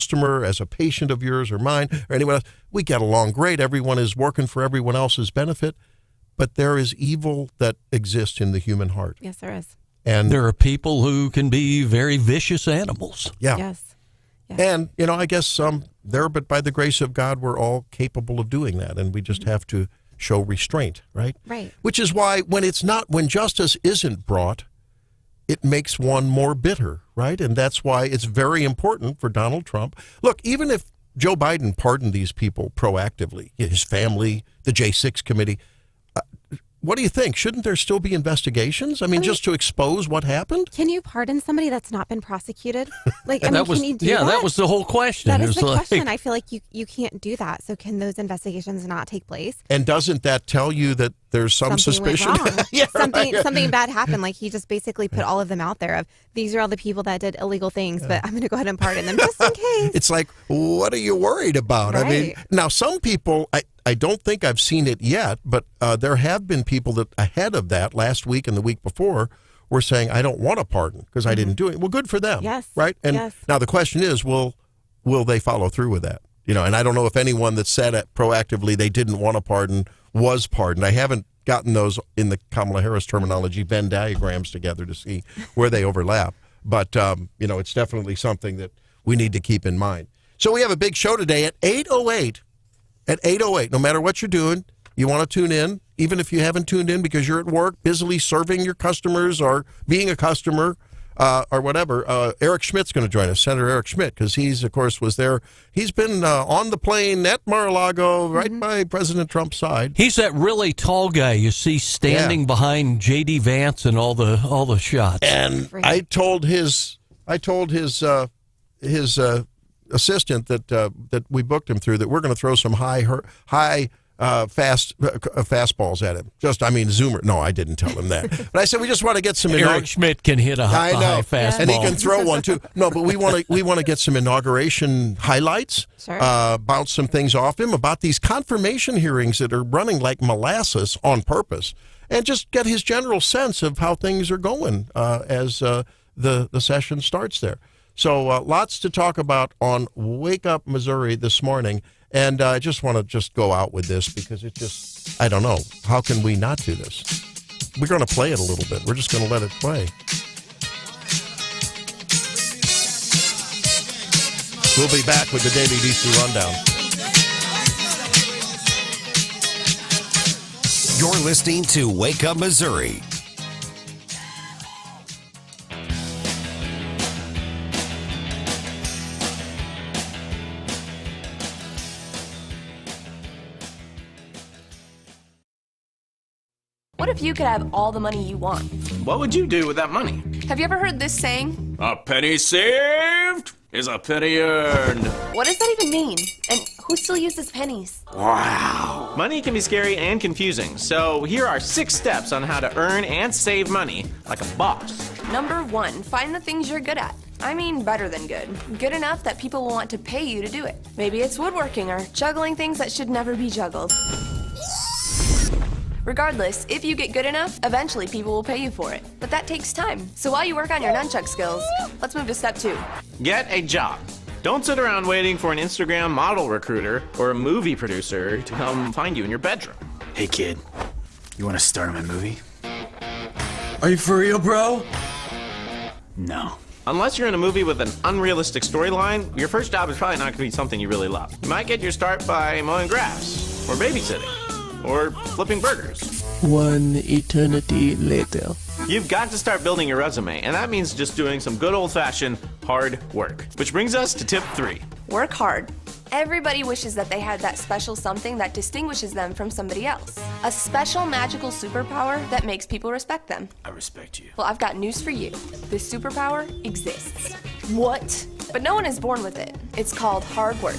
customer, as a patient of yours or mine or anyone else, we get along great. Everyone is working for everyone else's benefit. But there is evil that exists in the human heart. Yes, there is. And there are people who can be very vicious animals. Yeah. Yes. And, I guess but by the grace of God, we're all capable of doing that. And we just have to show restraint, right? Right. Which is why when justice isn't brought, it makes one more bitter, right? And that's why it's very important for Donald Trump. Look, even if Joe Biden pardoned these people proactively, his family, the J6 committee, what do you think? Shouldn't there still be investigations? I mean, just to expose what happened? Can you pardon somebody that's not been prosecuted? Can you do that? That was the whole question. That is the question. I feel like you can't do that. So can those investigations not take place? And doesn't that tell you that there's something suspicion? Went wrong. Yeah, something bad happened. Like he just basically put all of them out there of these are all the people that did illegal things, but I'm going to go ahead and pardon them just in case. It's like, what are you worried about? Right. I mean, now some people, I don't think I've seen it yet, but there have been people that ahead of that last week and the week before were saying, I don't want a pardon because I didn't do it. Well, good for them. Yes. Right? And now the question is, will they follow through with that? And I don't know if anyone that said it proactively they didn't want a pardon was pardoned. I haven't gotten those in the Kamala Harris terminology, Venn diagrams together to see where they overlap. But, it's definitely something that we need to keep in mind. So we have a big show today at 8:08. At 8:08, no matter what you're doing, you want to tune in, even if you haven't tuned in because you're at work, busily serving your customers or being a customer or whatever. Eric Schmidt's going to join us, Senator Eric Schmidt, because he's, of course, was there. He's been on the plane at Mar-a-Lago, right by President Trump's side. He's that really tall guy you see standing behind J.D. Vance and all the shots. And I told his assistant that we booked him through that we're going to throw some high fastballs at him. Zoomer. No, I didn't tell him that. But I said we just want to get some. Eric Schmidt can hit a high fastball, and he can throw one too. No, but we want to get some inauguration highlights. Sure. Bounce some things off him about these confirmation hearings that are running like molasses on purpose, and just get his general sense of how things are going as the session starts there. So lots to talk about on Wake Up Missouri this morning. And I just want to go out with this because I don't know. How can we not do this? We're going to play it a little bit. We're just going to let it play. We'll be back with the Daily DC Rundown. You're listening to Wake Up Missouri. What if you could have all the money you want? What would you do with that money? Have you ever heard this saying? A penny saved is a penny earned. What does that even mean? And who still uses pennies? Wow. Money can be scary and confusing, so here are 6 steps on how to earn and save money like a boss. Number 1, find the things you're good at. I mean better than good. Good enough that people will want to pay you to do it. Maybe it's woodworking or juggling things that should never be juggled. Regardless, if you get good enough, eventually people will pay you for it. But that takes time. So while you work on your nunchuck skills, let's move to step 2. Get a job. Don't sit around waiting for an Instagram model recruiter or a movie producer to come find you in your bedroom. Hey kid, you want to start on my movie? Are you for real, bro? No. Unless you're in a movie with an unrealistic storyline, your first job is probably not going to be something you really love. You might get your start by mowing grass, or babysitting, or flipping burgers. One eternity later. You've got to start building your resume, and that means just doing some good old-fashioned hard work. Which brings us to tip 3. Work hard. Everybody wishes that they had that special something that distinguishes them from somebody else. A special magical superpower that makes people respect them. I respect you. Well, I've got news for you. This superpower exists. What? But no one is born with it. It's called hard work.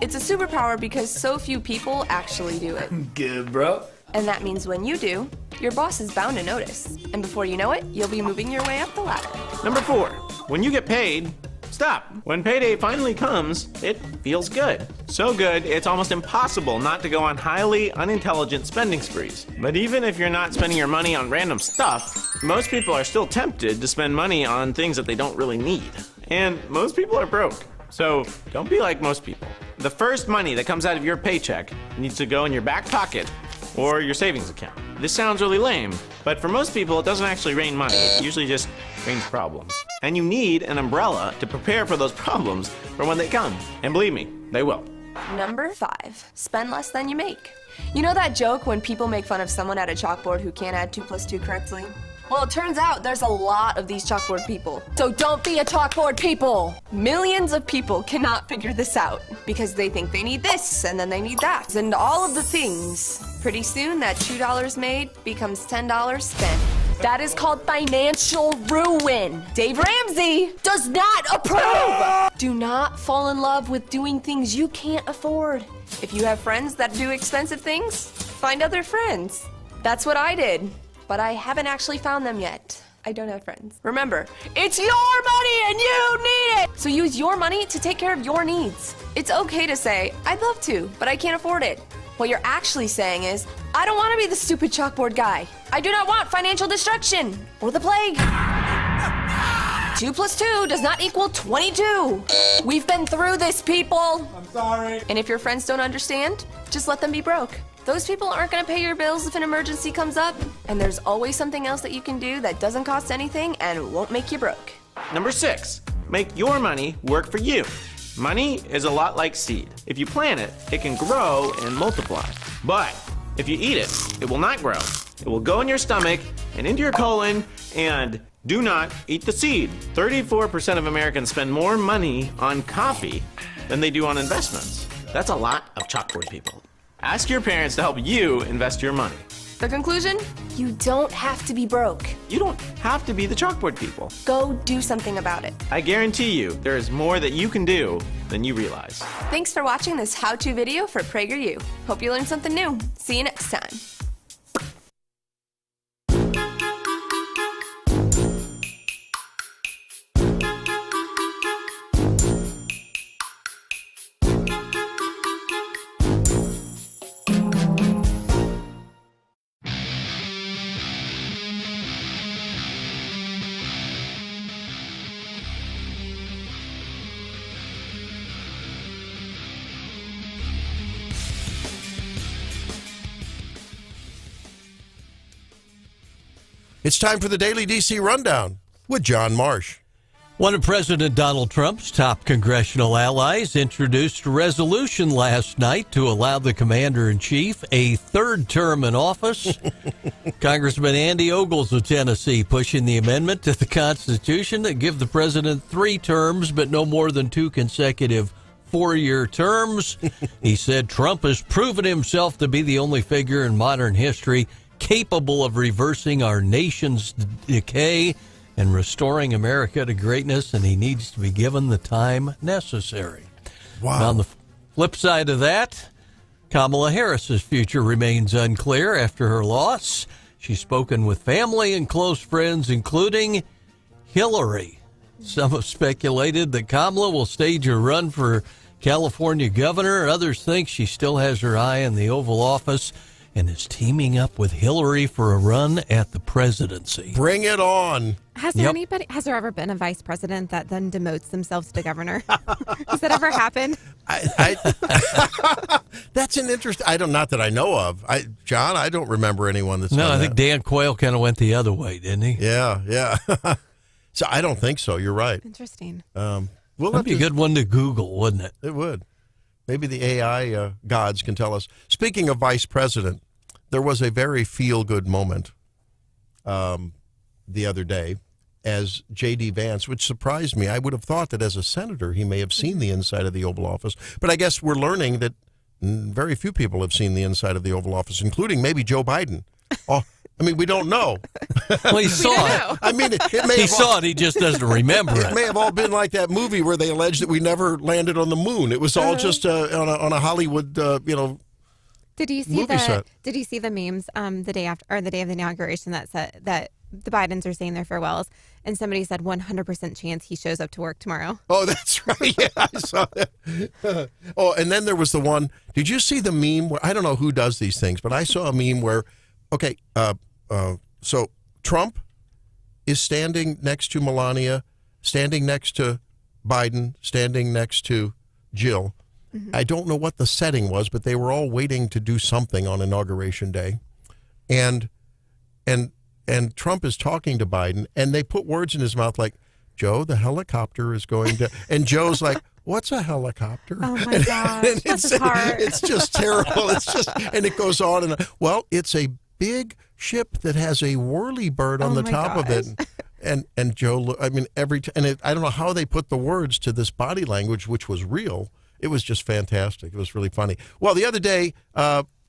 It's a superpower because so few people actually do it. Good, bro. And that means when you do, your boss is bound to notice. And before you know it, you'll be moving your way up the ladder. Number 4, when you get paid, stop. When payday finally comes, it feels good. So good, it's almost impossible not to go on highly unintelligent spending sprees. But even if you're not spending your money on random stuff, most people are still tempted to spend money on things that they don't really need. And most people are broke. So don't be like most people. The first money that comes out of your paycheck needs to go in your back pocket or your savings account. This sounds really lame, but for most people, it doesn't actually rain money. It usually just rains problems. And you need an umbrella to prepare for those problems for when they come. And believe me, they will. Number 5, spend less than you make. You know that joke when people make fun of someone at a chalkboard who can't add 2 plus 2 correctly? Well, it turns out there's a lot of these chalkboard people. So don't be a chalkboard people. Millions of people cannot figure this out because they think they need this and then they need that and all of the things. Pretty soon that $2 made becomes $10 spent. That is called financial ruin. Dave Ramsey does not approve. Do not fall in love with doing things you can't afford. If you have friends that do expensive things, find other friends. That's what I did. But I haven't actually found them yet. I don't have friends. Remember, it's your money and you need it! So use your money to take care of your needs. It's okay to say, I'd love to, but I can't afford it. What you're actually saying is, I don't want to be the stupid chalkboard guy. I do not want financial destruction or the plague. 2 plus 2 does not equal 22. We've been through this, people. I'm sorry. And if your friends don't understand, just let them be broke. Those people aren't going to pay your bills if an emergency comes up, and there's always something else that you can do that doesn't cost anything and won't make you broke. Number 6, make your money work for you. Money is a lot like seed. If you plant it, it can grow and multiply. But if you eat it, it will not grow. It will go in your stomach and into your colon, and do not eat the seed. 34% of Americans spend more money on coffee than they do on investments. That's a lot of chalkboard people. Ask your parents to help you invest your money. The conclusion? You don't have to be broke. You don't have to be the chalkboard people. Go do something about it. I guarantee you, there is more that you can do than you realize. Thanks for watching this how-to video for PragerU. Hope you learned something new. See you next time. It's time for the Daily DC Rundown with John Marsh. One of President Donald Trump's top congressional allies introduced a resolution last night to allow the commander-in-chief a third term in office. Congressman Andy Ogles of Tennessee pushing the amendment to the Constitution that give the president 3 terms but no more than 2 consecutive 4-year terms. He said Trump has proven himself to be the only figure in modern history capable of reversing our nation's decay and restoring America to greatness, and he needs to be given the time necessary. Wow. On the flip side of that, Kamala Harris's future remains unclear after her loss. She's spoken with family and close friends, including Hillary. Some have speculated that Kamala will stage a run for California governor. Others think she still has her eye on the Oval Office and is teaming up with Hillary for a run at the presidency. Bring it on. Has there ever been a vice president that then demotes themselves to governor? Has that ever happened? That's an interesting. Not that I know of. John, I don't remember anyone that's. No, done I think that. Dan Quayle kind of went the other way, didn't he? Yeah. So I don't think so. You're right. Interesting. That'd be a good one to Google, wouldn't it? It would. Maybe the AI gods can tell us. Speaking of vice president, there was a very feel-good moment the other day as J.D. Vance, which surprised me. I would have thought that as a senator, he may have seen the inside of the Oval Office. But I guess we're learning that very few people have seen the inside of the Oval Office, including maybe Joe Biden. Oh, I mean, we don't know. Well, he saw it. I mean, it may He have saw it. He just doesn't remember It it. may have all been like that movie where they alleged that we never landed on the moon. It was all just on a Hollywood, Did you see movie set. Did you see the memes the day after or the day of the inauguration that said that the Bidens are saying their farewells, and somebody said 100% chance he shows up to work tomorrow? Oh, that's right. Yeah, I saw that. Oh, and then there was the one. Did you see the meme where I don't know who does these things, but I saw a meme where so Trump is standing next to Melania, standing next to Biden standing next to Jill. I don't know what the setting was, but they were all waiting to do something on Inauguration Day. And Trump is talking to Biden, and they put words in his mouth like, Joe, the helicopter is going to, and Joe's like, what's a helicopter? Oh my gosh, it's just terrible. It's just, and it goes on and on. Well, it's a big ship that has a whirly bird on the top of it. And Joe, I mean, I don't know how they put the words to this body language, which was real. It was just fantastic. It was really funny. Well, the other day,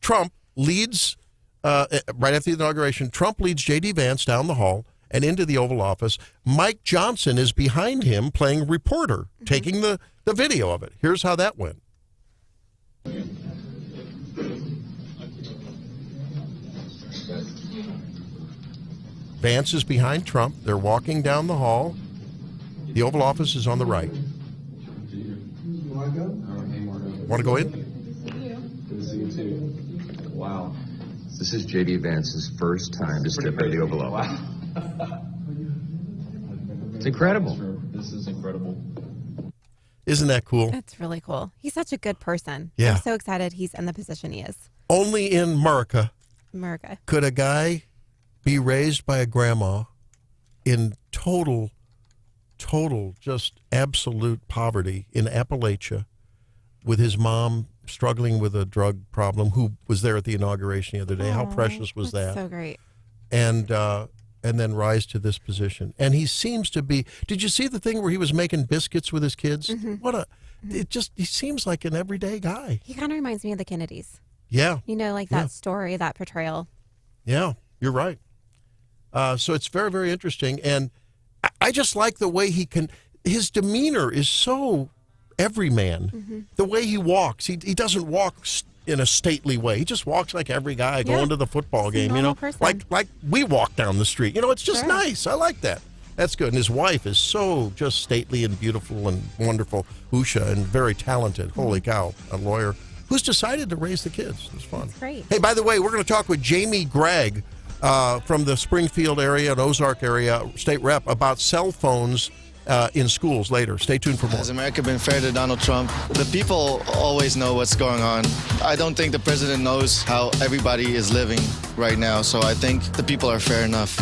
Trump leads, right after the inauguration, Trump leads J.D. Vance down the hall and into the Oval Office. Mike Johnson is behind him playing reporter, taking the video of it. Here's how that went. Vance is behind Trump. They're walking down the hall. The Oval Office is on the right. Want to go in? Good to see you too. Wow. This is J.D. Vance's first time to step into the Oval Office. Wow. It's incredible. This is incredible. Isn't that cool? That's really cool. He's such a good person. Yeah. I'm so excited he's in the position he is. Only in America America. could a guy be raised by a grandma in total, just absolute poverty in Appalachia, with his mom struggling with a drug problem, who was there at the inauguration the other day. How precious was that? So great. And then rise to this position. And he seems to be, did you see the thing where he was making biscuits with his kids? He seems like an everyday guy. He kind of reminds me of the Kennedys. Yeah. You know, like that story, that portrayal. Yeah, you're right. So it's very, very interesting. And I just like the way his demeanor is so everyman. The way he walks, he doesn't walk in a stately way. He just walks like every guy going to the football game, you know, like we walk down the street. You know, it's just nice. I like that. That's good. And his wife is so just stately and beautiful and wonderful, Usha, and very talented. Holy cow, a lawyer who's decided to raise the kids. It's fun. That's great. Hey, by the way, we're going to talk with Jamie Gregg from the Springfield area and Ozark area state rep about cell phones in schools later. Stay tuned for more. Has America been fair to Donald Trump? The people always know what's going on. I don't think the president knows how everybody is living right now, so I think the people are fair enough.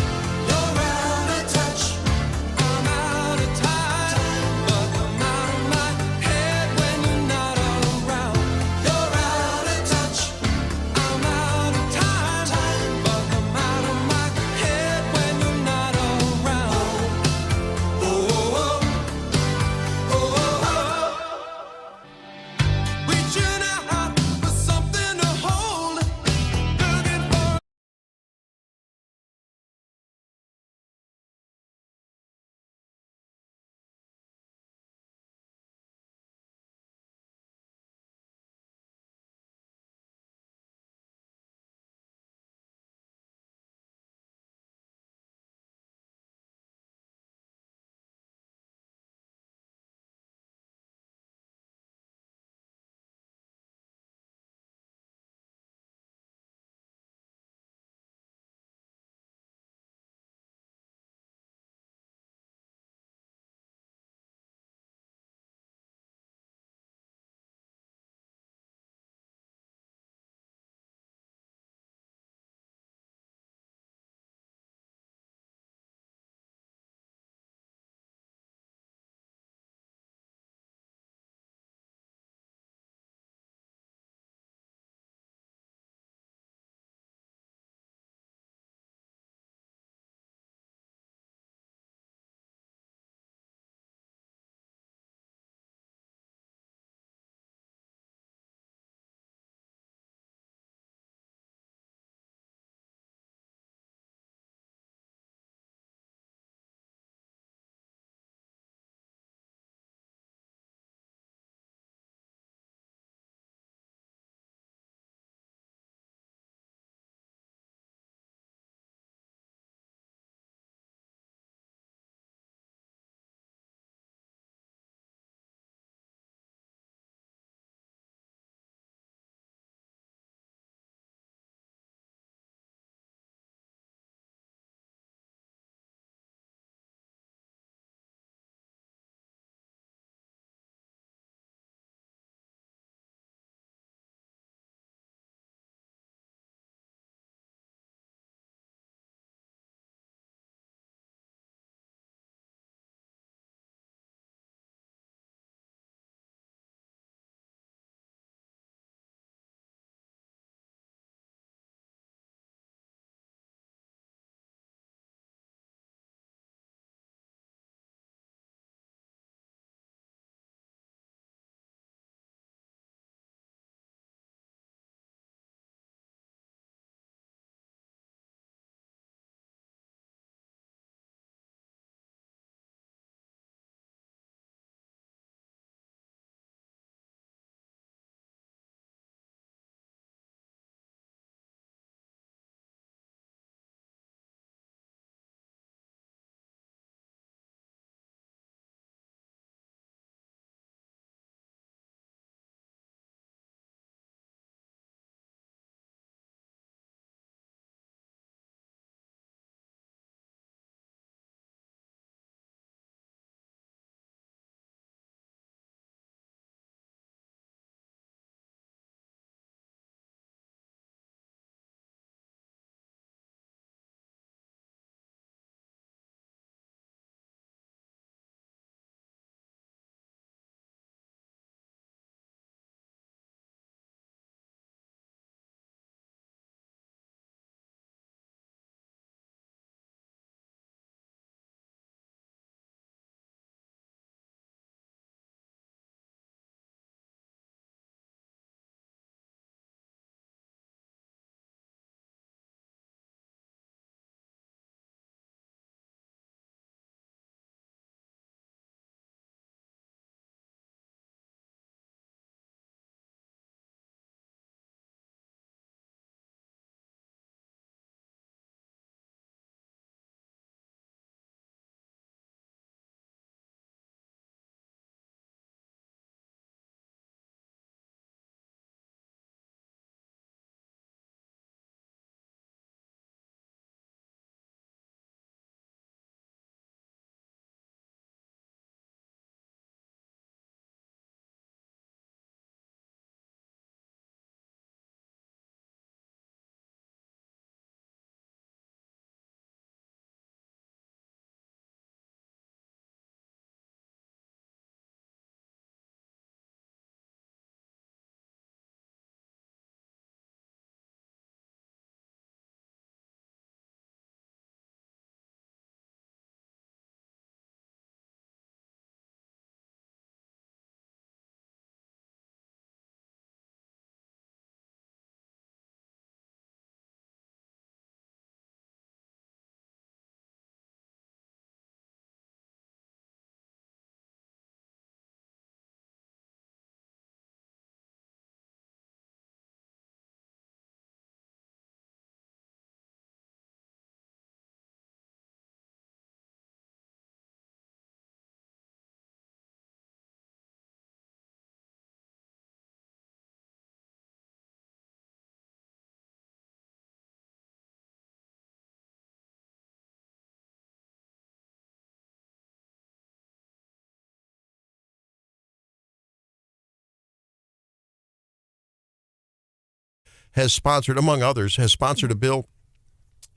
has sponsored, among others, a bill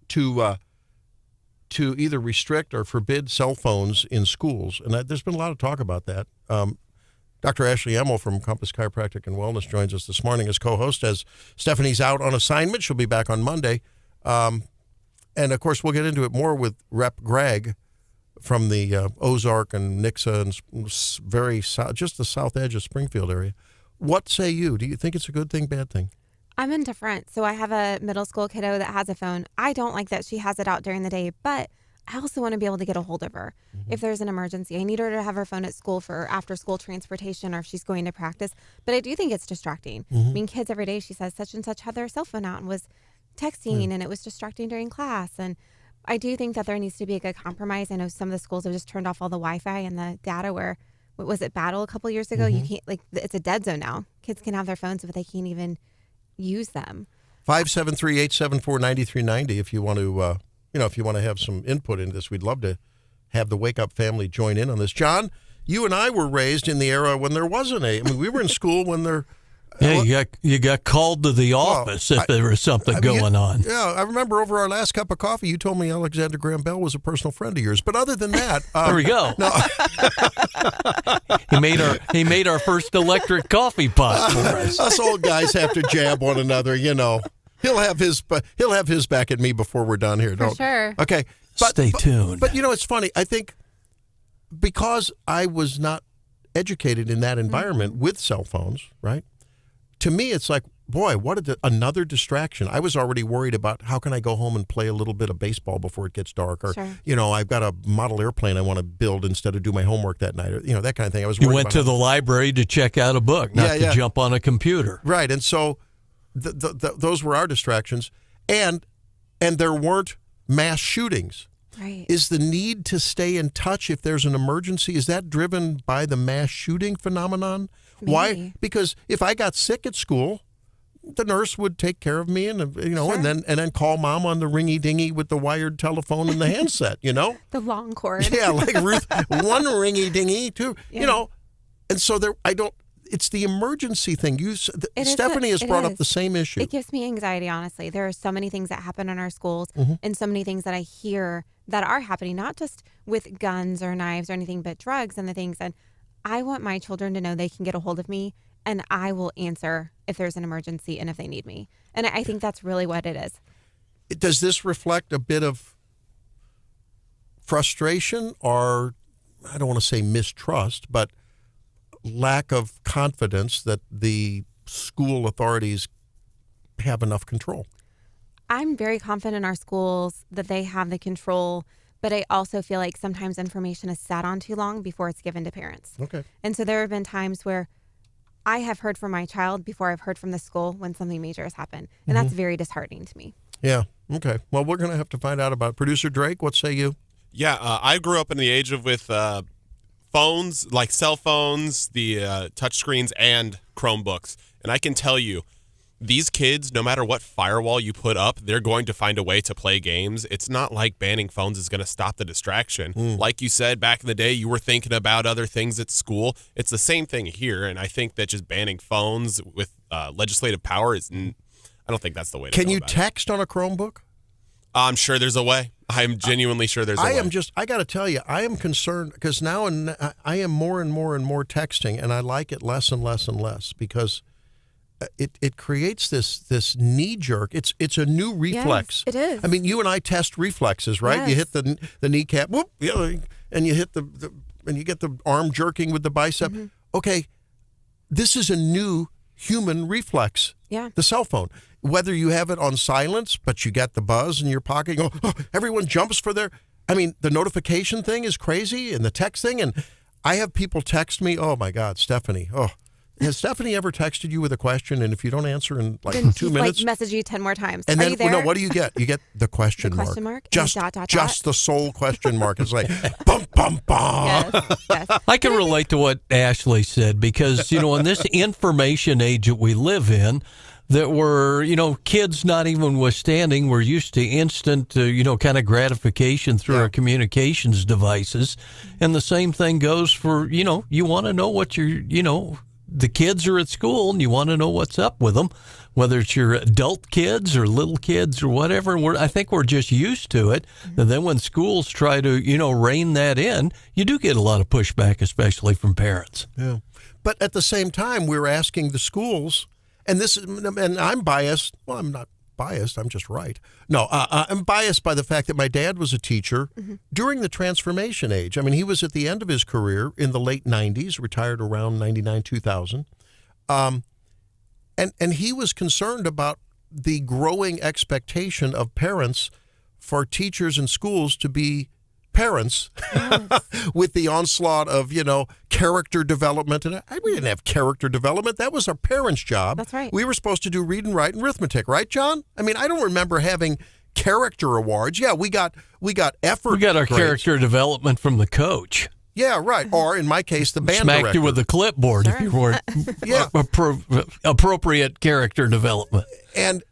to either restrict or forbid cell phones in schools. And there's been a lot of talk about that. Dr. Ashley Emmel from Compass Chiropractic and Wellness joins us this morning as co-host, as Stephanie's out on assignment. She'll be back on Monday. And, of course, we'll get into it more with Rep. Greg from the Ozark and Nixa and very south, just the south edge of Springfield area. What say you? Do you think it's a good thing, bad thing? I'm indifferent. So I have a middle school kiddo that has a phone. I don't like that she has it out during the day, but I also want to be able to get a hold of her if there's an emergency. I need her to have her phone at school for after school transportation or if she's going to practice. But I do think it's distracting. I mean, kids every day, she says, such and such had their cell phone out and was texting and it was distracting during class. And I do think that there needs to be a good compromise. I know some of the schools have just turned off all the Wi-Fi and the data where, what was it, Battle a couple years ago? You can't, like, it's a dead zone now. Kids can have their phones, but they can't even use them. 573-874-9390 if you want to, if you want to have some input into this. We'd love to have the Wake Up family join in on this. John, you and I were raised in the era when there wasn't we were in school when there... Yeah, you got called to the office if there was something going on. Yeah, I remember over our last cup of coffee, you told me Alexander Graham Bell was a personal friend of yours. But other than that, there we go. No. he made our first electric coffee pot for us. Us old guys have to jab one another. He'll have his back at me before we're done here. For sure. Okay, stay tuned. But it's funny. I think because I was not educated in that environment with cell phones, right? To me, it's like, boy, another distraction. I was already worried about how can I go home and play a little bit of baseball before it gets dark, or I've got a model airplane I want to build instead of do my homework that night, or that kind of thing. I was worried. You went to the library to check out a book, not to jump on a computer, right? And so those were our distractions, and there weren't mass shootings. Right. Is the need to stay in touch if there's an emergency, is that driven by the mass shooting phenomenon? Maybe. Why? Because if I got sick at school, the nurse would take care of me, and and then call mom on the ringy dingy with the wired telephone and the handset. The long cord. Yeah, like Ruth, one ringy dingy, two. And so It's the emergency thing. Stephanie has brought up the same issue. It gives me anxiety, honestly. There are so many things that happen in our schools and so many things that I hear that are happening, not just with guns or knives or anything, but drugs and the things. And I want my children to know they can get a hold of me and I will answer if there's an emergency and if they need me. And I think that's really what it is. Does this reflect a bit of frustration or, I don't want to say mistrust, but lack of confidence that the school authorities have enough control? I'm very confident in our schools that they have the control, but I also feel like sometimes information is sat on too long before it's given to parents. Okay. And so there have been times where I have heard from my child before I've heard from the school when something major has happened. And that's very disheartening to me. Yeah. Okay. Well, we're going to have to find out about it. Producer Drake, what say you? Yeah, I grew up in the age with phones, like cell phones, the touchscreens, and Chromebooks. And I can tell you, these kids, no matter what firewall you put up, they're going to find a way to play games. It's not like banning phones is going to stop the distraction. Like you said, back in the day, you were thinking about other things at school. It's the same thing here, and I think that just banning phones with legislative power I don't think that's the way to go. Can you text on a Chromebook? I'm sure there's a way. I'm genuinely sure there's a way. I got to tell you, I am concerned because now I am more and more and more texting, and I like it less and less and less because it creates this knee jerk. It's a new reflex. Yes, it is. I mean, you and I test reflexes, right? Yes. You hit the kneecap, whoop, and you hit and you get the arm jerking with the bicep. Okay, this is a new human reflex. Yeah. The cell phone. Whether you have it on silence, but you got the buzz in your pocket, everyone jumps for their. I mean, the notification thing is crazy, and the text thing, and I have people text me. Oh my God, Stephanie! Has Stephanie ever texted you with a question, and if you don't answer in then 2 minutes, like message you 10 more times? And Are then you there? what do you get? You get the question mark. Question mark. Just and just the sole question mark. It's like bum bum bum. Yes. I can relate to what Ashley said because in this information age that we live in, that were, kids not even withstanding, we're used to instant, kind of gratification through our communications devices. And the same thing goes for, you want to know what your, the kids are at school and you want to know what's up with them, whether it's your adult kids or little kids or whatever. I think we're just used to it. And then when schools try to, rein that in, you do get a lot of pushback, especially from parents. Yeah. But at the same time, we're asking the schools, and I'm biased. Well, I'm not biased. I'm just right. No, I'm biased by the fact that my dad was a teacher during the transformation age. I mean, he was at the end of his career in the late 90s, retired around 99, 2000. And he was concerned about the growing expectation of parents for teachers and schools to be parents with the onslaught of, character development. And we didn't have character development. That was our parents' job. That's right. We were supposed to do read and write and arithmetic, right, John? I mean, I don't remember having character awards. Yeah, we got effort. We got our grades. Character development from the coach. Yeah, right. Or in my case, the band Smacked director. you with a clipboard if you weren't appropriate character development. And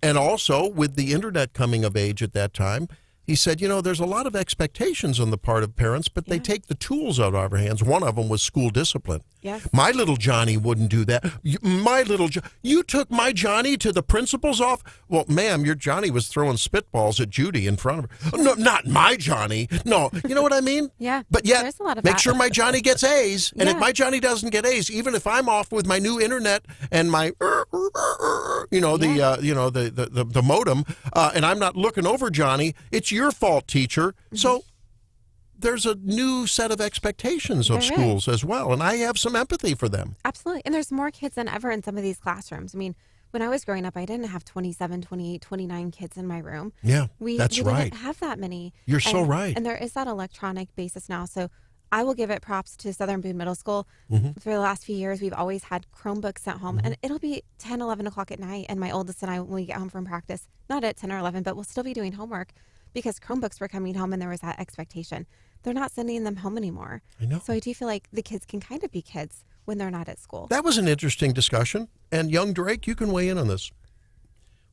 also with the internet coming of age at that time, he said, there's a lot of expectations on the part of parents, but they take the tools out of our hands. One of them was school discipline. Yes. My little Johnny wouldn't do that. You took my Johnny to the principal's office? Well, ma'am, your Johnny was throwing spitballs at Judy in front of her. No, not my Johnny. No, you know what I mean? Yeah. But yet, there's a lot of make that. sure my Johnny gets A's. And if Yeah. my Johnny doesn't get A's, even if I'm off with my new internet and my, the modem, and I'm not looking over Johnny, it's your fault, teacher. So there's a new set of expectations of schools as well, and I have some empathy for them. Absolutely. And there's more kids than ever in some of these classrooms. I mean, when I was growing up, I didn't have 27, 28, 29 kids in my room. Yeah, we that's right. didn't have that many. You're so right. And there is that electronic basis now. So I will give it props to Southern Boone Middle School. For the last few years, we've always had Chromebooks sent home, and it'll be 10, 11 o'clock at night. And my oldest and I, when we get home from practice, not at 10 or 11, but we'll still be doing homework because Chromebooks were coming home and there was that expectation. They're not sending them home anymore. I know. So I do feel like the kids can kind of be kids when they're not at school. That was an interesting discussion. And young Drake, you can weigh in on this.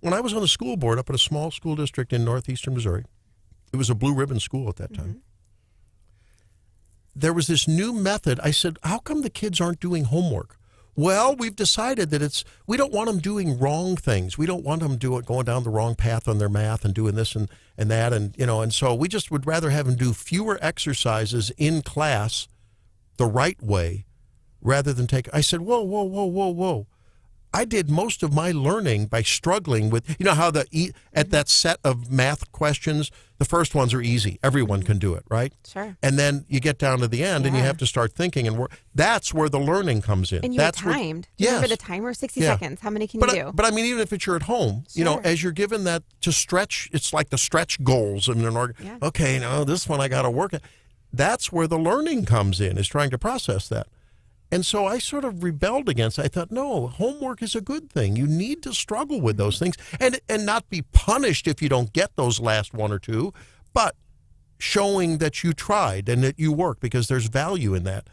When I was on the school board up at a small school district in northeastern Missouri, it was a blue ribbon school at that time. There was this new method. I said, how come the kids aren't doing homework? Well, we've decided that we don't want them doing wrong things. We don't want them going down the wrong path on their math and doing this and that. And so we just would rather have them do fewer exercises in class the right way rather than I said, whoa. I did most of my learning by struggling with, how at that set of math questions, the first ones are easy. Everyone can do it, right? Sure. And then you get down to the end and you have to start thinking, and that's where the learning comes in. And you're timed. Do you remember the timer? 60 seconds. How many can you do? But I mean, even if you're at home, as you're given that to stretch, it's like the stretch goals in an org. Yeah. Okay, this one I got to work at. That's where the learning comes in, is trying to process that. And so I sort of rebelled against it. I thought, no, homework is a good thing. You need to struggle with those things and not be punished if you don't get those last one or two, but showing that you tried and that you work, because there's value in that.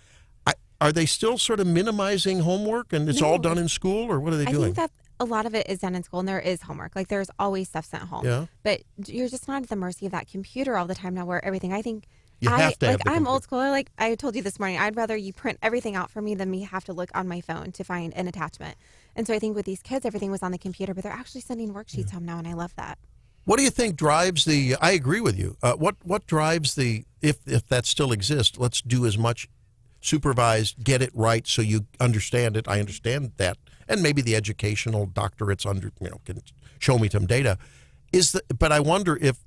Are they still sort of minimizing homework and it's all done in school, or what are they doing? I think that a lot of it is done in school and there is homework. Like there's always stuff sent home. Yeah. But you're just not at the mercy of that computer all the time now where everything, I think, You have to have the I'm computer. old school. Like I told you this morning, I'd rather you print everything out for me than me have to look on my phone to find an attachment. And so I think with these kids, everything was on the computer, but they're actually sending worksheets home now, and I love that. What do you think drives the? I agree with you. What drives the? If that still exists, let's do as much supervised, get it right, so you understand it. I understand that, and maybe the educational doctorates can show me some data. But I wonder if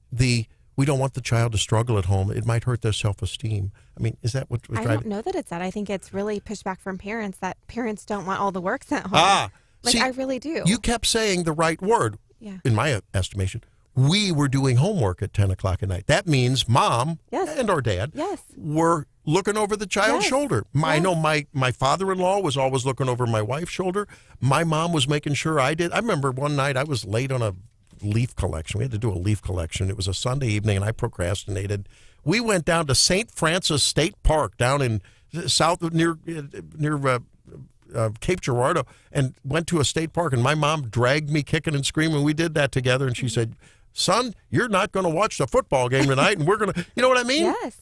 we don't want the child to struggle at home. It might hurt their self-esteem. I mean, is that what was driving? I don't know that it's that. I think it's really pushback from parents that parents don't want all the work sent home. See, I really do. You kept saying the right word. Yeah. In my estimation, we were doing homework at 10 o'clock at night. That means mom and our dad were looking over the child's shoulder. I know my father-in-law was always looking over my wife's shoulder. My mom was making sure I did. I remember one night I was late on a leaf collection. We had to do a leaf collection. It was a Sunday evening, and I procrastinated. We went down to St. Francis State Park down in south near Cape Girardeau, and went to a state park, and my mom dragged me kicking and screaming. We did that together, and she said, son, you're not going to watch the football game tonight, and we're going to, you know what I mean? Yes.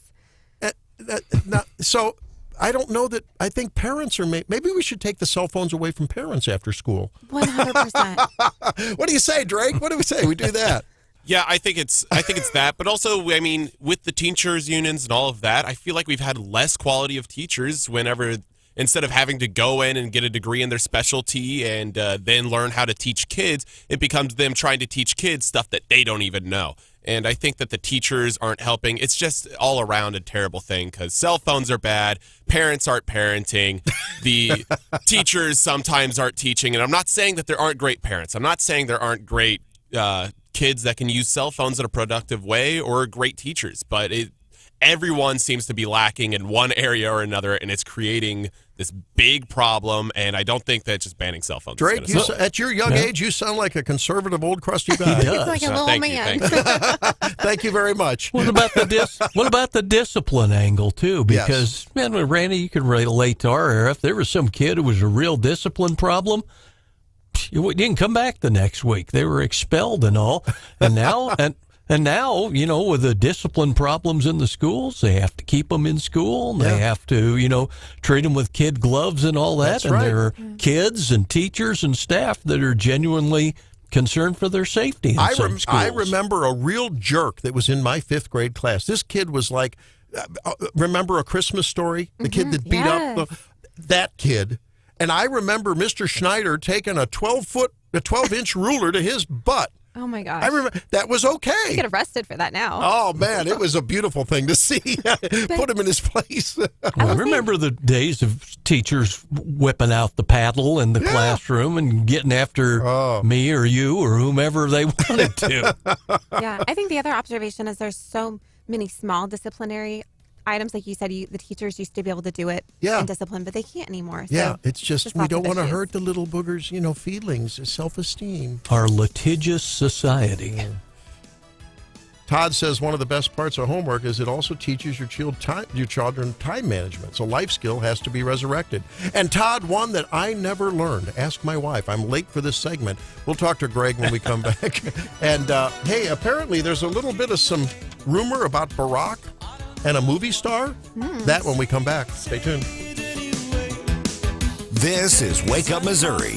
So I don't know that. I think parents are. Maybe we should take the cell phones away from parents after school. 100%. What do you say, Drake? What do we say? We do that. Yeah, I think it's that, but also, I mean, with the teachers unions and all of that, I feel like we've had less quality of teachers whenever, instead of having to go in and get a degree in their specialty and then learn how to teach kids, it becomes them trying to teach kids stuff that they don't even know. And I think that the teachers aren't helping. It's just all around a terrible thing because cell phones are bad, parents aren't parenting, the teachers sometimes aren't teaching. And I'm not saying that there aren't great parents. I'm not saying there aren't great kids that can use cell phones in a productive way or great teachers, but everyone seems to be lacking in one area or another, and it's creating this big problem. And I don't think that just banning cell phones. Drake, at your young age, you sound like a conservative old crusty guy. He's like a little man. Thank you very much. What about the discipline angle too? Because man, Randy, you can relate to our era. If there was some kid who was a real discipline problem, you didn't come back the next week. They were expelled and all. And now, and now, you know, with the discipline problems in the schools, they have to keep them in school. They have to, you know, treat them with kid gloves and all that. That's and right. there are kids and teachers and staff that are genuinely concerned for their safety in some schools. I remember a real jerk that was in my 5th grade class. This kid was like, remember A Christmas Story? The kid that beat up that kid. And I remember Mr. Schneider taking a 12-inch ruler to his butt. Oh, my gosh. I remember that was okay. You get arrested for that now. Oh, man, it was a beautiful thing to see. Put him in his place. I remember the days of teachers whipping out the paddle in the classroom and getting after me or you or whomever they wanted to. Yeah, I think the other observation is there's so many small disciplinary items. Like you said, the teachers used to be able to do it in discipline, but they can't anymore. So it's just we lots don't of want to issues. hurt the little boogers, feelings, self-esteem. Our litigious society. Todd says one of the best parts of homework is it also teaches your children time management. So life skill has to be resurrected. And Todd, one that I never learned. Ask my wife. I'm late for this segment. We'll talk to Greg when we come back. And hey, apparently there's a little bit of some rumor about Barack and a movie star. That when we come back. Stay tuned. This is Wake Up Missouri.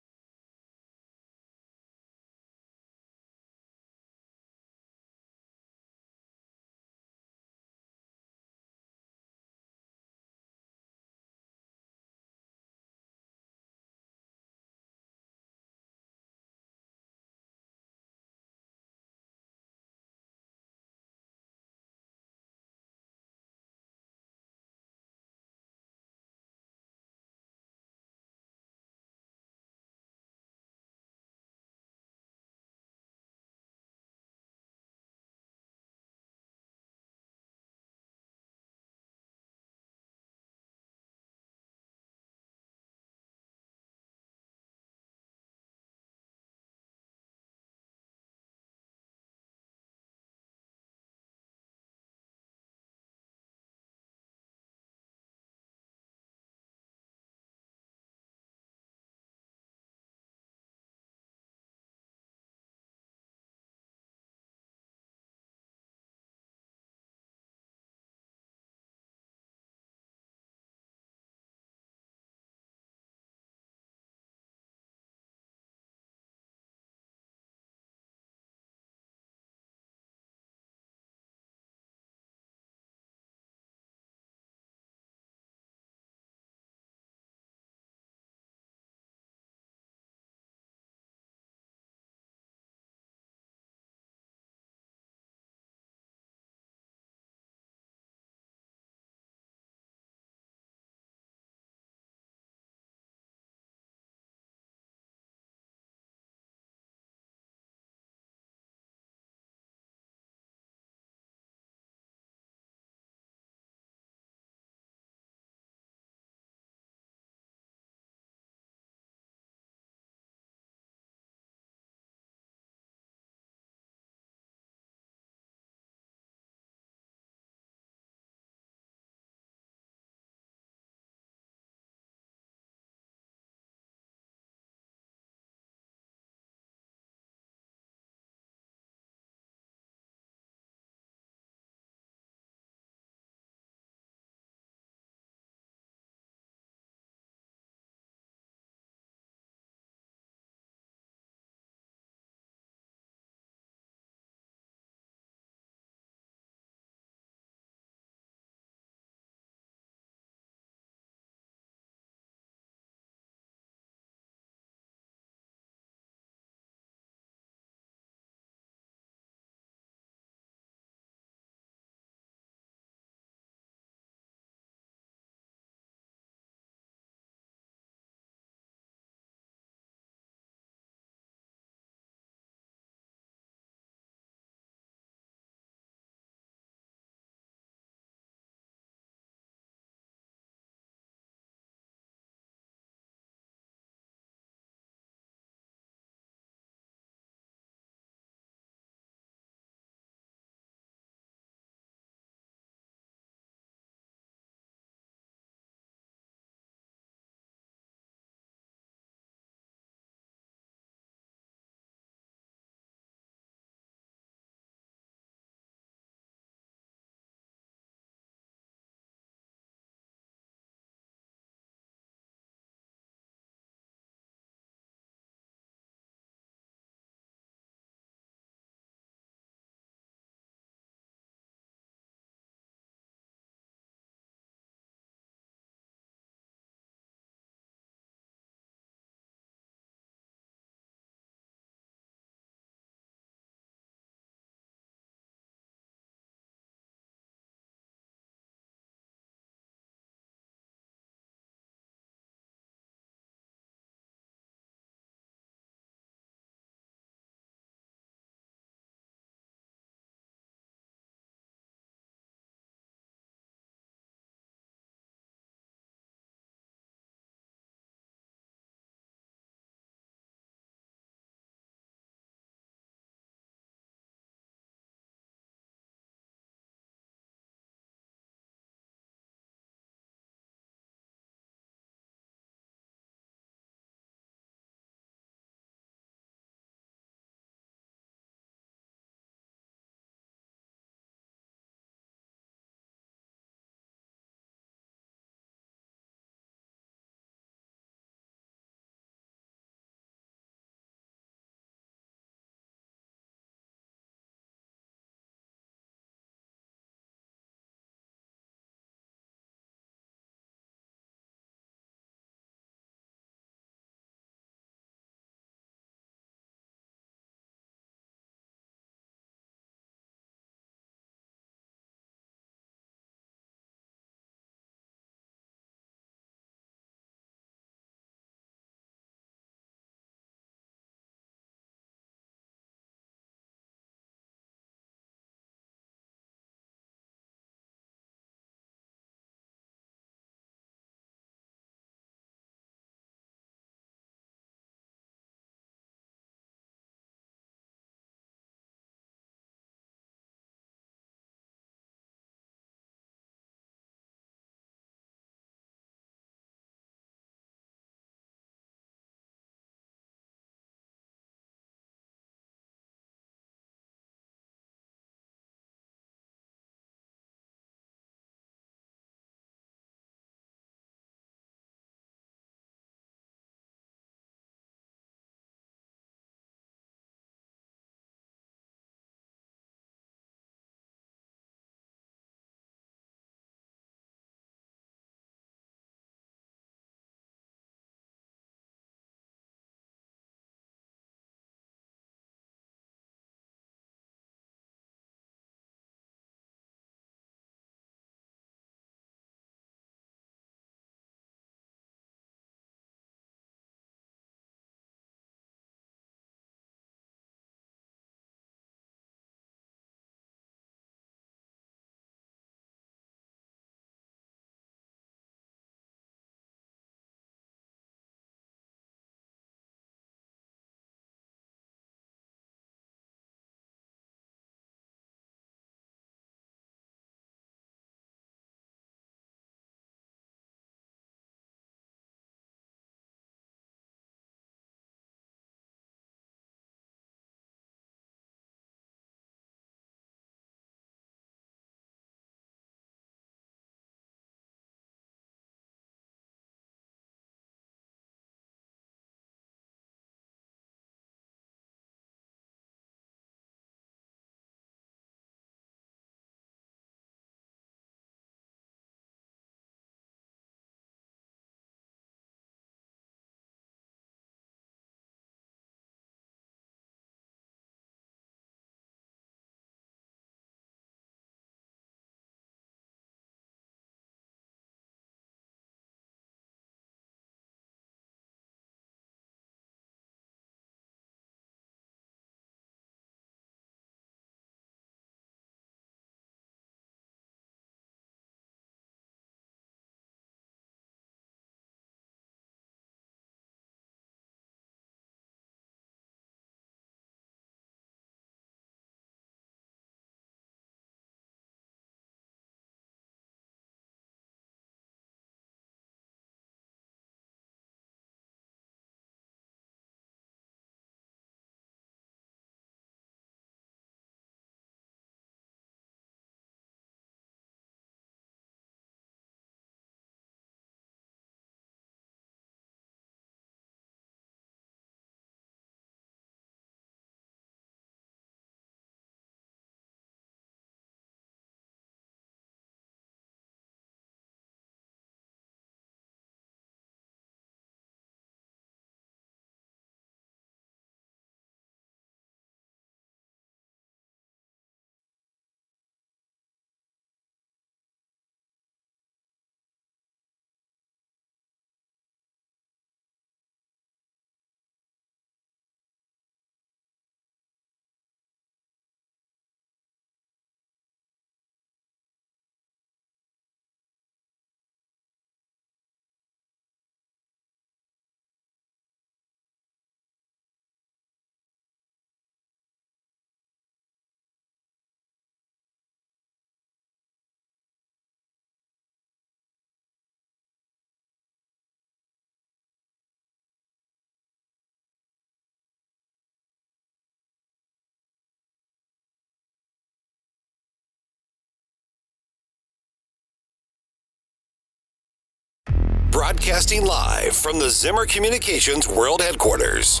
Broadcasting live from the Zimmer Communications World Headquarters.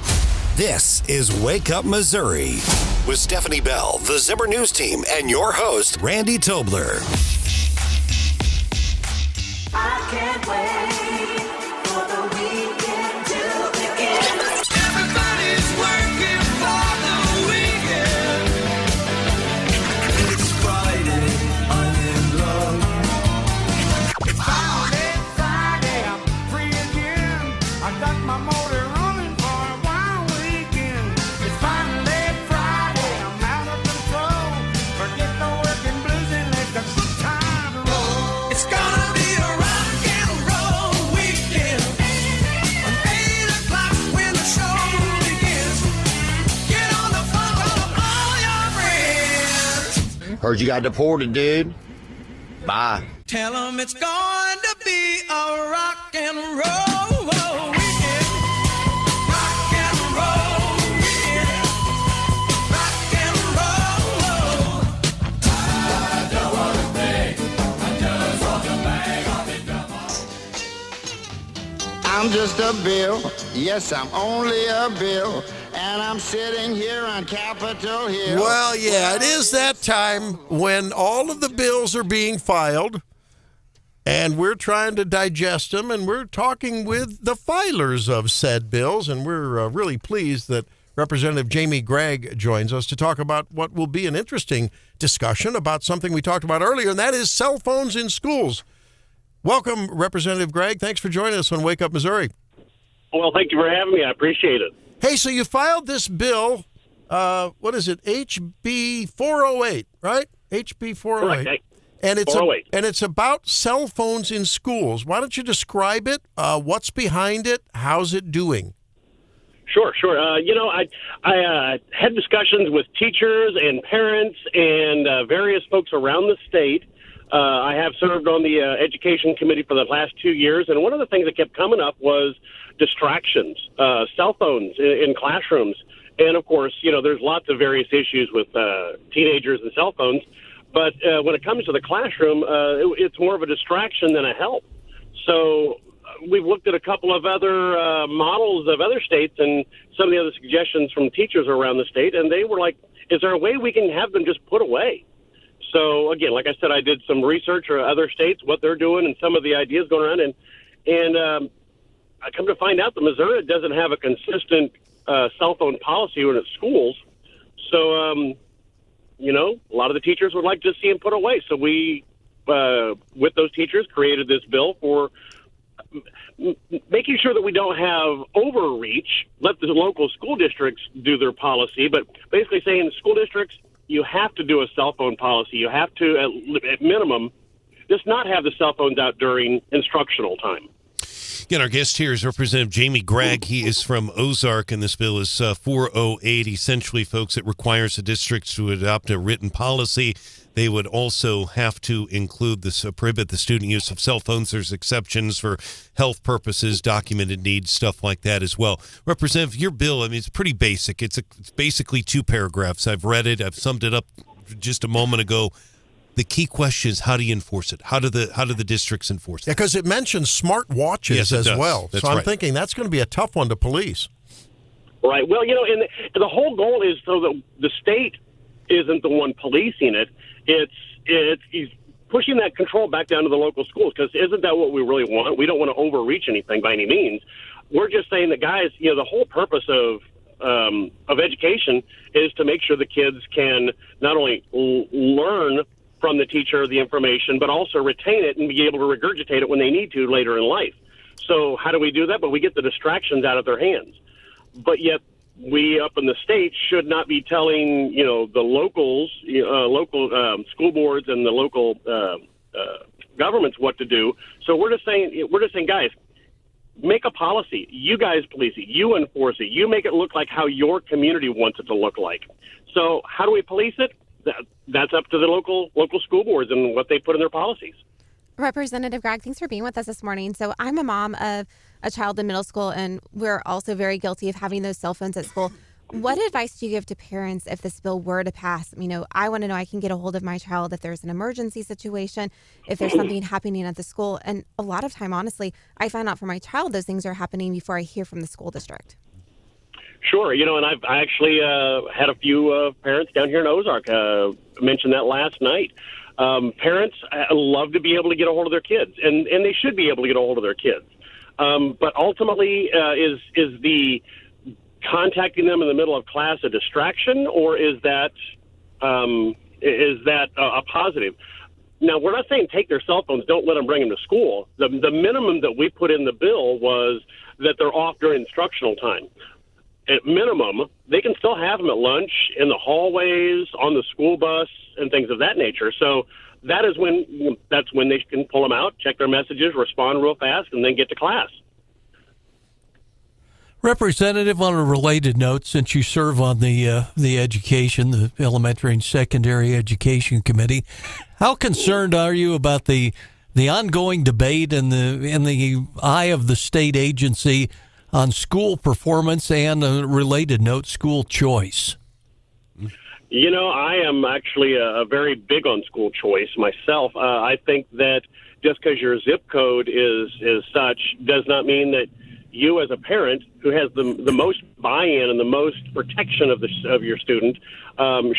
This is Wake Up Missouri with Stephanie Bell, the Zimmer News Team, and your host, Randy Tobler. I can't wait for the weekend to begin. Everybody's working for the weekend. It's Friday, I'm in love. It's Friday, I'm free again. I got my motor running for a wild weekend. It's finally Friday, I'm out of control. Forget the working blues and let the good time roll. It's gonna be a rock and roll weekend. On 8 o'clock when the show begins. Get on the phone, call up all your friends. Heard you got deported, dude. Bye. Tell them it's going to be a rock and roll weekend. Rock and roll weekend. Rock and roll. I don't want to beg, I just want to bang on the drum. I'm just a bill. Yes, I'm only a bill. And I'm sitting here on Capitol Hill. Well, yeah, it is that time when all of the bills are being filed, and we're trying to digest them, and we're talking with the filers of said bills, and we're really pleased that Representative Jamie Gregg joins us to talk about what will be an interesting discussion about something we talked about earlier, and that is cell phones in schools. Welcome, Representative Gregg. Thanks for joining us on Wake Up Missouri. Well, thank you for having me. I appreciate it. Hey, so you filed this bill, what is it, HB 408, right? HB 408. Correct. And it's 408. and it's about cell phones in schools. Why don't you describe it? What's behind it? How's it doing? Sure. I had discussions with teachers and parents and various folks around the state. I have served on the education committee for the last 2 years, and one of the things that kept coming up was distractions, cell phones in classrooms. And, of course, there's lots of various issues with teenagers and cell phones. But when it comes to the classroom, it's more of a distraction than a help. So we've looked at a couple of other models of other states and some of the other suggestions from teachers around the state, and they were like, is there a way we can have them just put away? So, again, like I said, I did some research on other states, what they're doing, and some of the ideas going around. And I come to find out that Missouri doesn't have a consistent cell phone policy in its schools. So, a lot of the teachers would like to see them put away. So we, with those teachers, created this bill for making sure that we don't have overreach, let the local school districts do their policy, but basically saying school districts, you have to do a cell phone policy. You have to, at minimum, just not have the cell phones out during instructional time. Again, our guest here is Representative Jamie Gregg. He is from Ozark, and this bill is 408. Essentially, folks, it requires the districts to adopt a written policy. They would also have to include this, prohibit the student use of cell phones. There's exceptions for health purposes, documented needs, stuff like that as well. Representative, your bill, I mean, it's pretty basic. It's basically 2 paragraphs. I've read it. I've summed it up just a moment ago. The key question is, how do you enforce it? How do the districts enforce it? Yeah, because it mentions smart watches as well. That's so I'm right. thinking that's going to be a tough one to police. Right. Well, and the whole goal is so that the state isn't the one policing it. He's pushing that control back down to the local schools, because isn't that what we really want? We don't want to overreach anything by any means. We're just saying that, guys, the whole purpose of education is to make sure the kids can not only learn from the teacher the information, but also retain it and be able to regurgitate it when they need to later in life. So how do we do that? But we get the distractions out of their hands. But yet we up in the state should not be telling, the local school boards and the local governments what to do. So we're just saying, guys, make a policy. You guys police it. You enforce it. You make it look like how your community wants it to look like. So how do we police it? That's up to the local school boards and what they put in their policies. Representative Gregg, thanks for being with us this morning. So I'm a mom of a child in middle school, and we're also very guilty of having those cell phones at school. What advice do you give to parents if this bill were to pass? I want to know I can get a hold of my child if there's an emergency situation, if there's something happening at the school. And a lot of time, honestly, I find out for my child those things are happening before I hear from the school district. Sure, and I actually had a few parents down here in Ozark mention that last night. Parents love to be able to get a hold of their kids, and they should be able to get a hold of their kids. But ultimately, is the contacting them in the middle of class a distraction, or is that a positive? Now, we're not saying take their cell phones, don't let them bring them to school. The minimum that we put in the bill was that they're off during instructional time. At minimum, they can still have them at lunch, in the hallways, on the school bus, and things of that nature. So that's when they can pull them out, check their messages, respond real fast, and then get to class. Representative, on a related note, since you serve on the education, the elementary and secondary education committee, how concerned are you about the ongoing debate in the eye of the state agency on school performance and, a related note, school choice? I am actually very big on school choice myself. I think that just because your zip code is such does not mean that you as a parent who has the most buy-in and the most protection of your student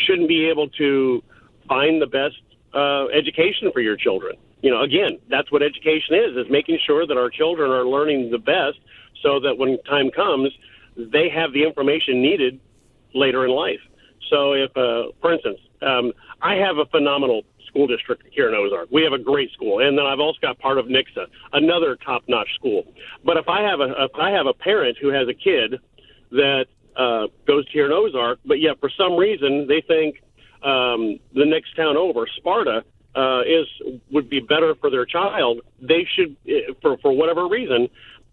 shouldn't be able to find the best education for your children. Again, that's what education is making sure that our children are learning the best so that when time comes, they have the information needed later in life. So if, for instance, I have a phenomenal school district here in Ozark. We have a great school, and then I've also got part of Nixa, another top-notch school. But if I have a parent who has a kid that goes to here in Ozark, but yet for some reason they think the next town over, Sparta, would be better for their child, they should, for whatever reason,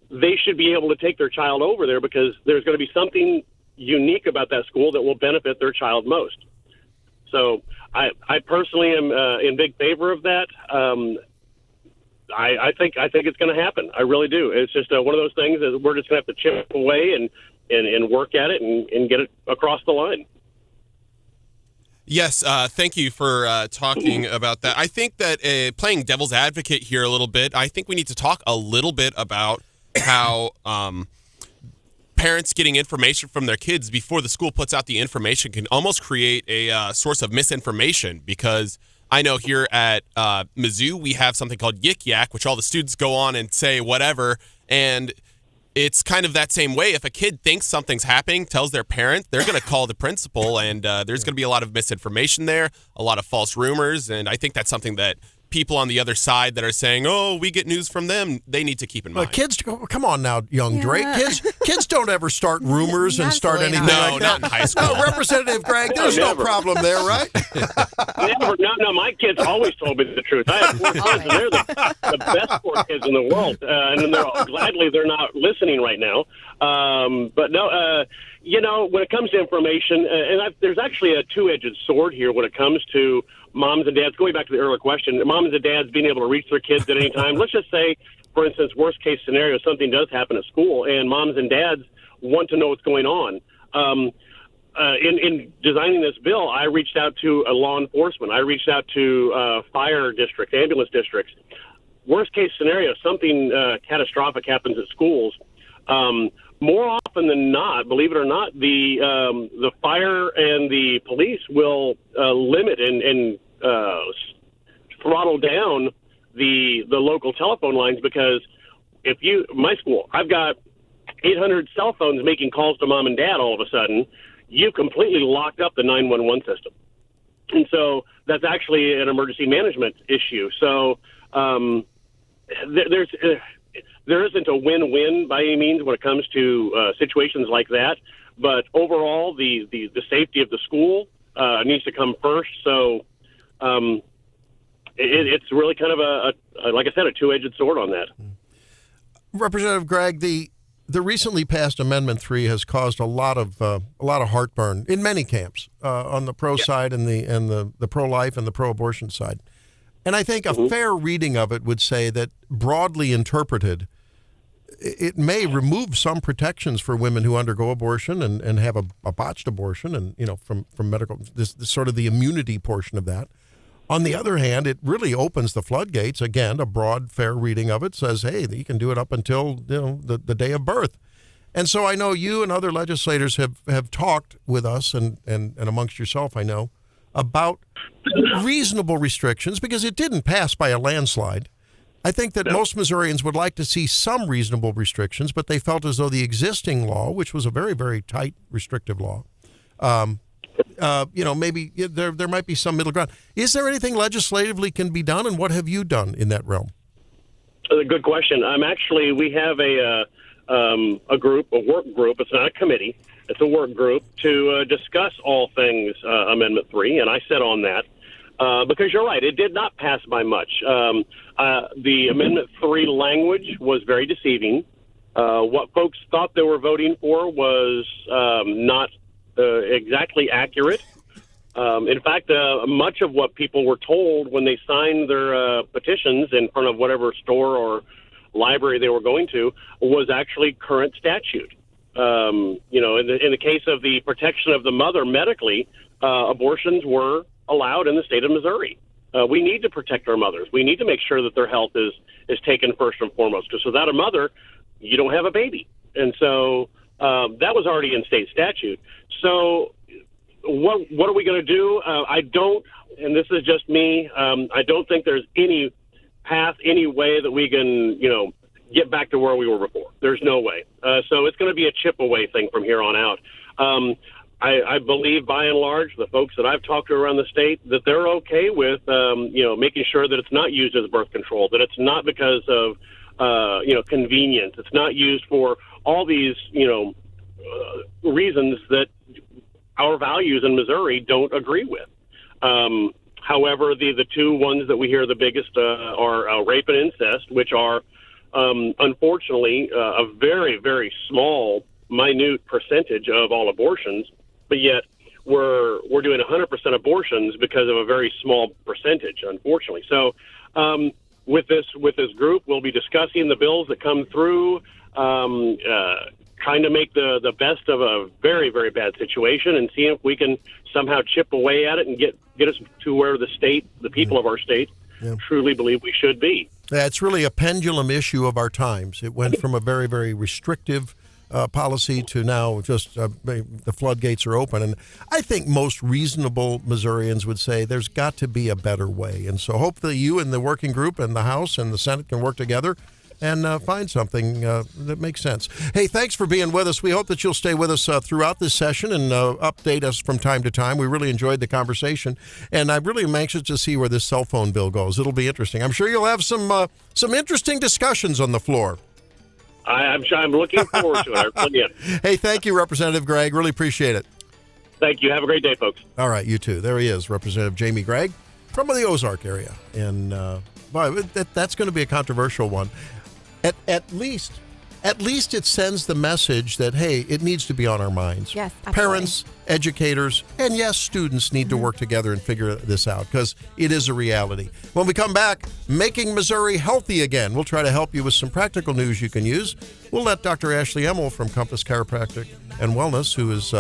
they should be able to take their child over there because there's going to be something unique about that school that will benefit their child most. So I personally am in big favor of that. I think it's going to happen. I really do. It's just one of those things that we're just going to have to chip away and work at it and get it across the line. Yes, thank you for talking about that. I think that playing devil's advocate here a little bit, I think we need to talk a little bit about how parents getting information from their kids before the school puts out the information can almost create a source of misinformation, because I know here at Mizzou we have something called Yik Yak, which all the students go on and say whatever, and it's kind of that same way. If a kid thinks something's happening, tells their parent, they're going to call the principal, and there's going to be a lot of misinformation there, a lot of false rumors, and I think that's something that people on the other side that are saying, "Oh, we get news from them," they need to keep in mind. Kids, come on now, young Drake. Kids don't ever start rumors and start anything like that. No, not in high school. No, Representative Greg, there's no problem there, right? Never. No, my kids always told me the truth. I have 4 kids, and they're the best 4 kids in the world, and they're not listening right now. But no, when it comes to information, there's actually a two-edged sword here when it comes to moms and dads. Going back to the earlier question, moms and dads being able to reach their kids at any time. Let's just say, for instance, worst case scenario, something does happen at school, and moms and dads want to know what's going on. In designing this bill, I reached out to law enforcement. I reached out to fire districts, ambulance districts. Worst case scenario, something catastrophic happens at schools. More often than not, believe it or not, the fire and the police will limit and throttle down the local telephone lines, because my school, I've got 800 cell phones making calls to mom and dad all of a sudden. You've completely locked up the 911 system. And so that's actually an emergency management issue. So there isn't a win-win by any means when it comes to situations like that. But overall, the safety of the school needs to come first. So it's really kind of like I said, a two-edged sword on that. Representative Gregg, the recently passed Amendment 3 has caused a lot of heartburn in many camps on the pro side and the pro-life and the pro-abortion side. And I think a fair reading of it would say that, broadly interpreted, it may remove some protections for women who undergo abortion and have a botched abortion, and from medical this sort of the immunity portion of that. On the other hand, it really opens the floodgates. Again, a broad, fair reading of it says, hey, you can do it up until the day of birth. And so I know you and other legislators have talked with us and amongst yourself, I know, about reasonable restrictions, because it didn't pass by a landslide. I think that most Missourians would like to see some reasonable restrictions, but they felt as though the existing law, which was a very, very tight, restrictive law, maybe there might be some middle ground. Is there anything legislatively can be done, and what have you done in that realm? A good question. We have a group, a work group. It's not a committee. It's a work group to discuss all things Amendment 3, and I sit on that because you're right. It did not pass by much. The Amendment 3 language was very deceiving. What folks thought they were voting for was not exactly accurate. In fact, much of what people were told when they signed their petitions in front of whatever store or library they were going to was actually current statute. In the case of the protection of the mother medically, abortions were allowed in the state of Missouri. We need to protect our mothers. We need to make sure that their health is taken first and foremost, because without a mother, you don't have a baby. And so that was already in state statute. So what are we going to do? I don't, and this is just me, I don't think there's any path, any way that we can, get back to where we were before. There's no way. So it's going to be a chip away thing from here on out. I believe, by and large, the folks that I've talked to around the state, that they're okay with, making sure that it's not used as birth control, that it's not because of, convenience. It's not used for all these, reasons that our values in Missouri don't agree with. However, the two ones that we hear the biggest are rape and incest, which are, unfortunately, a very, very small, minute percentage of all abortions, but yet we're doing 100% abortions because of a very small percentage, unfortunately. So with this group, we'll be discussing the bills that come through, trying to make the best of a very, very bad situation and see if we can somehow chip away at it and get us to where the people of our state truly believe we should be. Yeah, it's really a pendulum issue of our times. It went from a very, very restrictive policy to now just the floodgates are open. And I think most reasonable Missourians would say there's got to be a better way. And so hopefully you and the working group and the House and the Senate can work together and find something that makes sense. Hey, thanks for being with us. We hope that you'll stay with us throughout this session and update us from time to time. We really enjoyed the conversation, and I really am anxious to see where this cell phone bill goes. It'll be interesting. I'm sure you'll have some interesting discussions on the floor. I'm looking forward to it. I really am. Hey, thank you, Representative Gregg. Really appreciate it. Thank you. Have a great day, folks. All right, you too. There he is, Representative Jamie Gregg from the Ozark area. And that's going to be a controversial one. At least it sends the message that, hey, it needs to be on our minds. Yes, absolutely. Parents, educators, and yes, students need to work together and figure this out because it is a reality. When we come back, making Missouri healthy again. We'll try to help you with some practical news you can use. We'll let Dr. Ashley Emmel from Compass Chiropractic and Wellness, who is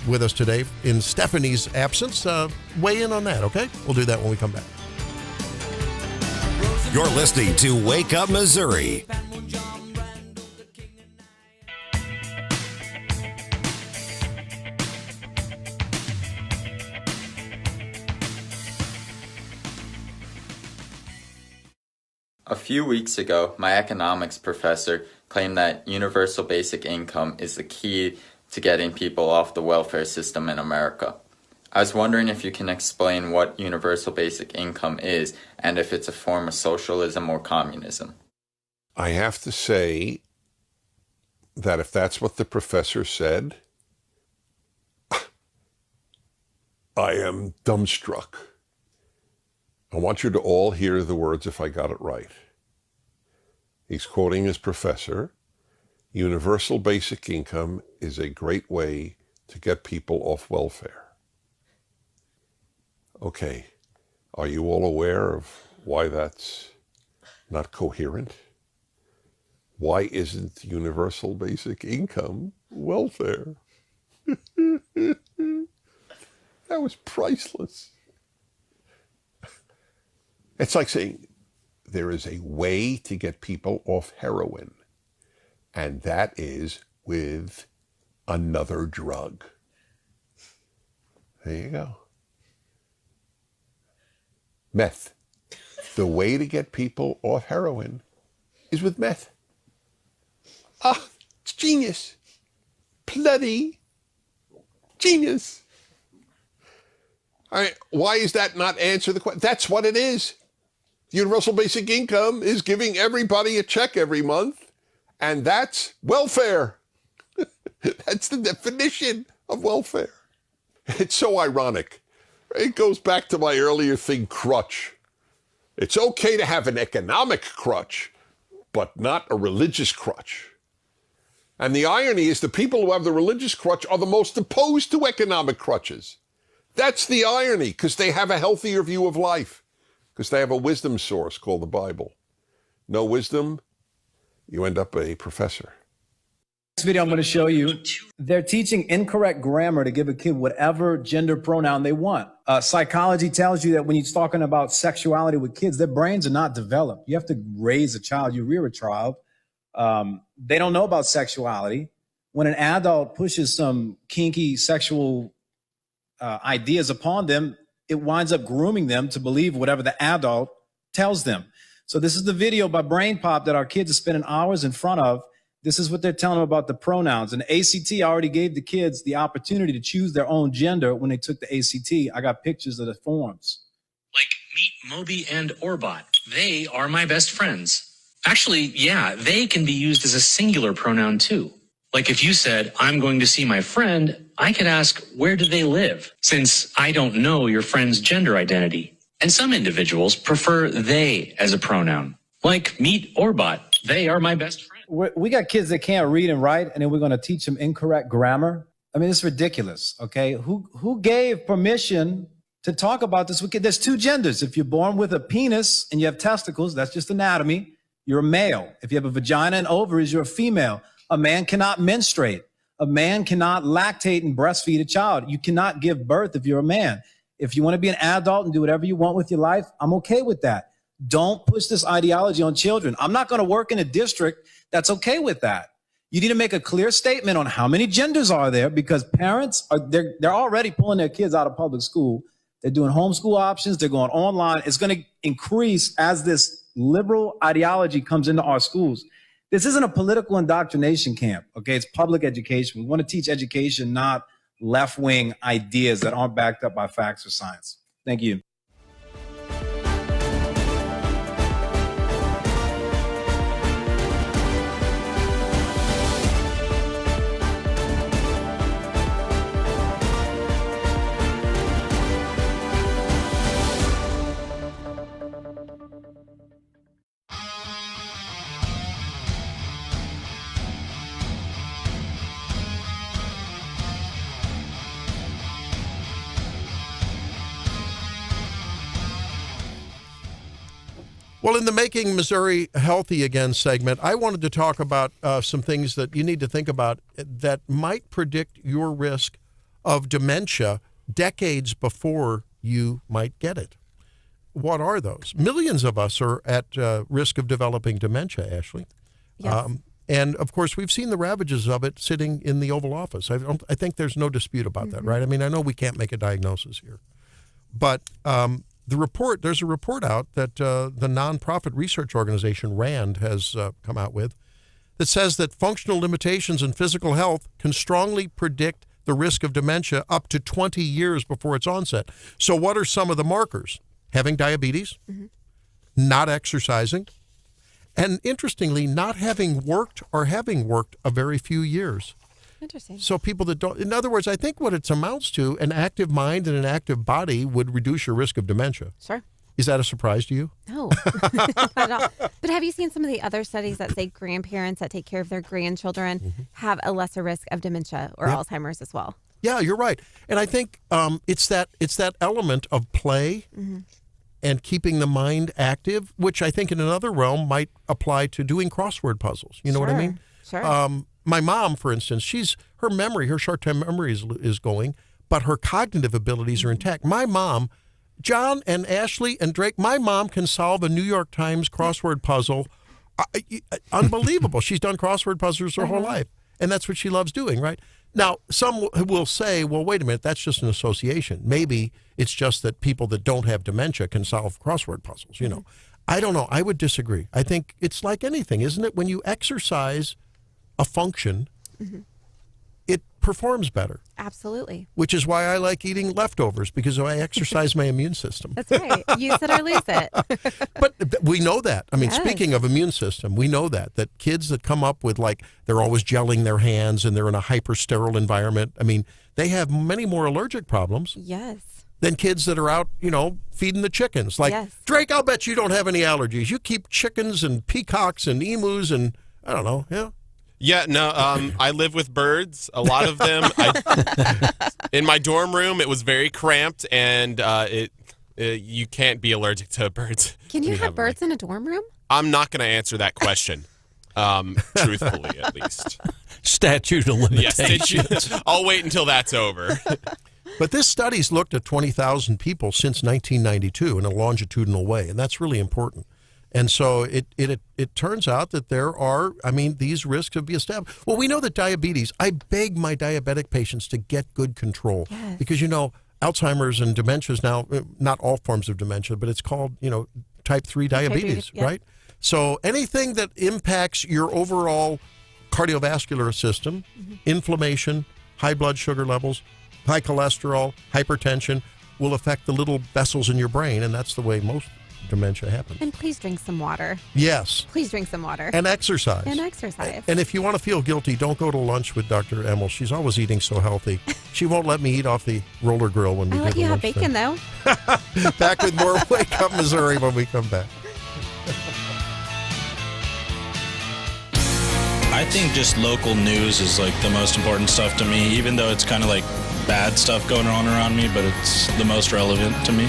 with us today in Stephanie's absence, weigh in on that, okay? We'll do that when we come back. You're listening to Wake Up Missouri. A few weeks ago, my economics professor claimed that universal basic income is the key to getting people off the welfare system in America. I was wondering if you can explain what universal basic income is and if it's a form of socialism or communism. I have to say that if that's what the professor said, I am dumbstruck. I want you to all hear the words if I got it right. He's quoting his professor. Universal basic income is a great way to get people off welfare. Okay, are you all aware of why that's not coherent? Why isn't universal basic income welfare? That was priceless. It's like saying there is a way to get people off heroin, and that is with another drug. There you go. Meth. The way to get people off heroin is with meth. Ah, it's genius. Bloody genius. All right, why is that not answer the question? That's what it is. Universal basic income is giving everybody a check every month, and that's welfare. That's the definition of welfare. It's so ironic. It goes back to my earlier thing, crutch. It's okay to have an economic crutch, but not a religious crutch. And the irony is the people who have the religious crutch are the most opposed to economic crutches. That's the irony, because they have a healthier view of life, because they have a wisdom source called the Bible. No wisdom, you end up a professor. This video I'm going to show you, they're teaching incorrect grammar to give a kid whatever gender pronoun they want. Psychology tells you that when you're talking about sexuality with kids, their brains are not developed. You have to raise a child, you rear a child. They don't know about sexuality. When an adult pushes some kinky sexual ideas upon them, it winds up grooming them to believe whatever the adult tells them. So this is the video by Brain Pop that our kids are spending hours in front of. This is what they're telling them about the pronouns. And ACT already gave the kids the opportunity to choose their own gender when they took the ACT. I got pictures of the forms. Like meet Moby and Orbot. They are my best friends. Actually, yeah, they can be used as a singular pronoun too. Like if you said, I'm going to see my friend, I could ask, where do they live? Since I don't know your friend's gender identity. And some individuals prefer they as a pronoun. Like meet Orbot. They are my best friend. We got kids that can't read and write, and then we're going to teach them incorrect grammar. I mean, it's ridiculous, okay? Who gave permission to talk about this with kids? There's two genders. If you're born with a penis and you have testicles, that's just anatomy. You're a male. If you have a vagina and ovaries, you're a female. A man cannot menstruate. A man cannot lactate and breastfeed a child. You cannot give birth if you're a man. If you want to be an adult and do whatever you want with your life, I'm okay with that. Don't push this ideology on children. I'm not going to work in a district that's okay with that. You need to make a clear statement on how many genders are there, because parents are they're already pulling their kids out of public school. They're doing homeschool options. They're going online. It's going to increase as this liberal ideology comes into our schools. This isn't a political indoctrination camp, okay? It's public education. We want to teach education, not left-wing ideas that aren't backed up by facts or science. Thank you. Well, in the Making Missouri Healthy Again segment, I wanted to talk about some things that you need to think about that might predict your risk of dementia decades before you might get it. What are those? Millions of us are at risk of developing dementia, Ashley. Yes. And, of course, we've seen the ravages of it sitting in the Oval Office. I think there's no dispute about that, right? I mean, I know we can't make a diagnosis here. But there's a report out that the nonprofit research organization RAND has come out with that says that functional limitations in physical health can strongly predict the risk of dementia up to 20 years before its onset. So what are some of the markers? Having diabetes, not exercising, and interestingly, not having worked or having worked a very few years. Interesting. So people that don't, in other words, I think what it amounts to, an active mind and an active body would reduce your risk of dementia. Sure. Is that a surprise to you? No, not at all. But have you seen some of the other studies that say grandparents that take care of their grandchildren have a lesser risk of dementia or Alzheimer's as well? Yeah, you're right. And I think it's that element of play and keeping the mind active, which I think in another realm might apply to doing crossword puzzles. You know what I mean? Sure. My mom, for instance, her short-term memory is going, but her cognitive abilities are intact. My mom, John and Ashley and Drake, my mom can solve a New York Times crossword puzzle. Unbelievable. She's done crossword puzzles her whole life, and that's what she loves doing, right? Now, some will say, well, wait a minute, that's just an association. Maybe it's just that people that don't have dementia can solve crossword puzzles, you know. I don't know. I would disagree. I think it's like anything, isn't it? When you exercise a function, it performs better. Absolutely. Which is why I like eating leftovers, because I exercise my immune system. That's right. Use it or lose it. But we know that. I mean, Yes. speaking of immune system, we know that kids that come up with, like, they're always gelling their hands and they're in a hyper-sterile environment, I mean, they have many more allergic problems. Yes. Than kids that are out, feeding the chickens. Like, Yes. Drake, I'll bet you don't have any allergies. You keep chickens and peacocks and emus and, I don't know, yeah. Yeah, no, I live with birds, a lot of them. In my dorm room, it was very cramped, and you can't be allergic to birds. Can you have birds in a dorm room? I'm not going to answer that question, truthfully, at least. Statute of limitations. Yes, I'll wait until that's over. But this study's looked at 20,000 people since 1992 in a longitudinal way, and that's really important. And so it turns out that there are, these risks have been established. Well, we know that diabetes, I beg my diabetic patients to get good control. Yes. Because, Alzheimer's and dementias now, not all forms of dementia, but it's called, type 3 diabetes, yep. right? So anything that impacts your overall cardiovascular system, inflammation, high blood sugar levels, high cholesterol, hypertension, will affect the little vessels in your brain, and that's the way most dementia happens. And please drink some water. Yes. Please drink some water. And exercise. And if you want to feel guilty, don't go to lunch with Dr. Emmel. She's always eating so healthy. She won't let me eat off the roller grill when we I do let the you have lunch bacon, thing. though. Back with more Wake Up Missouri when we come back. I think just local news is like the most important stuff to me, even though it's kind of like bad stuff going on around me, but it's the most relevant to me.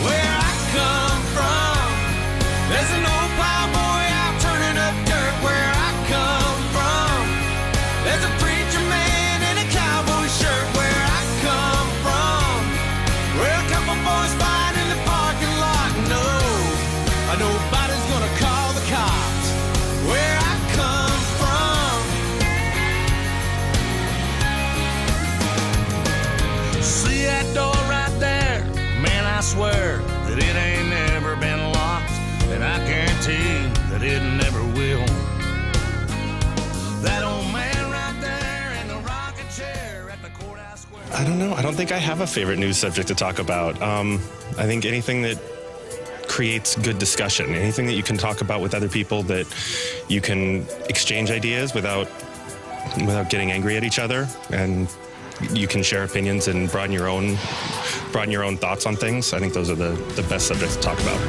Where I come from, there's an old plowboy out turning up dirt. Where I come from, there's a preacher man in a cowboy shirt. Where I come from, where a couple boys fight in the parking lot. No, nobody's gonna call the cops. Where I come from, see that door right there? Man, I swear that it ain't never been locked, and I guarantee that it never will. That old man right there in the rocking chair at the courthouse square. I don't know. I don't think I have a favorite news subject to talk about. I think anything that creates good discussion, anything that you can talk about with other people, that you can exchange ideas without getting angry at each other, and you can share opinions and broaden your own thoughts on things. I think those are the best subjects to talk about.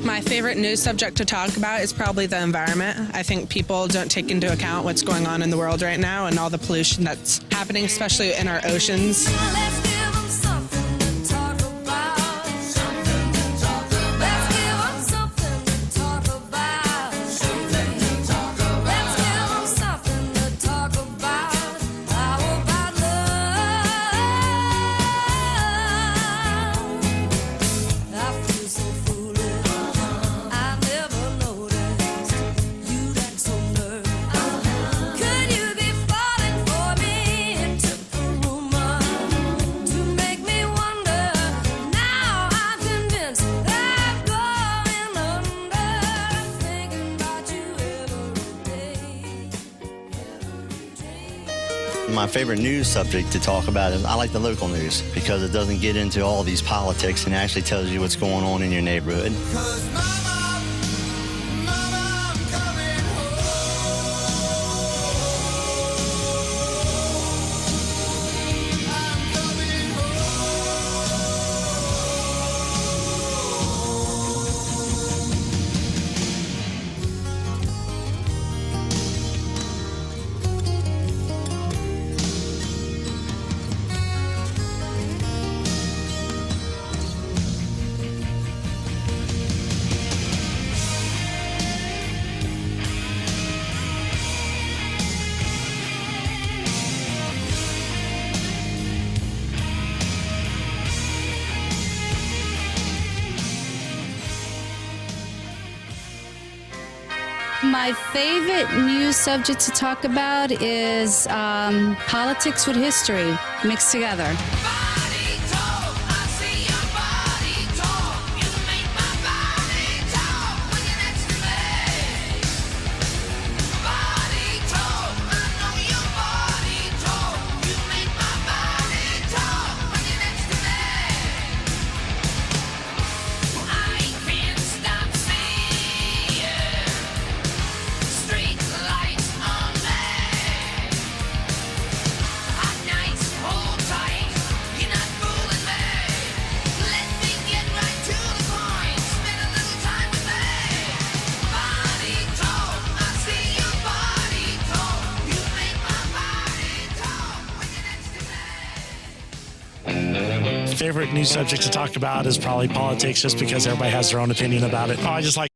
My favorite news subject to talk about is probably the environment. I think people don't take into account what's going on in the world right now and all the pollution that's happening, especially in our oceans. My favorite news subject to talk about is I like the local news because it doesn't get into all these politics and actually tells you what's going on in your neighborhood. My favorite news subject to talk about is politics with history mixed together. Favorite news subject to talk about is probably politics, just because everybody has their own opinion about it. I just like.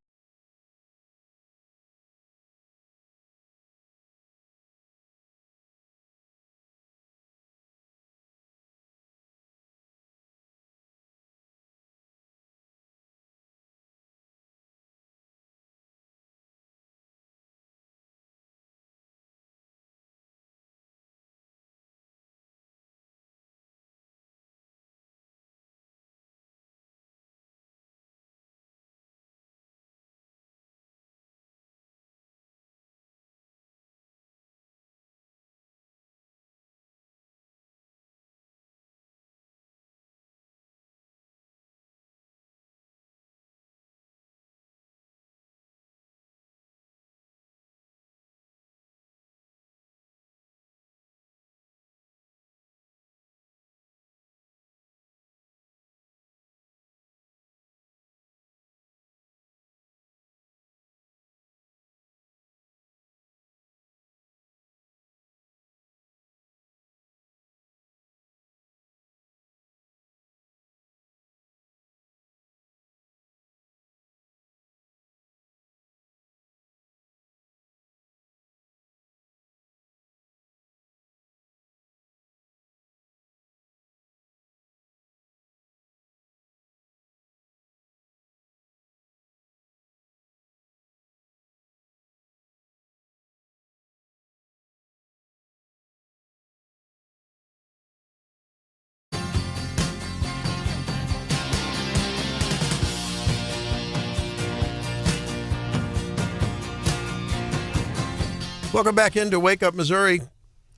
Welcome back into Wake Up Missouri.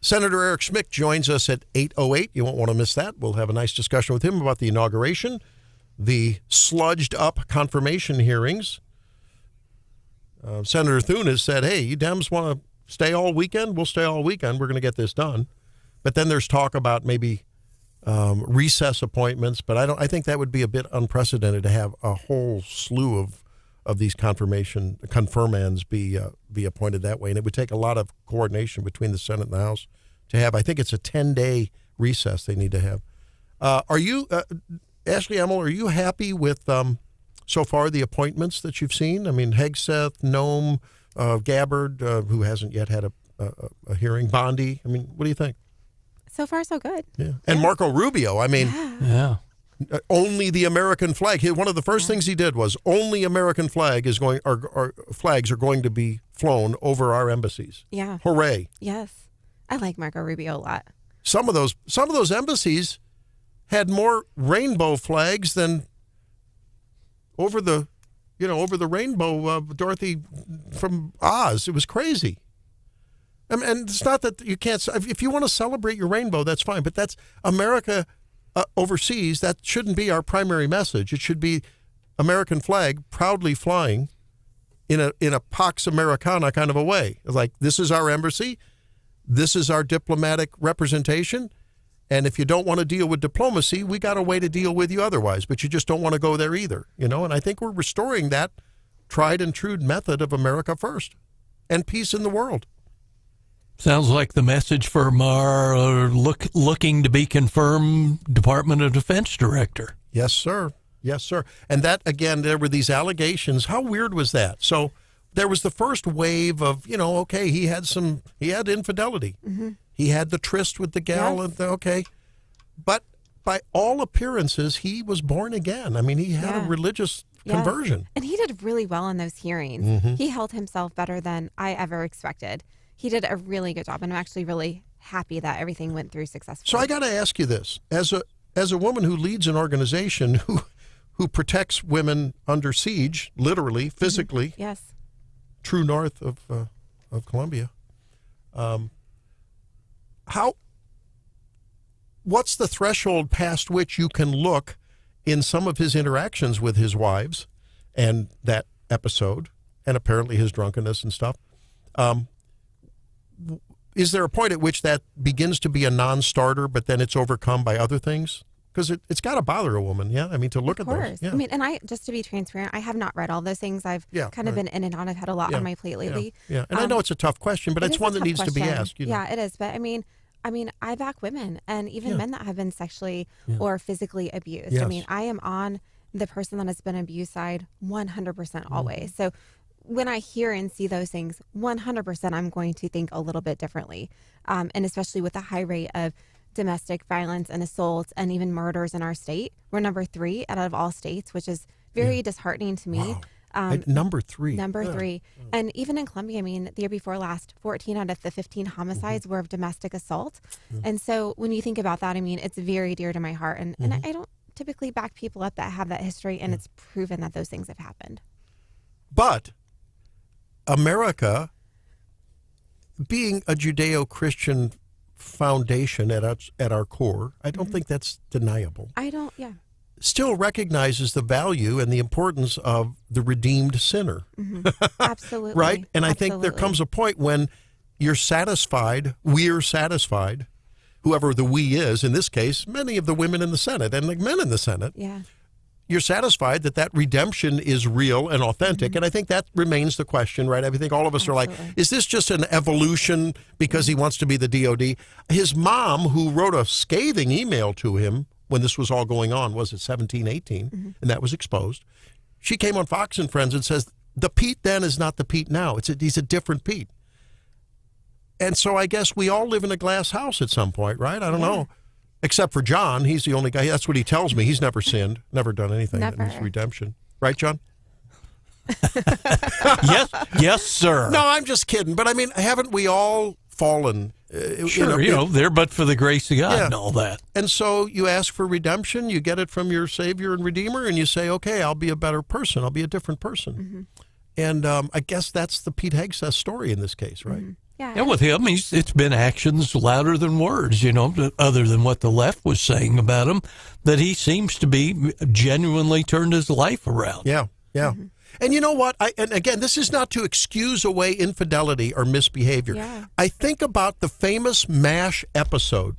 Senator Eric Schmick joins us at 8:08. You won't want to miss that. We'll have a nice discussion with him about the inauguration, the sludged up confirmation hearings. Senator Thune has said, hey, you Dems want to stay all weekend? We'll stay all weekend. We're going to get this done. But then there's talk about maybe recess appointments. But I think that would be a bit unprecedented to have a whole slew of these confirmands be appointed that way. And it would take a lot of coordination between the Senate and the House to have. I think it's a 10-day recess they need to have. Are you, Ashley Emmel, are you happy with so far the appointments that you've seen? I mean, Hegseth, Noem, Gabbard, who hasn't yet had a hearing, Bondi. I mean, what do you think? So far, so good. Yeah. And Marco Rubio, I mean, yeah. Only the American flag. One of the first things he did was only American flags are going to be flown over our embassies. Yeah. Hooray. Yes. I like Marco Rubio a lot. Some of those embassies had more rainbow flags than over the rainbow, Dorothy from Oz. It was crazy. I mean, and it's not that you can't. If you want to celebrate your rainbow, that's fine. But that's America overseas. That shouldn't be our primary message. It should be American flag proudly flying in a Pax Americana kind of a way. Like, this is our embassy. This is our diplomatic representation. And if you don't want to deal with diplomacy, we got a way to deal with you otherwise. But you just don't want to go there either, And I think we're restoring that tried and true method of America first and peace in the world. Sounds like the message from our looking to be confirmed Department of Defense director. Yes, sir. Yes, sir. And that, again, there were these allegations. How weird was that? So there was the first wave of, okay, he had infidelity. Mm-hmm. He had the tryst with the gal. Yes. Okay. But by all appearances, he was born again. I mean, he had a religious conversion. And he did really well in those hearings. Mhm. He held himself better than I ever expected. He did a really good job, and I'm actually really happy that everything went through successfully. So I got to ask you this: as a woman who leads an organization who protects women under siege, literally, physically, yes, true north of Columbia, what's the threshold past which you can look in some of his interactions with his wives and that episode, and apparently his drunkenness and stuff? Is there a point at which that begins to be a non-starter, but then it's overcome by other things? Because it's got to bother a woman, yeah? I mean, to look of at course. those. Yeah. I mean, and just to be transparent, I have not read all those things. I've kind of been in and out. I've had a lot Yeah. on my plate lately. Yeah. And I know it's a tough question, but it it's is a one that tough needs to be question. asked. You know? Yeah, it is. But I mean, I back women and even men that have been sexually Yeah. or physically abused. Yes. I mean, I am on the person that has been abused side 100% always. So when I hear and see those things, 100% I'm going to think a little bit differently. And especially with the high rate of domestic violence and assaults and even murders in our state. We're number 3 out of all states, which is very disheartening to me. Number 3. Number 3. And even in Columbia, I mean, the year before last, 14 out of the 15 homicides were of domestic assault. And so when you think about that, I mean, it's very dear to my heart. And I don't typically back people up that have that history, and it's proven that those things have happened. But America, being a Judeo-Christian foundation at our core, I don't think that's deniable. Still recognizes the value and the importance of the redeemed sinner. Absolutely. Right? And I think there comes a point when you're satisfied, we're satisfied, whoever the we is, in this case, many of the women in the Senate and the men in the Senate. Yeah. You're satisfied that redemption is real and authentic. And I think that remains the question, right? I think all of us are like, is this just an evolution because he wants to be the DOD? His mom, who wrote a scathing email to him when this was all going on, was it 17, 18? And that was exposed. She came on Fox and Friends and says, the Pete then is not the Pete now. He's a different Pete. And so I guess we all live in a glass house at some point, right? I don't know. Except for John. He's the only guy. That's what he tells me. He's never sinned, never done anything in his redemption. Right, John? Yes, sir. No, I'm just kidding. But I mean, haven't we all fallen? Sure, there but for the grace of God and all that. And so you ask for redemption, you get it from your Savior and Redeemer, and you say, okay, I'll be a better person. I'll be a different person. And I guess that's the Pete Hegseth story in this case, right? Yeah, with him, it's been actions louder than words, other than what the left was saying about him, that he seems to be genuinely turned his life around. Yeah. And you know what? And again, this is not to excuse away infidelity or misbehavior. I think about the famous MASH episode.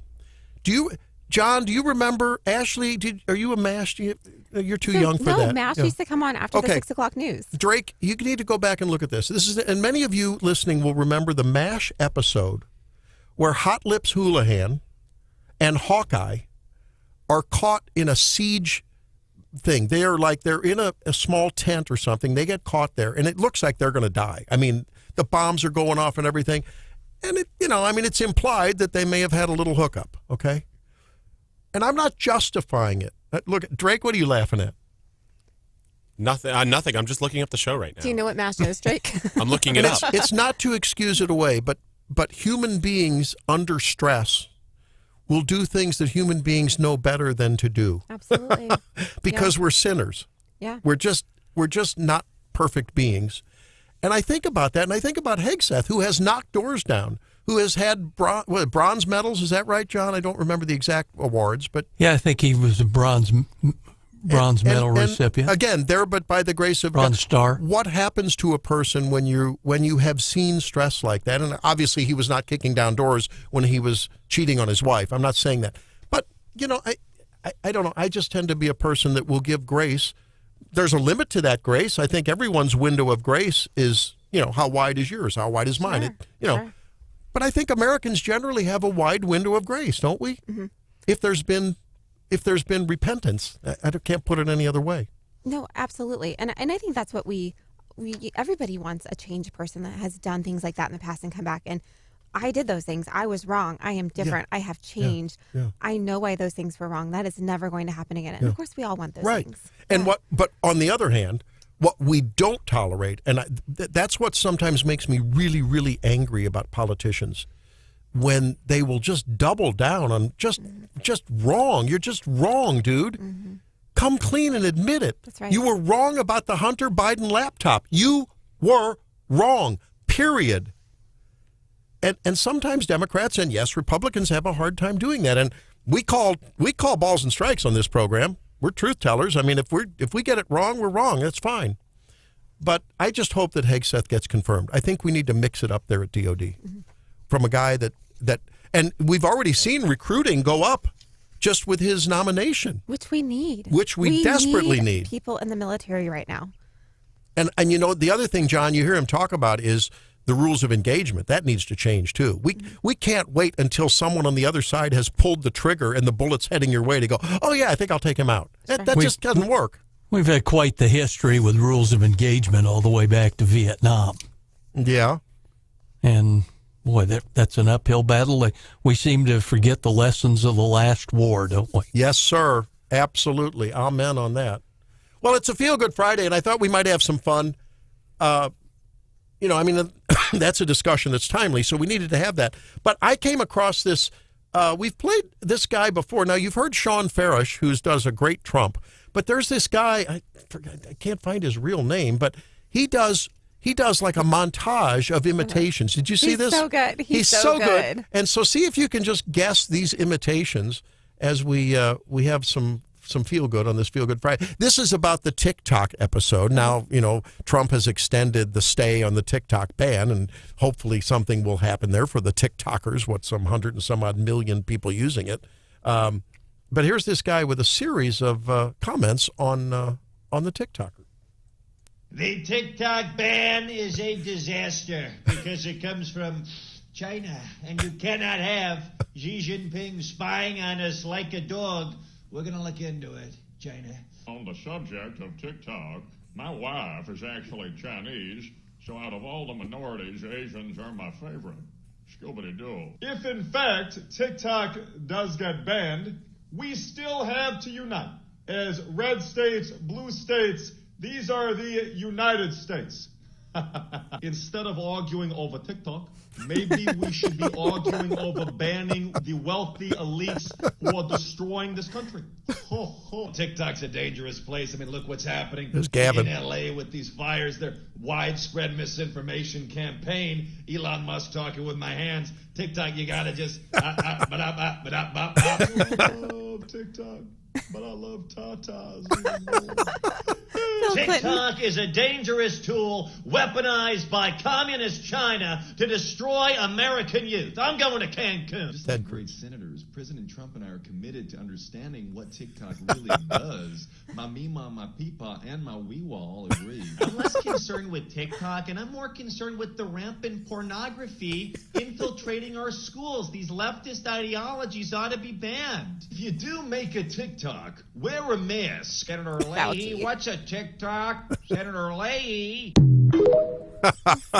John, do you remember, Ashley, are you a MASH? You're too young for that. No, MASH used to come on after the 6 o'clock news. Drake, you need to go back and look at this. And many of you listening will remember the MASH episode where Hot Lips Houlihan and Hawkeye are caught in a siege thing. They're in a small tent or something. They get caught there, and it looks like they're going to die. I mean, the bombs are going off and everything. And, it's implied that they may have had a little hookup, okay? And I'm not justifying it. Look, Drake, what are you laughing at? Nothing. Nothing. I'm just looking up the show right now. Do you know what MASH is, Drake? I'm looking it up. It's not to excuse it away, but human beings under stress will do things that human beings know better than to do. Absolutely. Because we're sinners. Yeah. We're just not perfect beings. And I think about that, and I think about Hegseth, who has knocked doors down, who has had bronze medals. Is that right, John? I don't remember the exact awards, but yeah, I think he was a bronze medal recipient. Again, but by the grace of bronze God, star. What happens to a person when you have seen stress like that? And obviously, he was not kicking down doors when he was cheating on his wife. I'm not saying that, but I don't know. I just tend to be a person that will give grace. There's a limit to that grace. I think everyone's window of grace is, how wide is yours? How wide is mine? Sure. But I think Americans generally have a wide window of grace, don't we? If there's been repentance, I can't put it any other way. No, absolutely. And I think that's what everybody wants, a changed person that has done things like that in the past and come back. And I did those things. I was wrong. I am different. I have changed. Yeah. I know why those things were wrong. That is never going to happen again. And Yeah. of course, we all want those Right. things. And but on the other hand, what we don't tolerate, and that's what sometimes makes me really, really angry about politicians, when they will just double down on just wrong. You're just wrong, dude. Come clean and admit it. That's right. You were wrong about the Hunter Biden laptop. You were wrong, period. And sometimes Democrats and, yes, Republicans have a hard time doing that. And we call balls and strikes on this program. We're truth tellers. I mean, if we get it wrong, we're wrong. That's fine. But I just hope that Hegseth gets confirmed. I think we need to mix it up there at DOD from a guy that and we've already seen recruiting go up just with his nomination. Which we need. Which we desperately need. People in the military right now. And you know, the other thing, John, you hear him talk about is the rules of engagement. That needs to change, too. We can't wait until someone on the other side has pulled the trigger and the bullet's heading your way to go, oh, yeah, I think I'll take him out. That just doesn't work. We've had quite the history with rules of engagement all the way back to Vietnam. Yeah. And, boy, that's an uphill battle. We seem to forget the lessons of the last war, don't we? Yes, sir. Absolutely. Amen on that. Well, it's a Feel Good Friday, and I thought we might have some fun. You know, I mean, that's a discussion that's timely, so we needed to have that. But I came across this. We've played this guy before. Now, you've heard Sean Farish, who does a great Trump. But there's this guy, I can't find his real name, but he does like a montage of imitations. Did you see this? He's so good. He's so good. And so see if you can just guess these imitations as we have some feel good on this Feel Good Friday. This is about the TikTok episode. Now, you know, Trump has extended the stay on the TikTok ban, and hopefully something will happen there for the TikTokers, some 100 and some odd million people using it. But here's this guy with a series of comments on the TikToker. The TikTok ban is a disaster because it comes from China, and you cannot have Xi Jinping spying on us like a dog. We're going to look into it, China. On the subject of TikTok, my wife is actually Chinese, so out of all the minorities, Asians are my favorite. Scooby-Doo. If in fact TikTok does get banned, we still have to unite. As red states, blue states, these are the United States. Instead of arguing over TikTok, maybe we should be arguing over banning the wealthy elites who are destroying this country. TikTok's a dangerous place. I mean, look what's happening There's Gavin. in LA with these fires. Their widespread misinformation campaign. Elon Musk talking with my hands. TikTok, you gotta just I love TikTok, but I love tatas. TikTok is a dangerous tool weaponized by communist China to destroy American youth. I'm going to Cancun. Just like great senators, President Trump and I are committed to understanding what TikTok really does. My Mima, my Peepa, and my Weewa all agree. I'm less concerned with TikTok, and I'm more concerned with the rampant pornography infiltrating our schools. These leftist ideologies ought to be banned. If you do make a TikTok, wear a mask. Senator Leahy, what's a TikTok? Senator Leahy.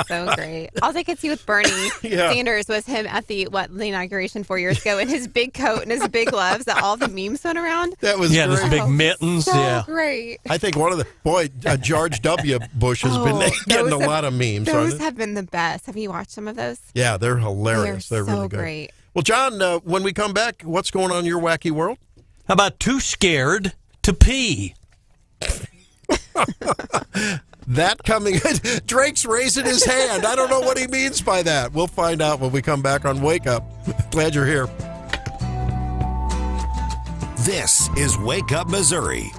So great. All I could see with Bernie Sanders was him at the inauguration 4 years ago in his big coat and his big gloves that all the memes went around. That was those great. big mittens. So great. I think one of the George W. Bush has been getting a lot of memes. Those have been the best. Have you watched some of those? Yeah, they're hilarious. They're so really good. great. Well, John, when we come back, what's going on in your wacky world? How about too scared to pee? That coming. Drake's raising his hand. I don't know what he means by that. We'll find out when we come back on Wake Up. Glad you're here. This is Wake Up Missouri.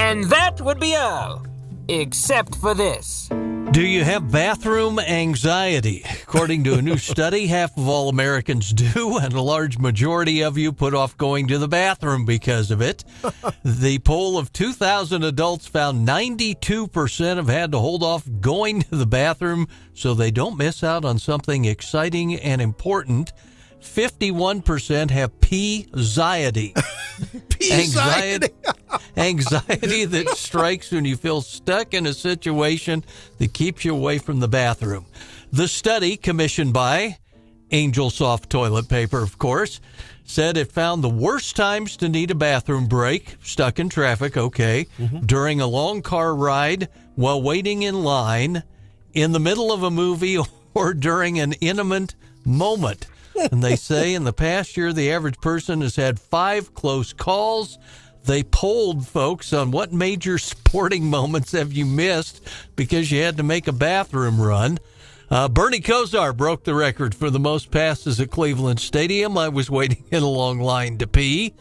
And that would be all, except for this. Do you have bathroom anxiety? According to a new study, half of all Americans do, and a large majority of you put off going to the bathroom because of it. The poll of 2,000 adults found 92% have had to hold off going to the bathroom so they don't miss out on something exciting and important. 51% have pee-anxiety. Anxiety that strikes when you feel stuck in a situation that keeps you away from the bathroom. The study, commissioned by Angel Soft Toilet Paper, of course, said it found the worst times to need a bathroom break, stuck in traffic, during a long car ride, while waiting in line, in the middle of a movie, or during an intimate moment. And they say in the past year, the average person has had 5 close calls. They polled folks on what major sporting moments have you missed because you had to make a bathroom run. Bernie Kosar broke the record for the most passes at Cleveland Stadium. I was waiting in a long line to pee.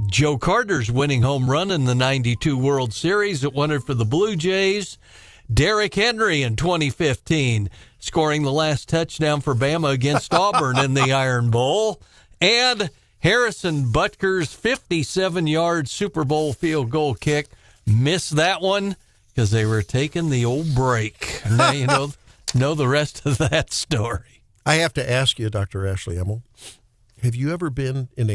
Joe Carter's winning home run in the 92 World Series that won it for the Blue Jays. Derrick Henry in 2015 scoring the last touchdown for Bama against Auburn in the Iron Bowl. And Harrison Butker's 57-yard Super Bowl field goal kick. Missed that one because they were taking the old break. Now you know the rest of that story. I have to ask you, Dr. Ashley Emmel, have you ever been in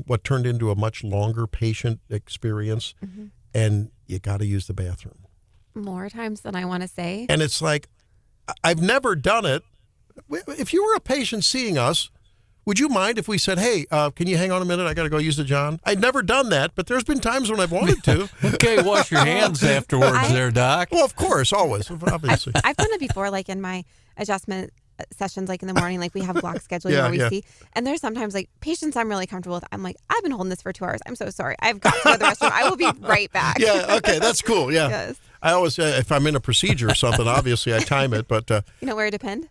what turned into a much longer patient experience, and you got to use the bathroom? More times than I want to say. And it's like, I've never done it. If you were a patient seeing us, would you mind if we said, hey, can you hang on a minute? I got to go use the John. I'd never done that, but there's been times when I've wanted to. Okay, wash your hands afterwards there, Doc. Well, of course, always, obviously. I've done it before, like in my adjustment sessions, like in the morning, like we have block scheduling where we see. And there's sometimes like patients I'm really comfortable with. I'm like, I've been holding this for 2 hours. I'm so sorry. I've got to go to the restroom. I will be right back. Yeah, okay, that's cool. Yeah. Yes. I always, if I'm in a procedure or something, obviously I time it, but... you know where to depend?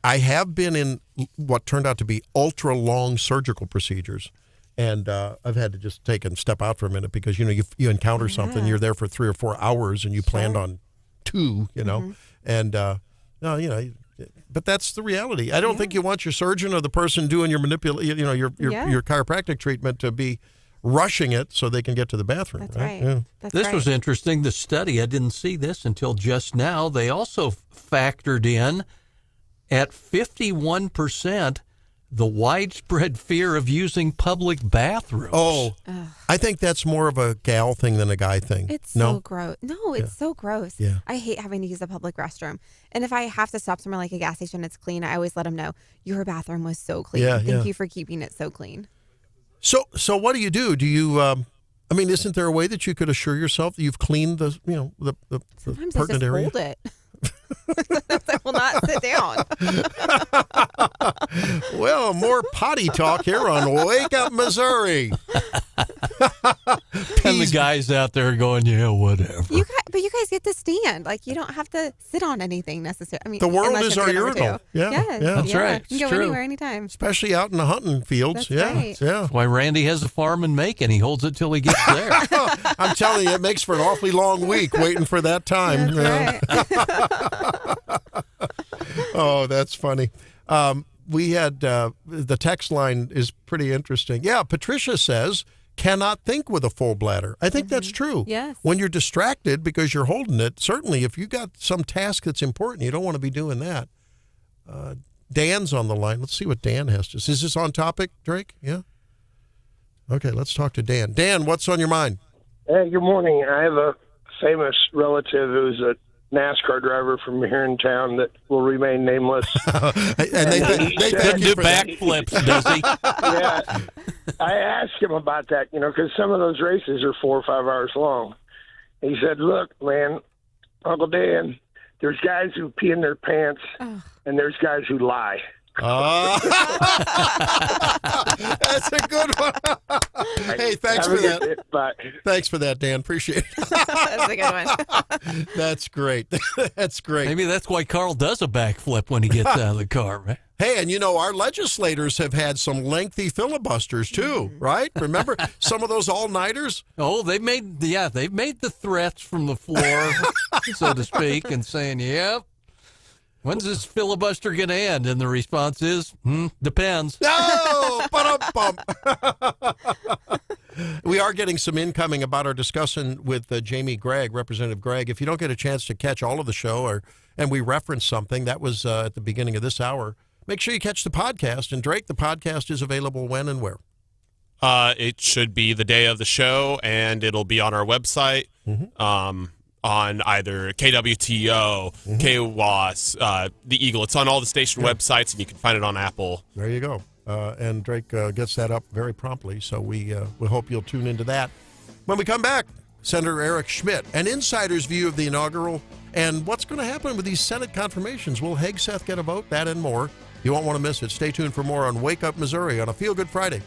I have been in what turned out to be ultra-long surgical procedures, and I've had to just take and step out for a minute because, you encounter something, you're there for 3 or 4 hours, and you planned on 2, and, but that's the reality. I don't think you want your surgeon or the person doing your your chiropractic treatment to be rushing it so they can get to the bathroom. That's right. Yeah. This was interesting. The study, I didn't see this until just now. They also factored in at 51% the widespread fear of using public bathrooms. Oh, I think that's more of a gal thing than a guy thing. It's so gross. No, it's so gross. Yeah. I hate having to use a public restroom. And if I have to stop somewhere like a gas station, it's clean. I always let them know, your bathroom was so clean. Thank you for keeping it so clean. So what do you do? Do you, isn't there a way that you could assure yourself that you've cleaned the Sometimes pertinent I just area? hold it. I will not sit down. Well, more potty talk here on Wake Up Missouri. And the guys out there going, yeah, whatever. But you guys get to stand. Like, you don't have to sit on anything necessarily. I mean, The world unless is you're our doing number urinal. 2. Yeah, Yes, yeah. That's right. You can It's go true. anywhere, anytime. Especially out in the hunting fields. That's right. Yeah. That's why Randy has a farm in Macon. He holds it till he gets there. I'm telling you, it makes for an awfully long week waiting for that time. That's Oh, that's funny. We had the text line is pretty interesting. Yeah, Patricia says, cannot think with a full bladder. I think that's true. Yes. When you're distracted because you're holding it, certainly if you got some task that's important, you don't want to be doing that. Dan's on the line. Let's see what Dan has to say. Is this on topic, Drake? Yeah? Okay, let's talk to Dan. Dan, what's on your mind? Hey, good morning. I have a famous relative who's a NASCAR driver from here in town that will remain nameless. And they Couldn't do backflips, does he? Yeah. I asked him about that, because some of those races are 4 or 5 hours long. He said, look, man, Uncle Dan, there's guys who pee in their pants, and there's guys who lie. That's a good one. Hey, thanks for that. Bye. Thanks for that, Dan. Appreciate it. That's a good one. That's great. That's great. Maybe that's why Carl does a backflip when he gets out of the car, right? Hey, and our legislators have had some lengthy filibusters too, right? Remember some of those all-nighters? Oh, they've made the threats from the floor, so to speak, and saying, "Yep, when's this filibuster going to end?" And the response is, "Depends." No, ba-dum-bum. We are getting some incoming about our discussion with Jamie Gregg, Representative Gregg. If you don't get a chance to catch all of the show, and we reference something that was at the beginning of this hour, make sure you catch the podcast. And Drake, the podcast is available when and where? It should be the day of the show, and it'll be on our website, on either KWTO, KWAS, The Eagle. It's on all the station websites, and you can find it on Apple. There you go. And Drake gets that up very promptly, so we hope you'll tune into that. When we come back, Senator Eric Schmidt, an insider's view of the inaugural and what's going to happen with these Senate confirmations. Will Hegseth get a vote? That and more. You won't want to miss it. Stay tuned for more on Wake Up Missouri on a Feel Good Friday.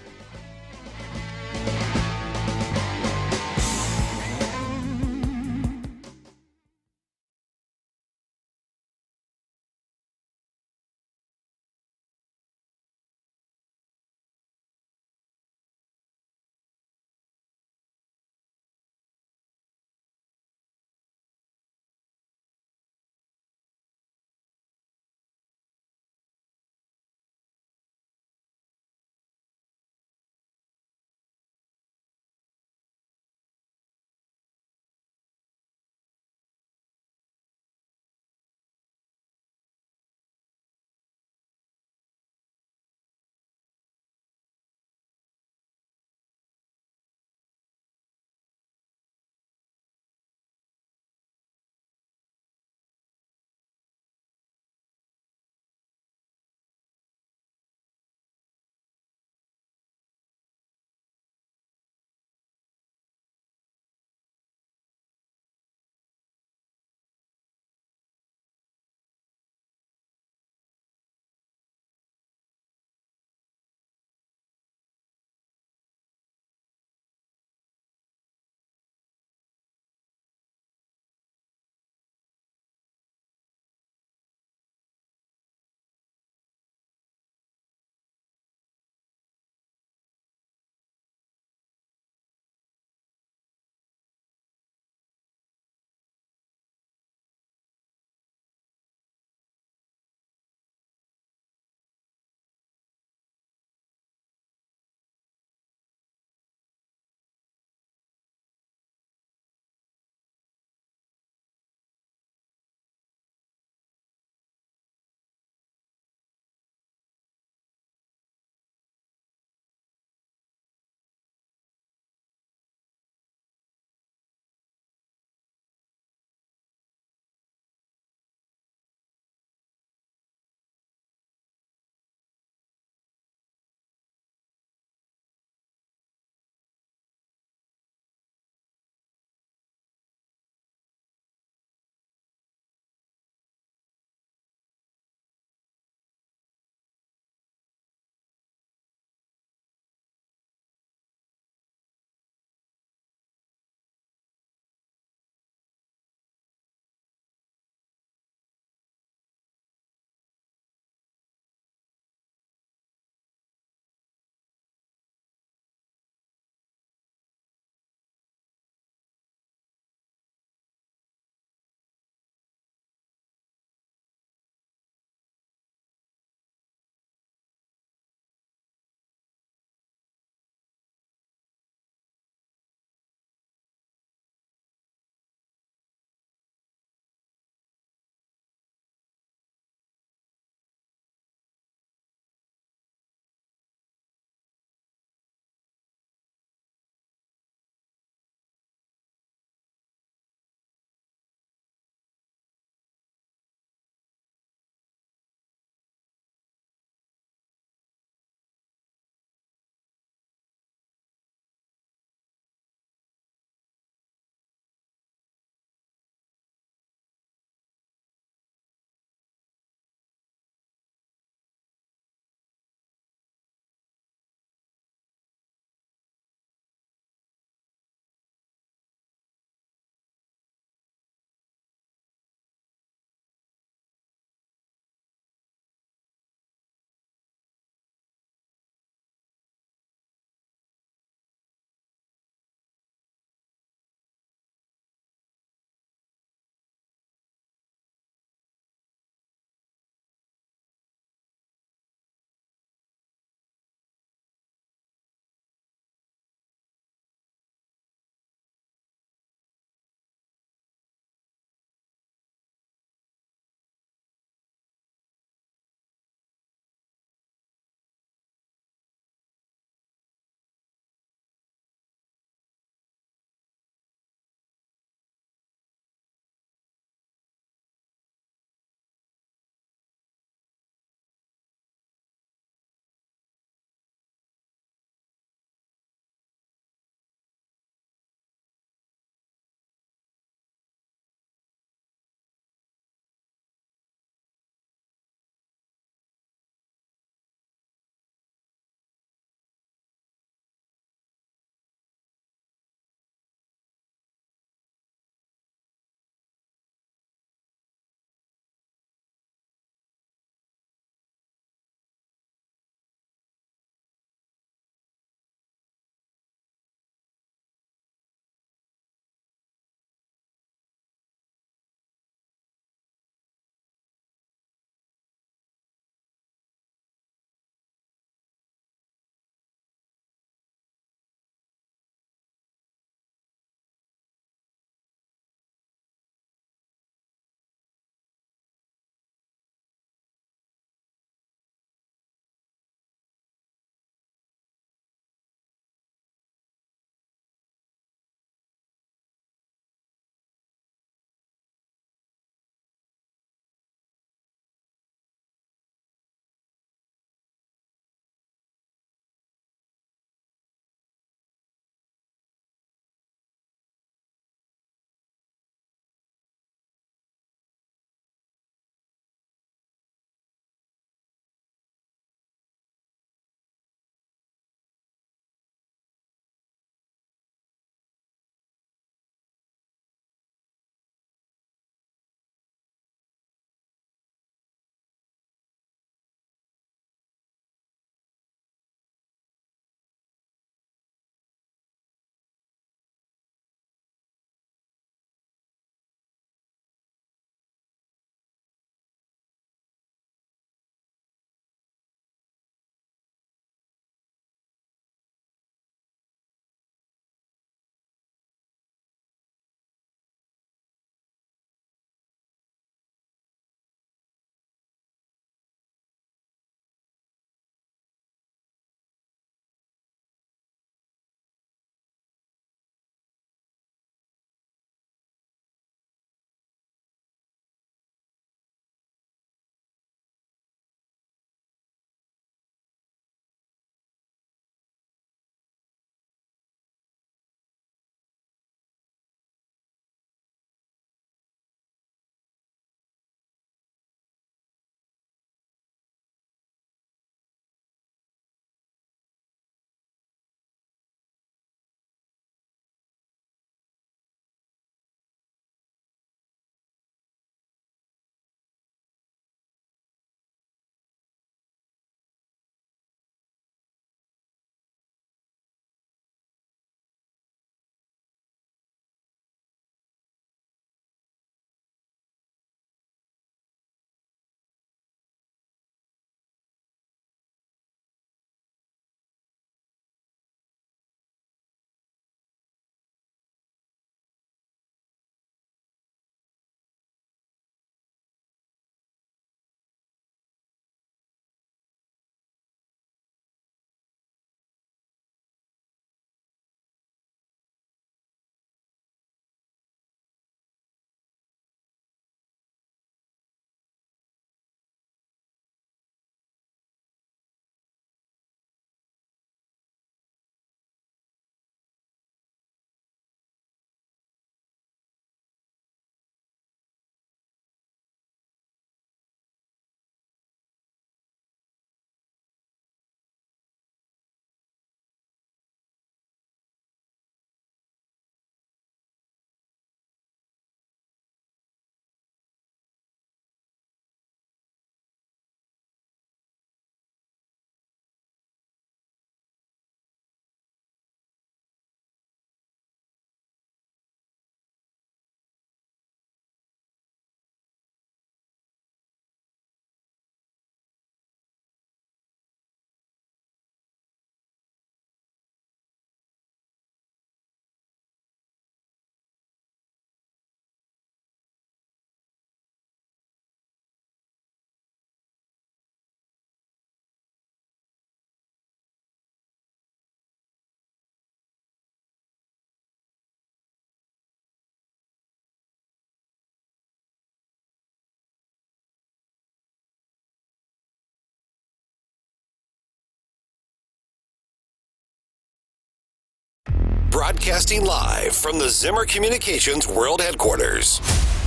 Broadcasting live from the Zimmer Communications World Headquarters.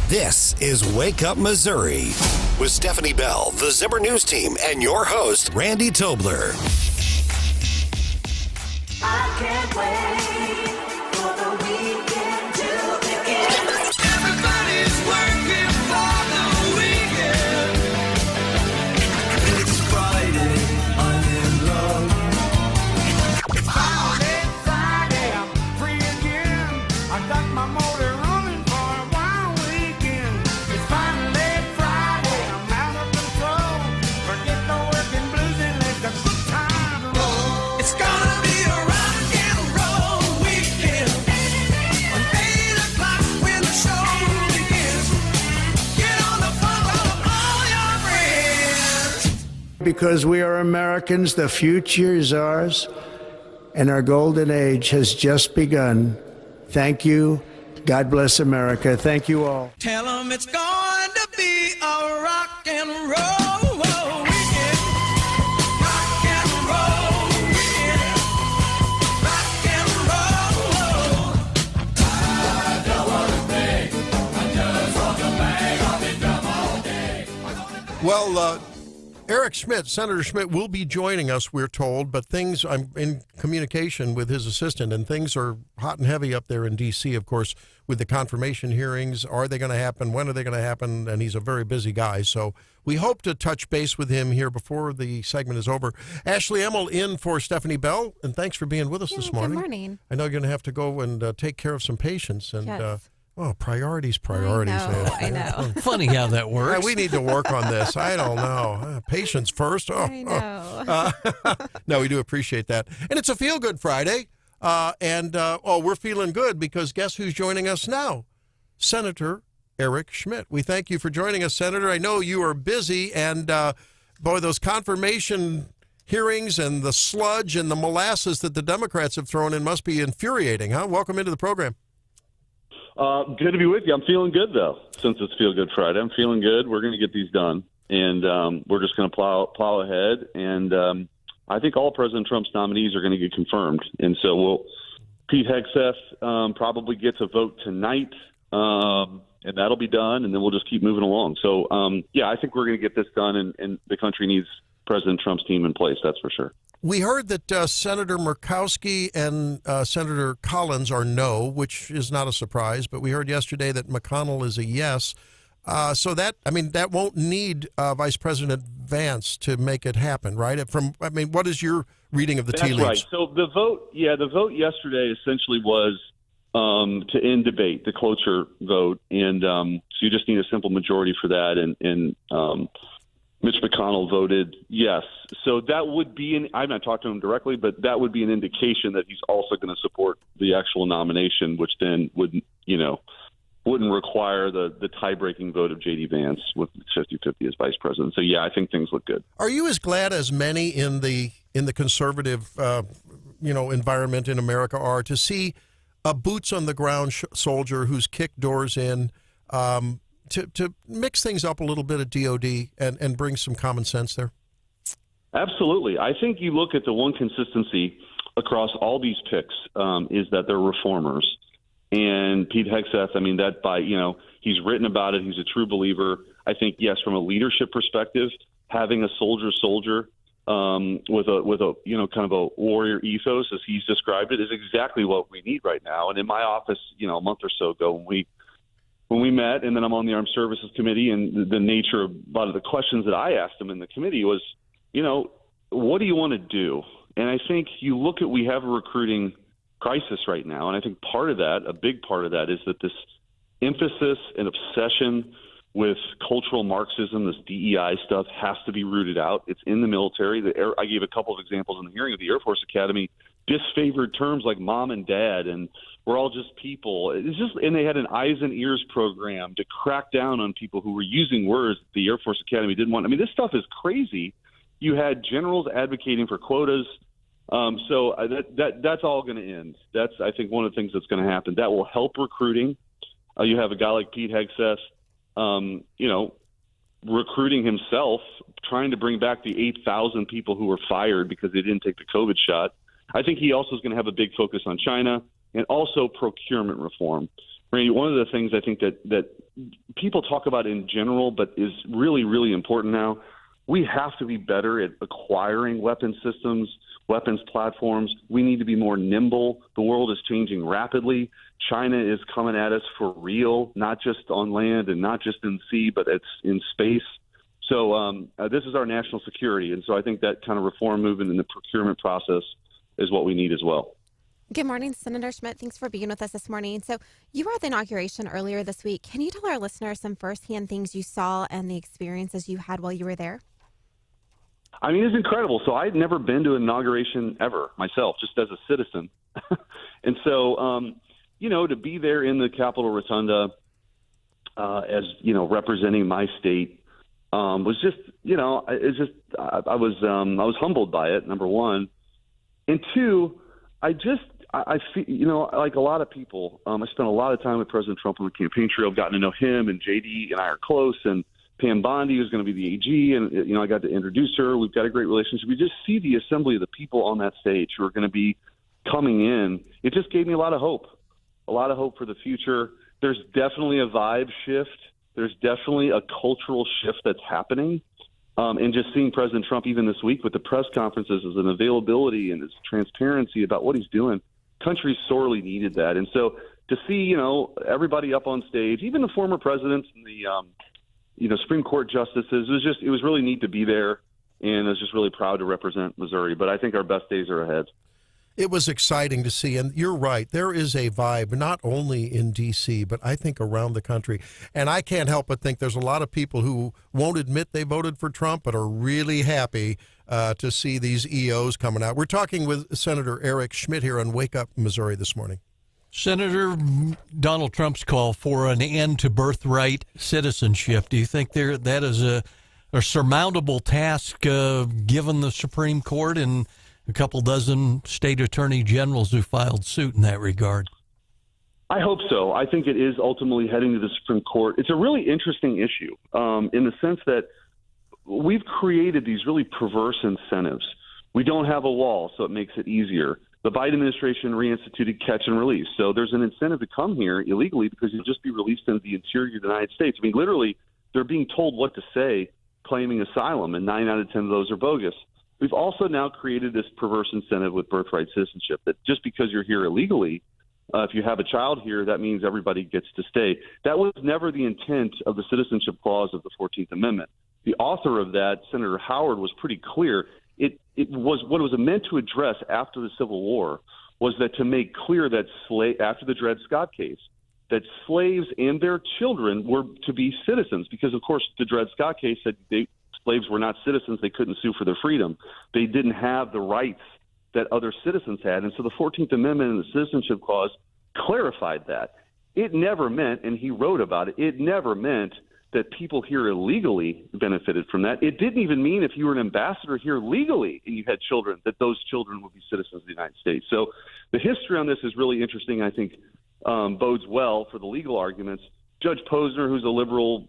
This is Wake Up Missouri with Stephanie Bell, the Zimmer News Team, and your host, Randy Tobler. I can't wait for the weekend to begin. Everybody's working for the weekend. It's Friday, I'm in love. It's Friday, I'm free again. I got my motor running for a wild weekend. It's finally Friday, I'm out of control. Forget the working blues and let the good time roll. It's gonna be a rock and roll weekend. On 8 o'clock when the show begins. Get on the phone, call up all your friends. Because we are Americans, the future is ours, and our golden age has just begun. Thank you. God bless America. Thank you all. Tell 'em it's going to be a rock and roll weekend. Rock and roll weekend. Rock and roll. I don't want to think. I just want to bang off and drum all day. Well, Eric Schmidt, Senator Schmidt, will be joining us, we're told, but I'm in communication with his assistant, and things are hot and heavy up there in D.C., of course, with the confirmation hearings. Are they going to happen? When are they going to happen? And he's a very busy guy, so we hope to touch base with him here before the segment is over. Ashley Emmel in for Stephanie Bell, and thanks for being with us this morning. Good morning. I know you're going to have to go and take care of some patients, and Yes. priorities. I know. Funny how that works. Yeah, we need to work on this. I don't know. Patience first. I know. No, we do appreciate that. And it's a Feel Good Friday. We're feeling good because guess who's joining us now? Senator Eric Schmidt. We thank you for joining us, Senator. I know you are busy, and those confirmation hearings and the sludge and the molasses that the Democrats have thrown in must be infuriating, huh? Welcome into the program. Good to be with you. I'm feeling good, though, since it's Feel Good Friday. I'm feeling good. We're going to get these done, and we're just going to plow ahead. And I think all President Trump's nominees are going to get confirmed. And so Pete Hegseth probably gets a vote tonight, and that'll be done, and then we'll just keep moving along. So, I think we're going to get this done, and the country needs President Trump's team in place, that's for sure. We heard that Senator Murkowski and Senator Collins are no, which is not a surprise, but we heard yesterday that McConnell is a yes. So that won't need Vice President Vance to make it happen, right? What is your reading of the tea leaves? That's right. So the vote yesterday essentially was to end debate, the cloture vote, and so you just need a simple majority for that, and Mitch McConnell voted yes. So that would be I've not talked to him directly, but that would be an indication that he's also going to support the actual nomination, which then wouldn't require the tie-breaking vote of J.D. Vance with 50-50 as vice president. So, I think things look good. Are you as glad as many in the conservative, environment in America are to see a boots-on-the-ground soldier who's kicked doors in, to mix things up a little bit at DOD and bring some common sense there? Absolutely. I think you look at the one consistency across all these picks is that they're reformers. And Pete Hegseth, he's written about it. He's a true believer. I think, yes, from a leadership perspective, having a soldier with a kind of a warrior ethos, as he's described it, is exactly what we need right now. And in my office, a month or so ago when we met, and then I'm on the Armed Services Committee, and the nature of a lot of the questions that I asked him in the committee was, what do you want to do? And I think you look at, we have a recruiting crisis right now, and I think a big part of that is that this emphasis and obsession with cultural Marxism, this DEI stuff, has to be rooted out. It's in the military. I gave a couple of examples in the hearing of the Air Force Academy, disfavored terms like mom and dad, and we're all just people. And they had an eyes and ears program to crack down on people who were using words that the Air Force Academy didn't want. This stuff is crazy. You had generals advocating for quotas. So that's all going to end. That's, I think, one of the things that's going to happen. That will help recruiting. You have a guy like Pete Hegseth, recruiting himself, trying to bring back the 8,000 people who were fired because they didn't take the COVID shot. I think he also is going to have a big focus on China. and also procurement reform. Randy, one of the things I think that people talk about in general, but is really, really important now, we have to be better at acquiring weapon systems, weapons platforms. We need to be more nimble. The world is changing rapidly. China is coming at us for real, not just on land and not just in sea, but it's in space. So this is our national security. And so I think that kind of reform movement in the procurement process is what we need as well. Good morning, Senator Schmidt. Thanks for being with us this morning. So you were at the inauguration earlier this week. Can you tell our listeners some firsthand things you saw and the experiences you had while you were there? I mean, it's incredible. So I'd never been to an inauguration ever myself, just as a citizen. And so, to be there in the Capitol Rotunda as, representing my state was just, I was humbled by it, number one. And two, I feel, like a lot of people, I spent a lot of time with President Trump on the campaign trail. I've gotten to know him, and JD and I are close, and Pam Bondi, who's going to be the AG, and, I got to introduce her. We've got a great relationship. We just see the assembly of the people on that stage who are going to be coming in. It just gave me a lot of hope for the future. There's definitely a vibe shift. There's definitely a cultural shift that's happening. And just seeing President Trump even this week with the press conferences and availability and his transparency about what he's doing, country sorely needed that. And so to see, everybody up on stage, even the former presidents and the, Supreme Court justices, it was really neat to be there. And I was just really proud to represent Missouri. But I think our best days are ahead. It was exciting to see, and you're right. There is a vibe, not only in D.C., but I think around the country. And I can't help but think there's a lot of people who won't admit they voted for Trump, but are really happy to see these EOs coming out. We're talking with Senator Eric Schmidt here on Wake Up Missouri this morning. Senator, Donald Trump's call for an end to birthright citizenship. Do you think that is a surmountable task given the Supreme Court and a couple dozen state attorney generals who filed suit in that regard? I hope so. I think it is ultimately heading to the Supreme Court. It's a really interesting issue in the sense that we've created these really perverse incentives. We don't have a wall, so it makes it easier. The Biden administration reinstituted catch and release. So there's an incentive to come here illegally because you'll just be released into the interior of the United States. I mean, literally, they're being told what to say claiming asylum, and 9 out of 10 of those are bogus. We've also now created this perverse incentive with birthright citizenship that just because you're here illegally, if you have a child here, that means everybody gets to stay. That was never the intent of the citizenship clause of the 14th Amendment. The author of that, Senator Howard, was pretty clear. It was what it was meant to address after the Civil War was that to make clear that after the Dred Scott case, that slaves and their children were to be citizens because, of course, the Dred Scott case said slaves were not citizens. They couldn't sue for their freedom. They didn't have the rights that other citizens had. And so the 14th Amendment and the Citizenship Clause clarified that. It never meant, and he wrote about it, it never meant that people here illegally benefited from that. It didn't even mean if you were an ambassador here legally and you had children, that those children would be citizens of the United States. So the history on this is really interesting. I think bodes well for the legal arguments. Judge Posner, who's a liberal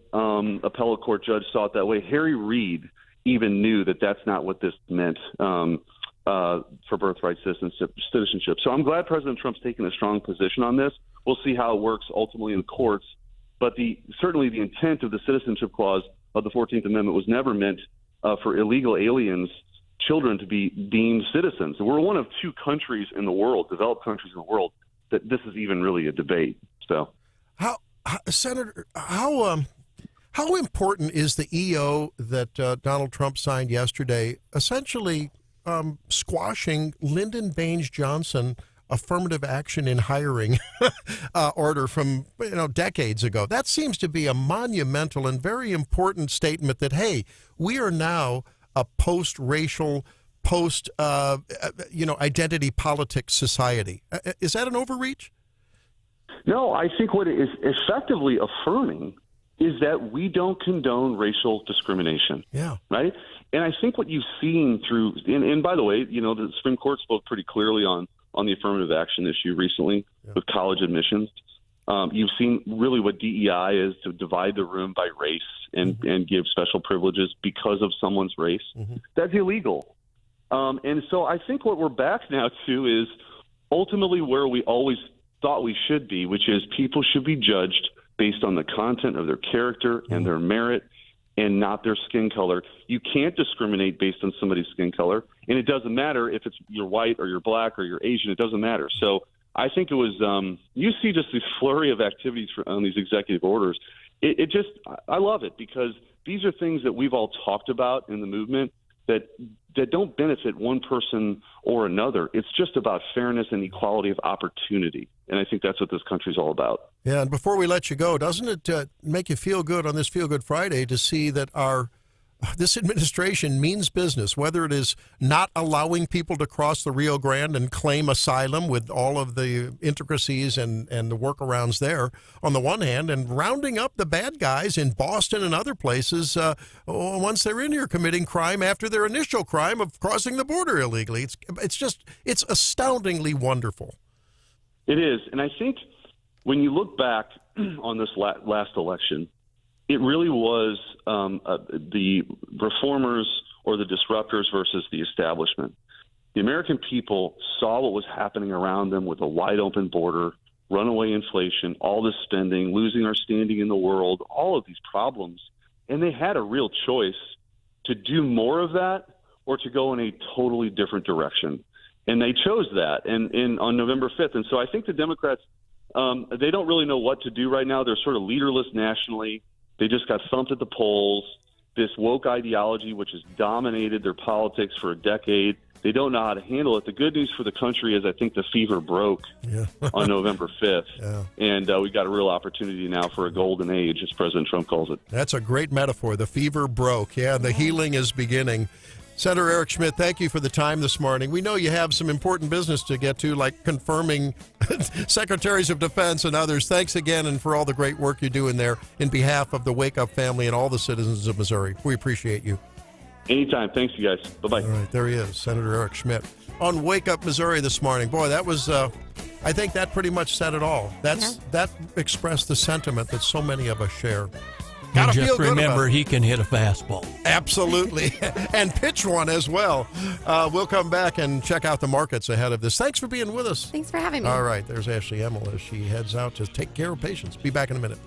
appellate court judge, saw it that way. Harry Reid even knew that that's not what this meant for birthright citizenship. So I'm glad President Trump's taken a strong position on this. We'll see how it works ultimately in the courts. But certainly the intent of the Citizenship Clause of the 14th Amendment was never meant for illegal aliens, children, to be deemed citizens. We're one of 2 countries in the world, developed countries in the world, that this is even really a debate. So, Senator, how important is the EO that Donald Trump signed yesterday, essentially squashing Lyndon Baines Johnson affirmative action in hiring order from decades ago? That seems to be a monumental and very important statement that, hey, we are now a post-racial, identity politics society. Is that an overreach? No, I think what it is effectively affirming is that we don't condone racial discrimination. Yeah. Right? And I think what you've seen through, and by the way, the Supreme Court spoke pretty clearly on the affirmative action issue recently with college admissions. You've seen really what DEI is, to divide the room by race and give special privileges because of someone's race. Mm-hmm. That's illegal. And so I think what we're back now to is ultimately where we always thought we should be, which is people should be judged based on the content of their character and their merit and not their skin color. You can't discriminate based on somebody's skin color, and it doesn't matter if it's you're white or you're black or you're Asian. It doesn't matter. So I think it was you see just this flurry of activities on these executive orders. It just I love it because these are things that we've all talked about in the movement that don't benefit one person or another. It's just about fairness and equality of opportunity. And I think that's what this country's all about. Yeah, and before we let you go, doesn't it make you feel good on this Feel Good Friday to see that this administration means business, whether it is not allowing people to cross the Rio Grande and claim asylum with all of the intricacies and the workarounds there on the one hand, and rounding up the bad guys in Boston and other places once they're in here committing crime after their initial crime of crossing the border illegally. It's astoundingly wonderful. It is. And I think when you look back on this last election, it really was the reformers or the disruptors versus the establishment. The American people saw what was happening around them with a wide open border, runaway inflation, all this spending, losing our standing in the world, all of these problems. And they had a real choice to do more of that or to go in a totally different direction. And they chose that on November 5th. And so I think the Democrats, they don't really know what to do right now. They're sort of leaderless nationally. They just got thumped at the polls. This woke ideology, which has dominated their politics for a decade, they don't know how to handle it. The good news for the country is I think the fever broke on November 5th. Yeah. And we got a real opportunity now for a golden age, as President Trump calls it. That's a great metaphor. The fever broke. Yeah, the healing is beginning. Senator Eric Schmitt, thank you for the time this morning. We know you have some important business to get to, like confirming secretaries of defense and others. Thanks again, and for all the great work you're doing there in behalf of the Wake Up family and all the citizens of Missouri. We appreciate you. Anytime. Thanks, you guys. Bye-bye. All right, there he is, Senator Eric Schmitt on Wake Up Missouri this morning. Boy, that was, I think that pretty much said it all. That expressed the sentiment that so many of us share. And just remember, he can hit a fastball. Absolutely. And pitch one as well. We'll come back and check out the markets ahead of this. Thanks for being with us. Thanks for having me. All right. There's Ashley Emmel as she heads out to take care of patients. Be back in a minute.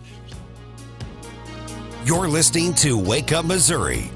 You're listening to Wake Up Missouri.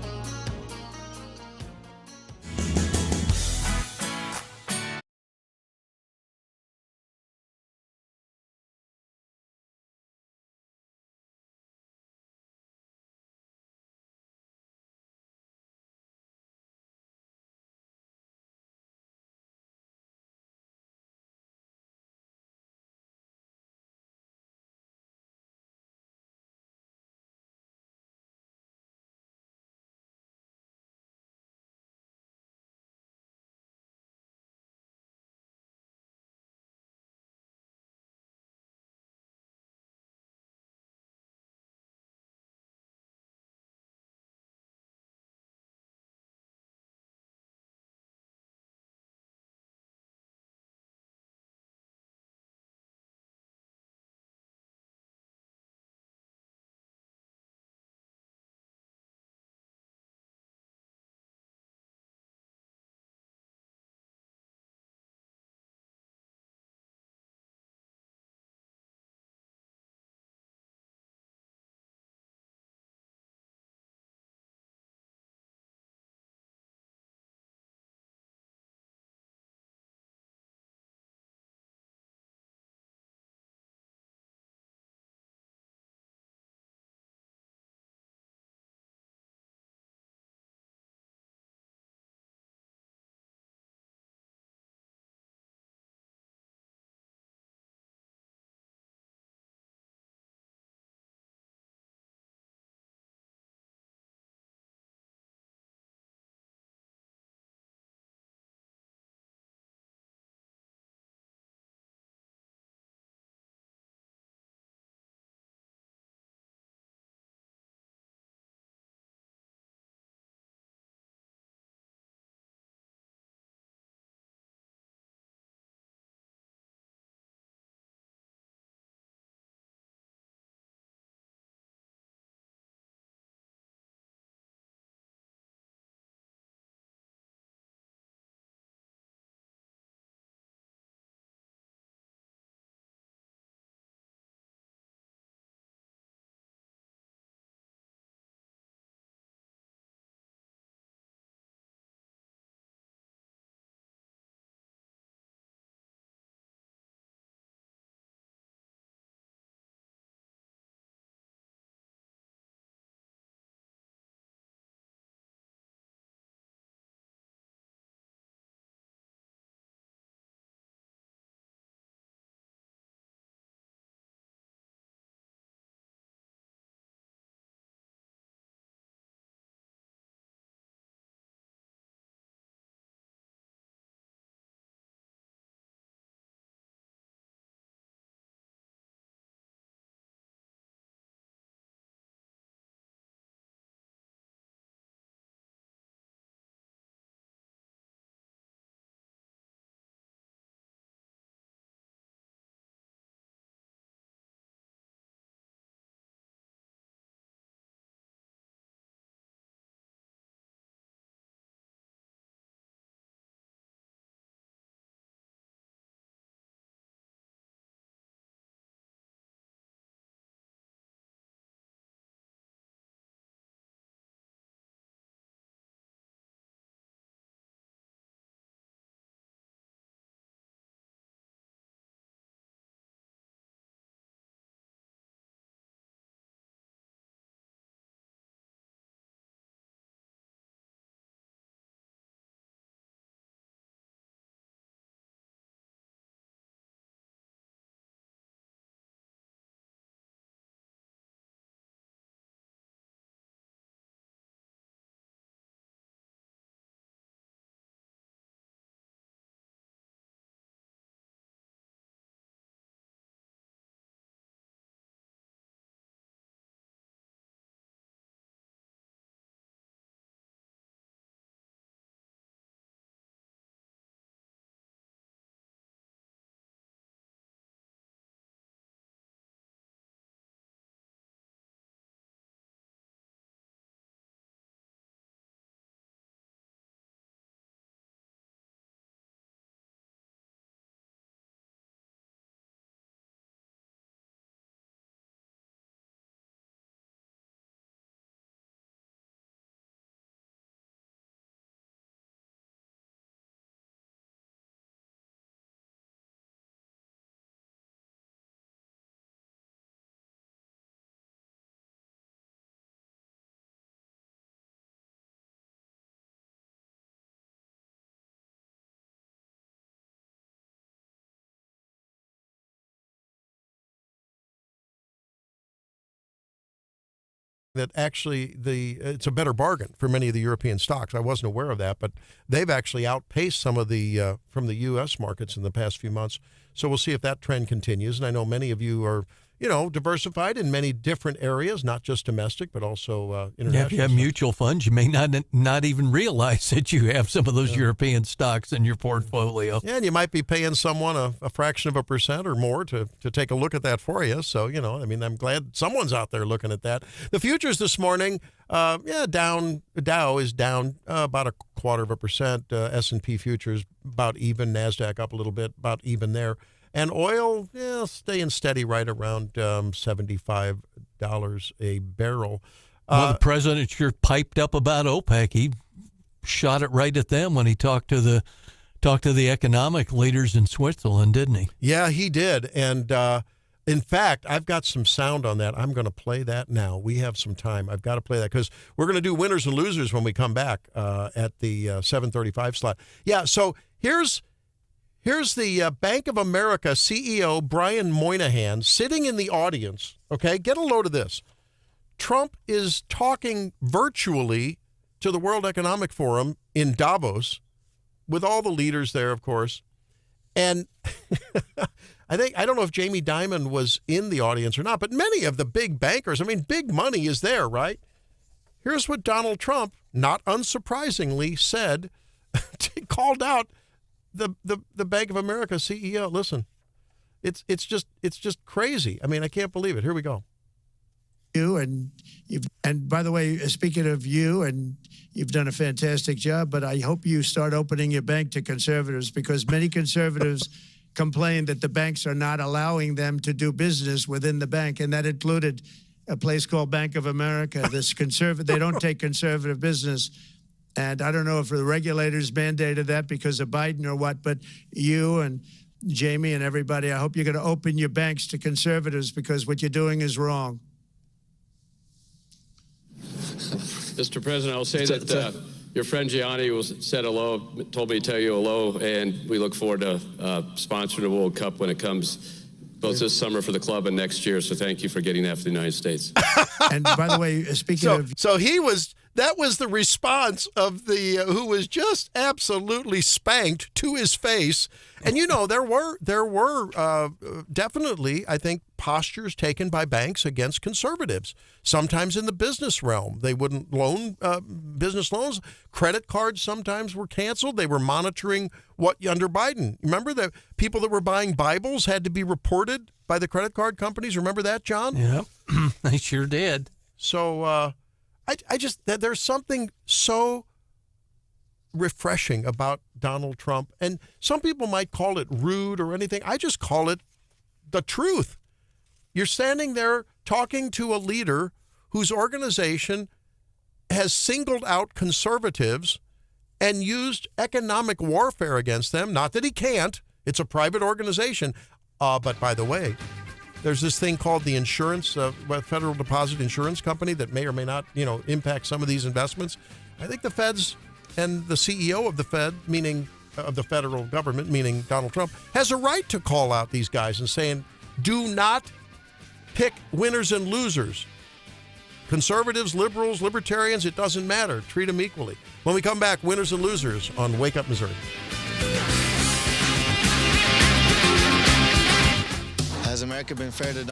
that actually it's a better bargain for many of the European stocks. I wasn't aware of that, but they've actually outpaced some of the from the U.S. markets in the past few months. So we'll see if that trend continues. And I know many of you are, diversified in many different areas, not just domestic, but also international. Yeah, if you have mutual funds, you may not even realize that you have some of those European stocks in your portfolio. Yeah, and you might be paying someone a fraction of a percent or more to take a look at that for you. So, I'm glad someone's out there looking at that. The futures this morning, down. Dow is down about 0.25%. S&P futures about even. NASDAQ up a little bit, about even there. And oil, staying steady right around $75 a barrel. Well, the president sure piped up about OPEC. He shot it right at them when he talked to the economic leaders in Switzerland, didn't he? Yeah, he did. And in fact, I've got some sound on that. I'm going to play that now. We have some time. I've got to play that because we're going to do winners and losers when we come back at the 7:35 slot. Yeah, so here's the Bank of America CEO, Brian Moynihan, sitting in the audience. Okay, get a load of this. Trump is talking virtually to the World Economic Forum in Davos with all the leaders there, of course. And I don't know if Jamie Dimon was in the audience or not, but many of the big bankers, big money is there, right? Here's what Donald Trump, not unsurprisingly, said, called out the Bank of America CEO. Listen, it's just crazy. I can't believe it. Here we go. And by the way, speaking of you, and you've done a fantastic job, but I hope you start opening your bank to conservatives because many conservatives complain that the banks are not allowing them to do business within the bank, and that included a place called Bank of America. They don't take conservative business. And I don't know if the regulators mandated that because of Biden or what, but you and Jamie and everybody, I hope you're going to open your banks to conservatives because what you're doing is wrong. Mr. President, I'll say that your friend Gianni said hello, told me to tell you hello, and we look forward to sponsoring the World Cup when it comes both this summer for the club and next year. So thank you for getting that for the United States. And by the way, speaking of... So that was the response of the who was just absolutely spanked to his face. And, there were definitely, I think, postures taken by banks against conservatives, sometimes in the business realm. They wouldn't loan business loans. Credit cards sometimes were canceled. They were monitoring what under Biden. Remember the people that were buying Bibles had to be reported by the credit card companies? Remember that, John? Yeah, they sure did. So there's something so refreshing about Donald Trump. And some people might call it rude or anything. I just call it the truth. You're standing there talking to a leader whose organization has singled out conservatives and used economic warfare against them. Not that he can't. It's a private organization. But by the way, there's this thing called the insurance, Federal Deposit Insurance Company that may or may not, impact some of these investments. I think the feds and the CEO of the Fed, meaning of the federal government, meaning Donald Trump, has a right to call out these guys and saying, do not pick winners and losers. Conservatives, liberals, libertarians, it doesn't matter. Treat them equally. When we come back, winners and losers on Wake Up Missouri. Has America been fair to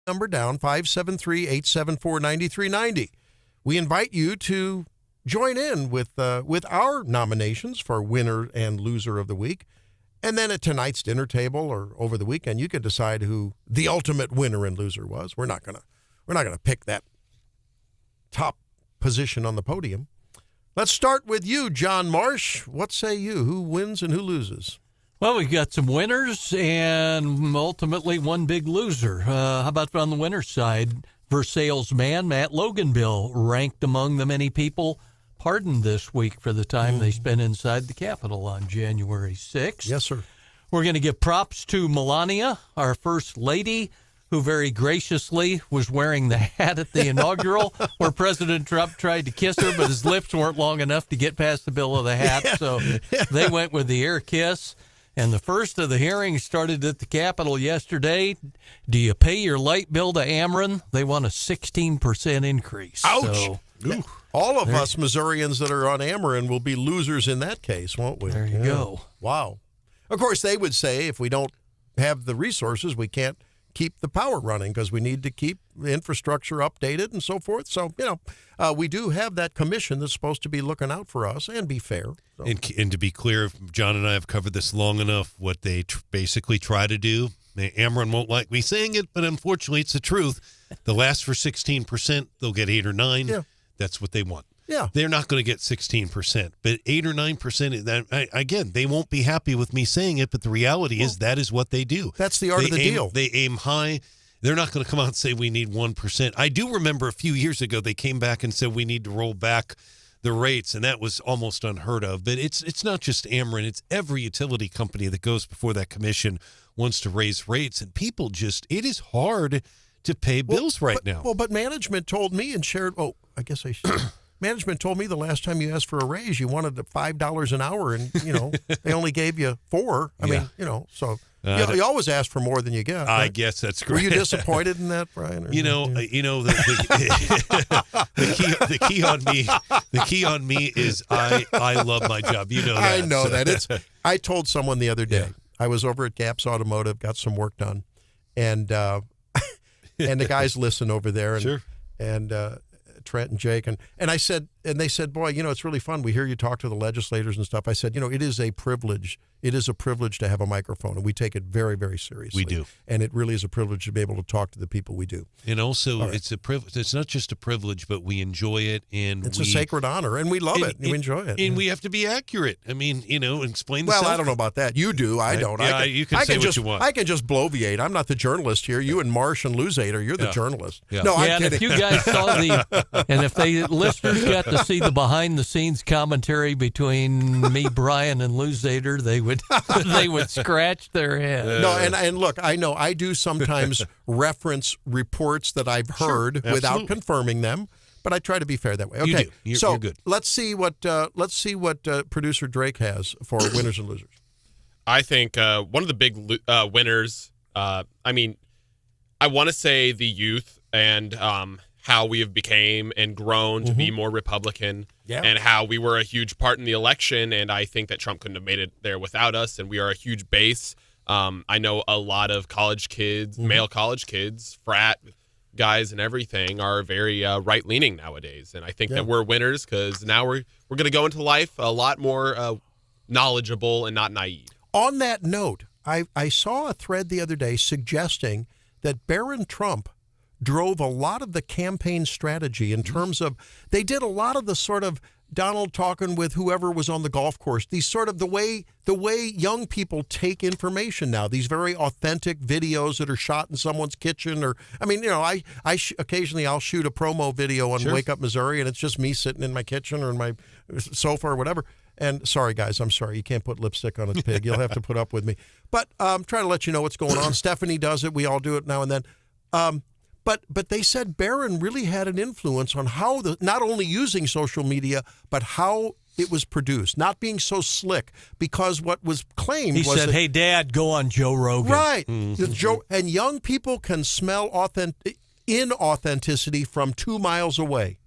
number down, 573-874-9390. We invite you to join in with our nominations for winner and loser of the week. And then at tonight's dinner table or over the weekend, you can decide who the ultimate winner and loser was. We're not gonna pick that top position on the podium. Let's start with you, John Marsh. What say you? Who wins and who loses? Well, we've got some winners and ultimately one big loser. How about on the winner's side? Versailles man Matt Loganville ranked among the many people pardoned this week for the time they spent inside the Capitol on January 6th. Yes, sir. We're going to give props to Melania, our first lady, who very graciously was wearing the hat at the inaugural where President Trump tried to kiss her, but his lips weren't long enough to get past the bill of the hat, so they went with the air kiss. And the first of the hearings started at the Capitol yesterday. Do you pay your light bill to Ameren? They want a 16% increase. Ouch! So, all of us Missourians that are on Ameren will be losers in that case, won't we? There you go. Wow. Of course, they would say if we don't have the resources, we can't keep the power running because we need to keep the infrastructure updated and so forth. So, we do have that commission that's supposed to be looking out for us and be fair. So. And to be clear, John and I have covered this long enough. What they basically try to do, Ameren won't like me saying it, but unfortunately it's the truth. They'll ask for 16%. They'll get 8 or 9. Yeah. That's what they want. Yeah. They're not going to get 16%, but 8 or 9%. Again, they won't be happy with me saying it, but the reality is that is what they do. That's the art of the deal. They aim high. They're not going to come out and say we need 1%. I do remember a few years ago they came back and said we need to roll back the rates, and that was almost unheard of. But it's not just Ameren. It's every utility company that goes before that commission wants to raise rates, and people it is hard to pay bills now. But management told me and shared, I guess I should. Management told me the last time you asked for a raise, you wanted $5 an hour, and they only gave you $4. I mean, so you always ask for more than you get. I guess that's great. Were you disappointed in that, Brian? The key on me is I love my job. You know that. I know that. I told someone the other day. I was over at Gap's Automotive, got some work done, and the guys listen over there, and Trent and Jake, and I said, and they said, boy, it's really fun. We hear you talk to the legislators and stuff. I said, it is a privilege. It is a privilege to have a microphone, and we take it very, very seriously. We do. And it really is a privilege to be able to talk to the people we do. And also, it's a privilege. It's not just a privilege, but we enjoy it, and it's a sacred honor, and we love it. We enjoy it. And we have to be accurate. I mean, explain the Well, I don't know about that. You do. I don't. Yeah, you can say what you want. I can just bloviate. I'm not the journalist here. You and Marsh and Luzader, you're the journalist. Yeah. No, I'm and kidding. if you guys saw and if the listeners got to see the behind-the-scenes commentary between me, Brian, and Luzader, they would scratch their head. No, and look, I know I do sometimes reference reports that I've heard without confirming them, but I try to be fair that way. Okay, you're good. Let's see what producer Drake has for winners and losers. I think one of the big winners. I want to say the youth and how we have became and grown to be more Republican, and how we were a huge part in the election. And I think that Trump couldn't have made it there without us. And we are a huge base. I know a lot of college kids, male college kids, frat guys and everything are very right-leaning nowadays. And I think that we're winners because now we're going to go into life a lot more knowledgeable and not naive. On that note, I saw a thread the other day suggesting that Barron Trump drove a lot of the campaign strategy in terms of they did a lot of the sort of Donald talking with whoever was on the golf course, these sort of the way young people take information now, these very authentic videos that are shot in someone's kitchen occasionally I'll shoot a promo video on Wake Up Missouri and it's just me sitting in my kitchen or in my sofa or whatever. And sorry, guys, I'm sorry. You can't put lipstick on a pig. You'll have to put up with me. But I'm trying to let you know what's going on. Stephanie does it. We all do it now and then. But they said Barron really had an influence on how not only using social media, but how it was produced, not being so slick, because what was claimed was said, hey, Dad, go on Joe Rogan. Right. And young people can smell inauthenticity from 2 miles away.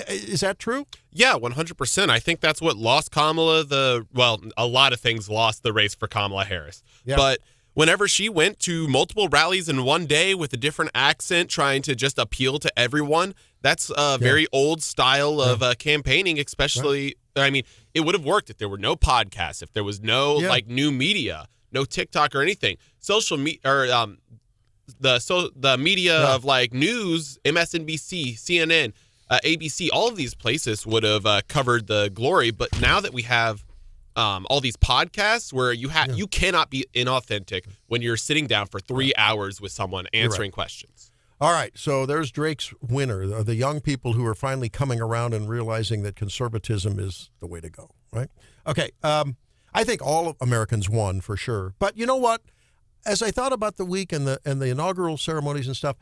Is that true? Yeah, 100%. I think that's what lost Kamala a lot of things lost the race for Kamala Harris. Yeah. But whenever she went to multiple rallies in one day with a different accent, trying to just appeal to everyone, that's a very old style of campaigning, especially, I mean, it would have worked if there were no podcasts, if there was no like new media, no TikTok or anything. Social media or the media of like news, MSNBC, CNN, ABC, all of these places would have covered the glory. But now that we have all these podcasts where you cannot be inauthentic when you're sitting down for 3 hours with someone answering questions. All right, so there's Drake's winner, the young people who are finally coming around and realizing that conservatism is the way to go, right? Okay, I think all Americans won for sure. But you know what? As I thought about the week and the inaugural ceremonies and stuff,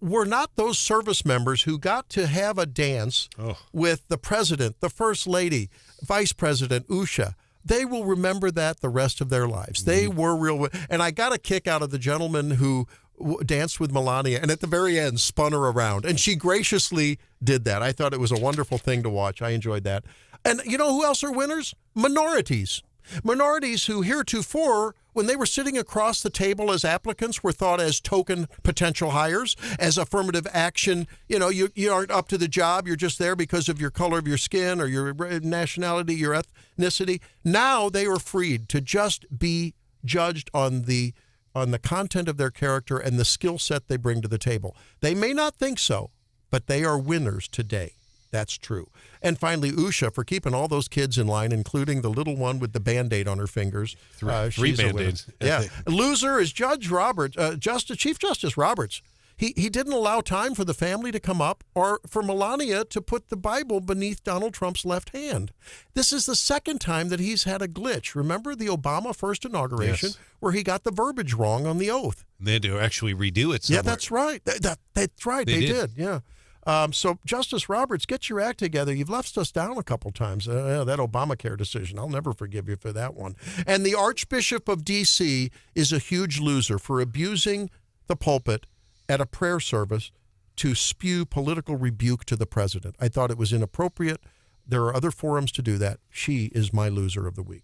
were not those service members who got to have a dance with the president, the first lady, vice president, Usha. They will remember that the rest of their lives. They were real. And I got a kick out of the gentleman who danced with Melania and at the very end spun her around. And she graciously did that. I thought it was a wonderful thing to watch. I enjoyed that. And you know who else are winners? Minorities. Minorities who heretofore, when they were sitting across the table as applicants, were thought as token potential hires, as affirmative action. You know, you aren't up to the job. You're just there because of your color of your skin or your nationality, your ethnicity. Now they are freed to just be judged on the content of their character and the skill set they bring to the table. They may not think so, but they are winners today. That's true. And finally, Usha, for keeping all those kids in line, including the little one with the Band-Aid on her fingers. Three Band-Aids. Yeah. Loser is Chief Justice Roberts. He didn't allow time for the family to come up or for Melania to put the Bible beneath Donald Trump's left hand. This is the second time that he's had a glitch. Remember the Obama first inauguration where he got the verbiage wrong on the oath? They had to actually redo it somewhere. Yeah, that's right. That's right. They did. Yeah. So, Justice Roberts, get your act together. You've left us down a couple times. That Obamacare decision, I'll never forgive you for that one. And the Archbishop of D.C. is a huge loser for abusing the pulpit at a prayer service to spew political rebuke to the president. I thought it was inappropriate. There are other forums to do that. She is my loser of the week.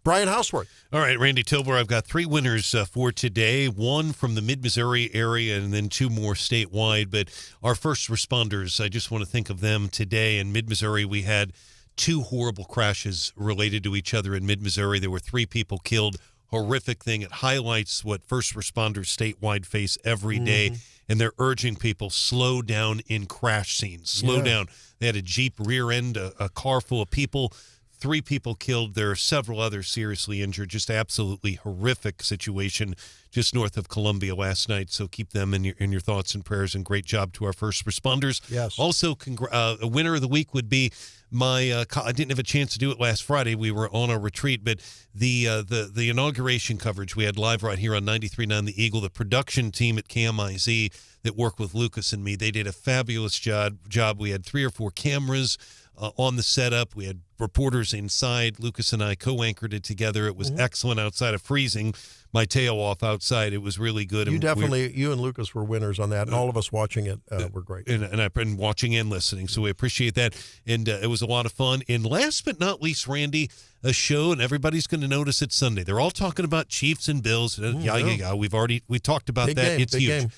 Brian Hauswirth. All right, Randy Tobler, I've got 3 winners for today, one from the mid-Missouri area and then 2 more statewide. But our first responders, I just want to think of them today. In mid-Missouri, we had 2 horrible crashes related to each other in mid-Missouri. There were 3 people killed. Horrific thing. It highlights what first responders statewide face every day. And they're urging people, slow down in crash scenes. Slow down. They had a Jeep rear end, a car full of people. 3 people killed. There are several others seriously injured. Just absolutely horrific situation just north of Columbia last night. So keep them in your thoughts and prayers, and great job to our first responders. Yes. Also, a winner of the week would be my. I didn't have a chance to do it last Friday. We were on a retreat, but the inauguration coverage we had live right here on 93.9 The Eagle. The production team at KMIZ that worked with Lucas and me, they did a fabulous job. We had 3 or 4 cameras on the setup. We had reporters inside. Lucas and I co-anchored it together. It was excellent outside of freezing my tail off outside. It was really good. You and Lucas were winners on that, and all of us watching it were great. And I've been watching and listening, so we appreciate that. And it was a lot of fun. And last but not least, Randy, a show, and everybody's going to notice it Sunday. They're all talking about Chiefs and Bills. We talked about big that. Game, it's huge. Game.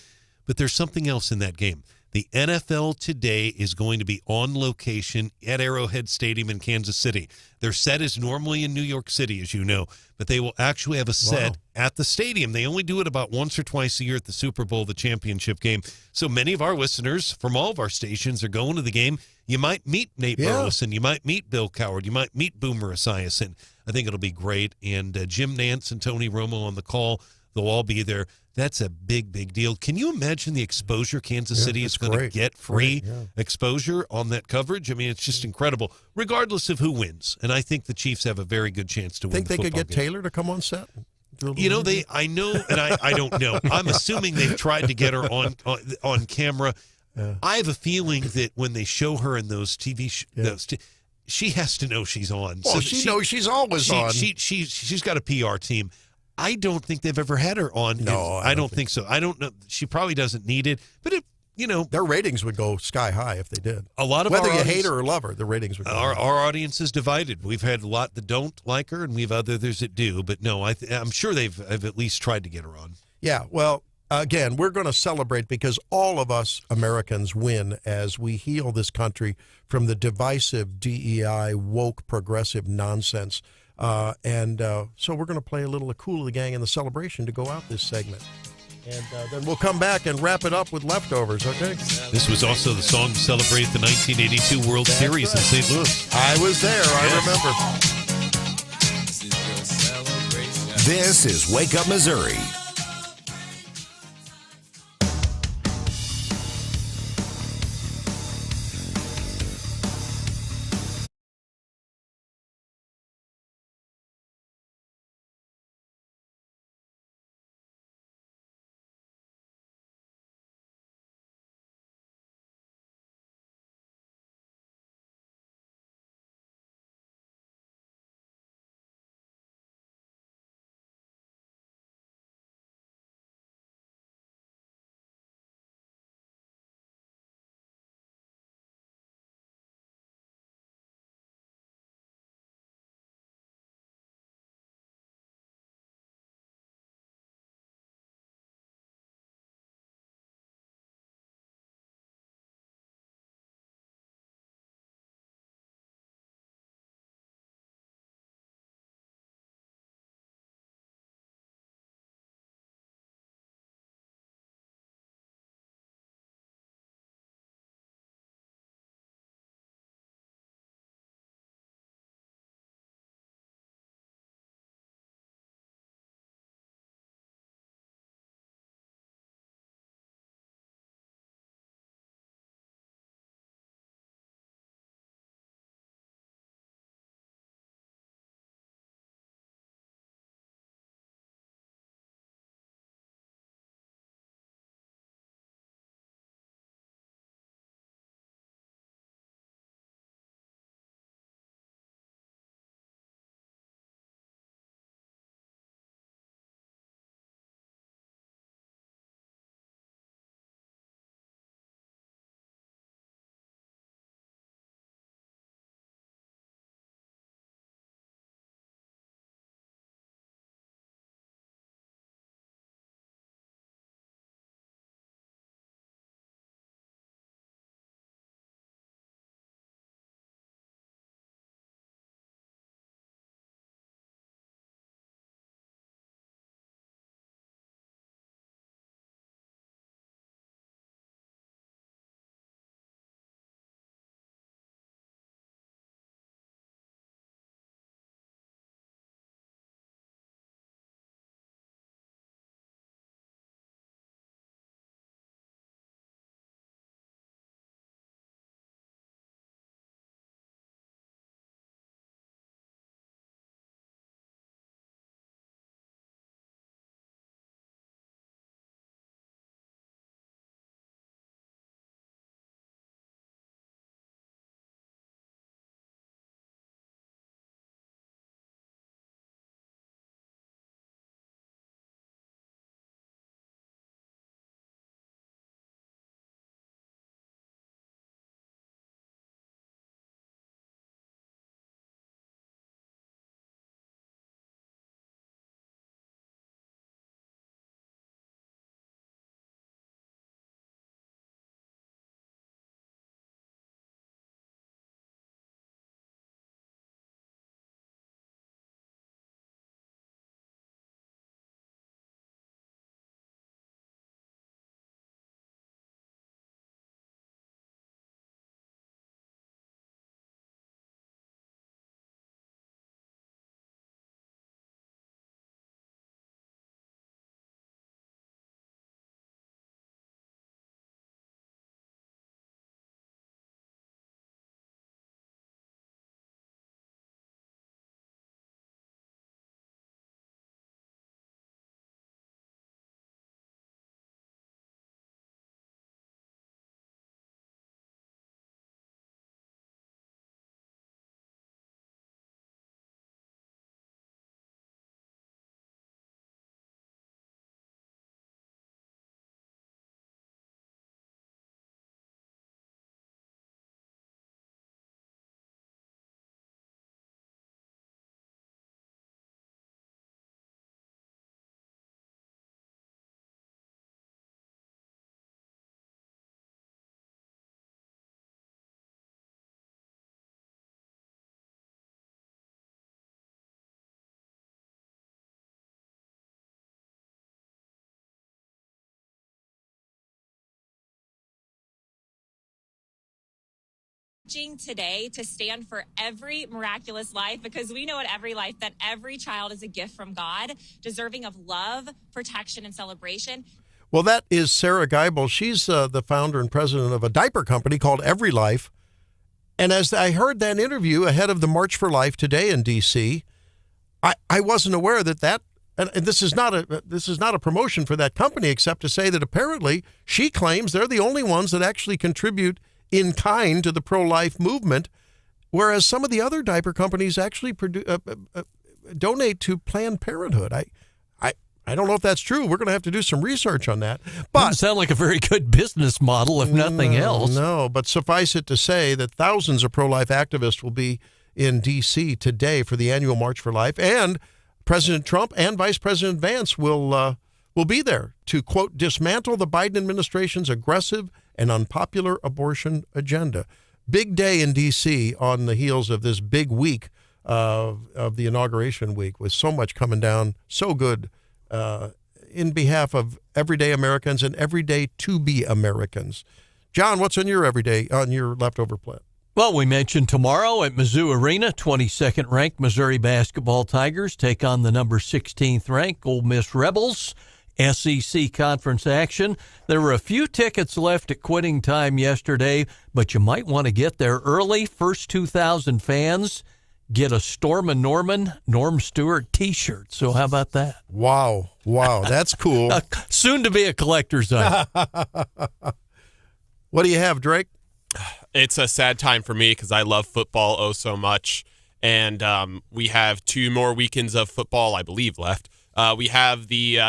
But there's something else in that game. The NFL today is going to be on location at Arrowhead Stadium in Kansas City. Their set is normally in New York City, as you know, but they will actually have a set at the stadium. They only do it about once or twice a year at the Super Bowl, the championship game. So many of our listeners from all of our stations are going to the game. You might meet Nate Burleson. You might meet Bill Coward. You might meet Boomer Esiason. I think it'll be great. And Jim Nance and Tony Romo on the call. They'll all be there. That's a big, big deal. Can you imagine the exposure Kansas City is going to get? Free exposure on that coverage? I mean, it's just incredible, regardless of who wins. And I think the Chiefs have a very good chance to win. Think they could get Taylor to come on set? You know, I know, and I don't know. I'm assuming they've tried to get her on camera. I have a feeling that when they show her in those TV she has to know she's on. Well, she knows she's always on. She's got a PR team. I don't think they've ever had her on. No, I don't think so. I don't know. She probably doesn't need it, but their ratings would go sky high if they did. A lot of whether our you audience- hate her or love her, the ratings would go Our, high. our audience is divided. We've had a lot that don't like her, and we've others that do. But no, I'm sure they've at least tried to get her on. Yeah, well, again, we're going to celebrate because all of us Americans win as we heal this country from the divisive DEI, woke, progressive nonsense. So we're going to play a little of Cool of the Gang in the celebration to go out this segment. And then we'll come back and wrap it up with leftovers, okay? This was also the song to celebrate the 1982 World Series in St. Louis. I was there. I remember. This is Wake Up Missouri. Today to stand for every miraculous life, because we know at every life that every child is a gift from God, deserving of love, protection, and celebration. Well, that is Sarah Geibel. She's the founder and president of a diaper company called Every Life. And as I heard that interview ahead of the March for Life today in D.C., I wasn't aware that and this is not a promotion for that company, except to say that apparently she claims they're the only ones that actually contribute in kind to the pro-life movement, whereas some of the other diaper companies actually donate to Planned Parenthood. I don't know if that's true. We're going to have to do some research on that. But doesn't sound like a very good business model, if nothing else. No, but suffice it to say that thousands of pro-life activists will be in D.C. today for the annual March for Life, and President Trump and Vice President Vance will be there to, quote, dismantle the Biden administration's aggressive and unpopular abortion agenda. Big day in D.C. on the heels of this big week of the inauguration week, with so much coming down, so good in behalf of everyday Americans and everyday to-be Americans. John, what's on your leftover plate? Well, we mentioned tomorrow at Mizzou Arena, 22nd ranked Missouri basketball Tigers take on the number 16th ranked Ole Miss Rebels. SEC conference action. There were a few tickets left at quitting time yesterday, but you might want to get there early. First 2,000 fans get a Storm and Norm Stewart t-shirt. So how about that? Wow, that's cool. Soon to be a collector's item. What do you have, Drake? It's a sad time for me because I love football oh so much, and we have 2 more weekends of football, I believe, left. We have the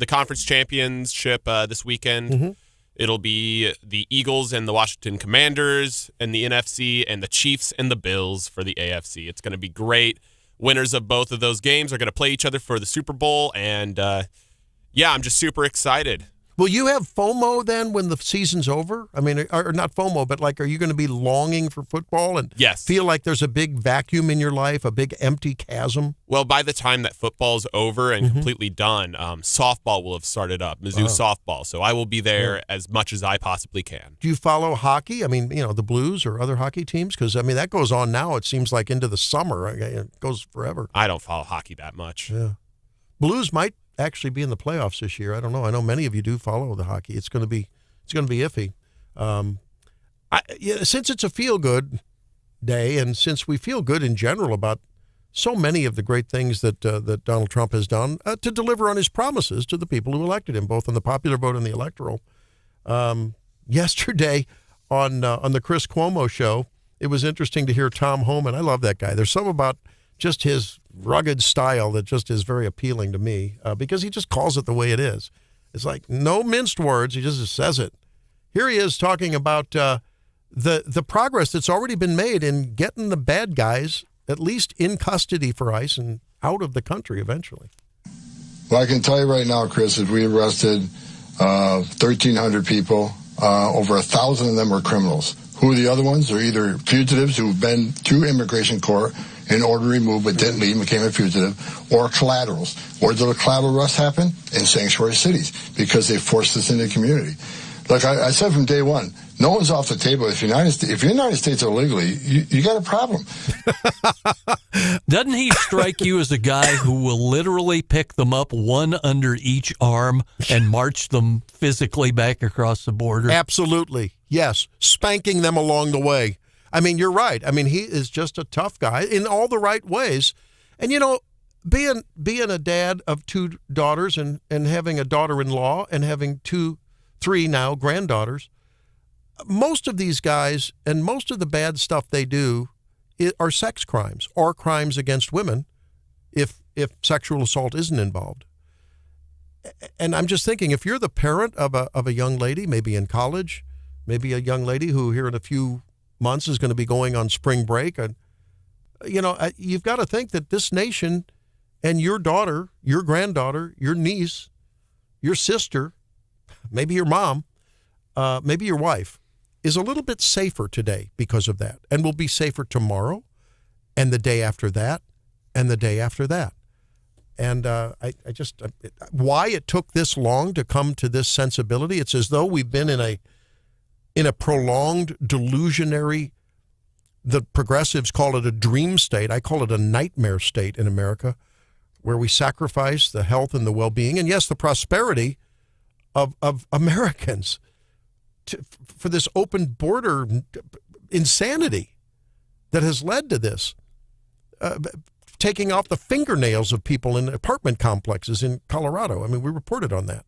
conference championship this weekend. Mm-hmm. It'll be the Eagles and the Washington Commanders and the NFC, and the Chiefs and the Bills for the AFC. It's going to be great. Winners of both of those games are going to play each other for the Super Bowl, and I'm just super excited. Will you have FOMO then when the season's over? I mean, or not FOMO, but like, are you going to be longing for football and feel like there's a big vacuum in your life, a big empty chasm? Well, by the time that football's over and completely done, softball will have started up, Mizzou softball. So I will be there as much as I possibly can. Do you follow hockey? I mean, the Blues or other hockey teams? Because, I mean, that goes on now, it seems like, into the summer. It goes forever. I don't follow hockey that much. Yeah. Blues might actually be in the playoffs this year. I don't know. I know many of you do follow the hockey. It's going to be iffy. Since it's a feel-good day, and since we feel good in general about so many of the great things that Donald Trump has done to deliver on his promises to the people who elected him, both on the popular vote and the electoral. Yesterday on the Chris Cuomo show, it was interesting to hear Tom Homan. I love that guy. There's some about just his rugged style that just is very appealing to me because he just calls it the way it is. It's like no minced words. He just says it. Here he is talking about the progress that's already been made in getting the bad guys at least in custody for ICE and out of the country eventually. Well, I can tell you right now, Chris, is we arrested 1,300 people. Over 1,000 of them were criminals. Who are the other ones? They're either fugitives who've been through immigration court in order to remove but didn't leave and became a fugitive, or collaterals. Where did the collateral arrests happen? In sanctuary cities, because they forced us into the community. Look, I said from day one, no one's off the table. If you're United States illegally, you got a problem. Doesn't he strike you as a guy who will literally pick them up one under each arm and march them physically back across the border? Absolutely. Yes. Spanking them along the way. I mean, you're right. I mean, he is just a tough guy in all the right ways. And, being a dad of 2 daughters and having a daughter-in-law and having 3 now granddaughters, most of these guys and most of the bad stuff they do are sex crimes or crimes against women if sexual assault isn't involved. And I'm just thinking, if you're the parent of a young lady, maybe in college, maybe a young lady who here in a few months is going to be going on spring break, and you've got to think that this nation and your daughter, your granddaughter, your niece, your sister, maybe your mom, maybe your wife, is a little bit safer today because of that, and will be safer tomorrow and the day after that and the day after that. And why it took this long to come to this sensibility, it's as though we've been in a prolonged delusionary The progressives call it a dream state. I call it a nightmare state in America, where we sacrifice the health and the well-being, and yes, the prosperity of Americans for this open border insanity that has led to this. Taking off the fingernails of people in apartment complexes in Colorado. I mean, we reported on that.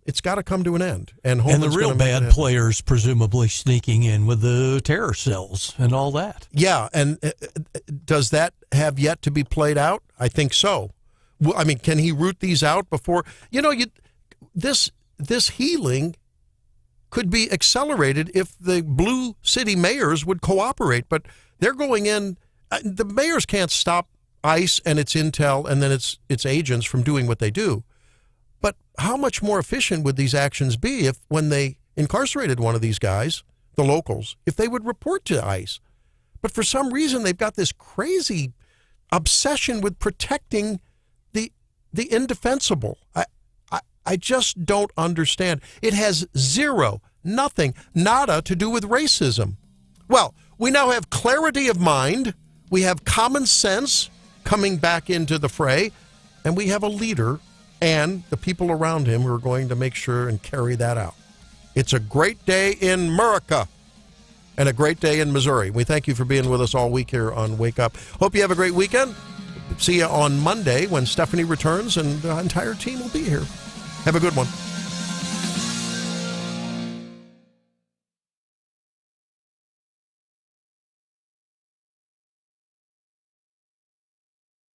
It's got to come to an end. And the real bad players presumably sneaking in with the terror cells and all that. Yeah, and does that have yet to be played out? I think so. I mean, can he root these out before? This healing could be accelerated if the blue city mayors would cooperate, but they're going in. The mayors can't stop ICE and its intel and then its agents from doing what they do. But how much more efficient would these actions be if, when they incarcerated one of these guys, the locals, if they would report to ICE? But for some reason, they've got this crazy obsession with protecting the indefensible. I just don't understand. It has nothing, nada to do with racism. Well, we now have clarity of mind. We have common sense coming back into the fray, and we have a leader and the people around him who are going to make sure and carry that out. It's a great day in America and a great day in Missouri. We thank you for being with us all week here on Wake Up. Hope you have a great weekend. See you on Monday when Stephanie returns, and the entire team will be here. Have a good one.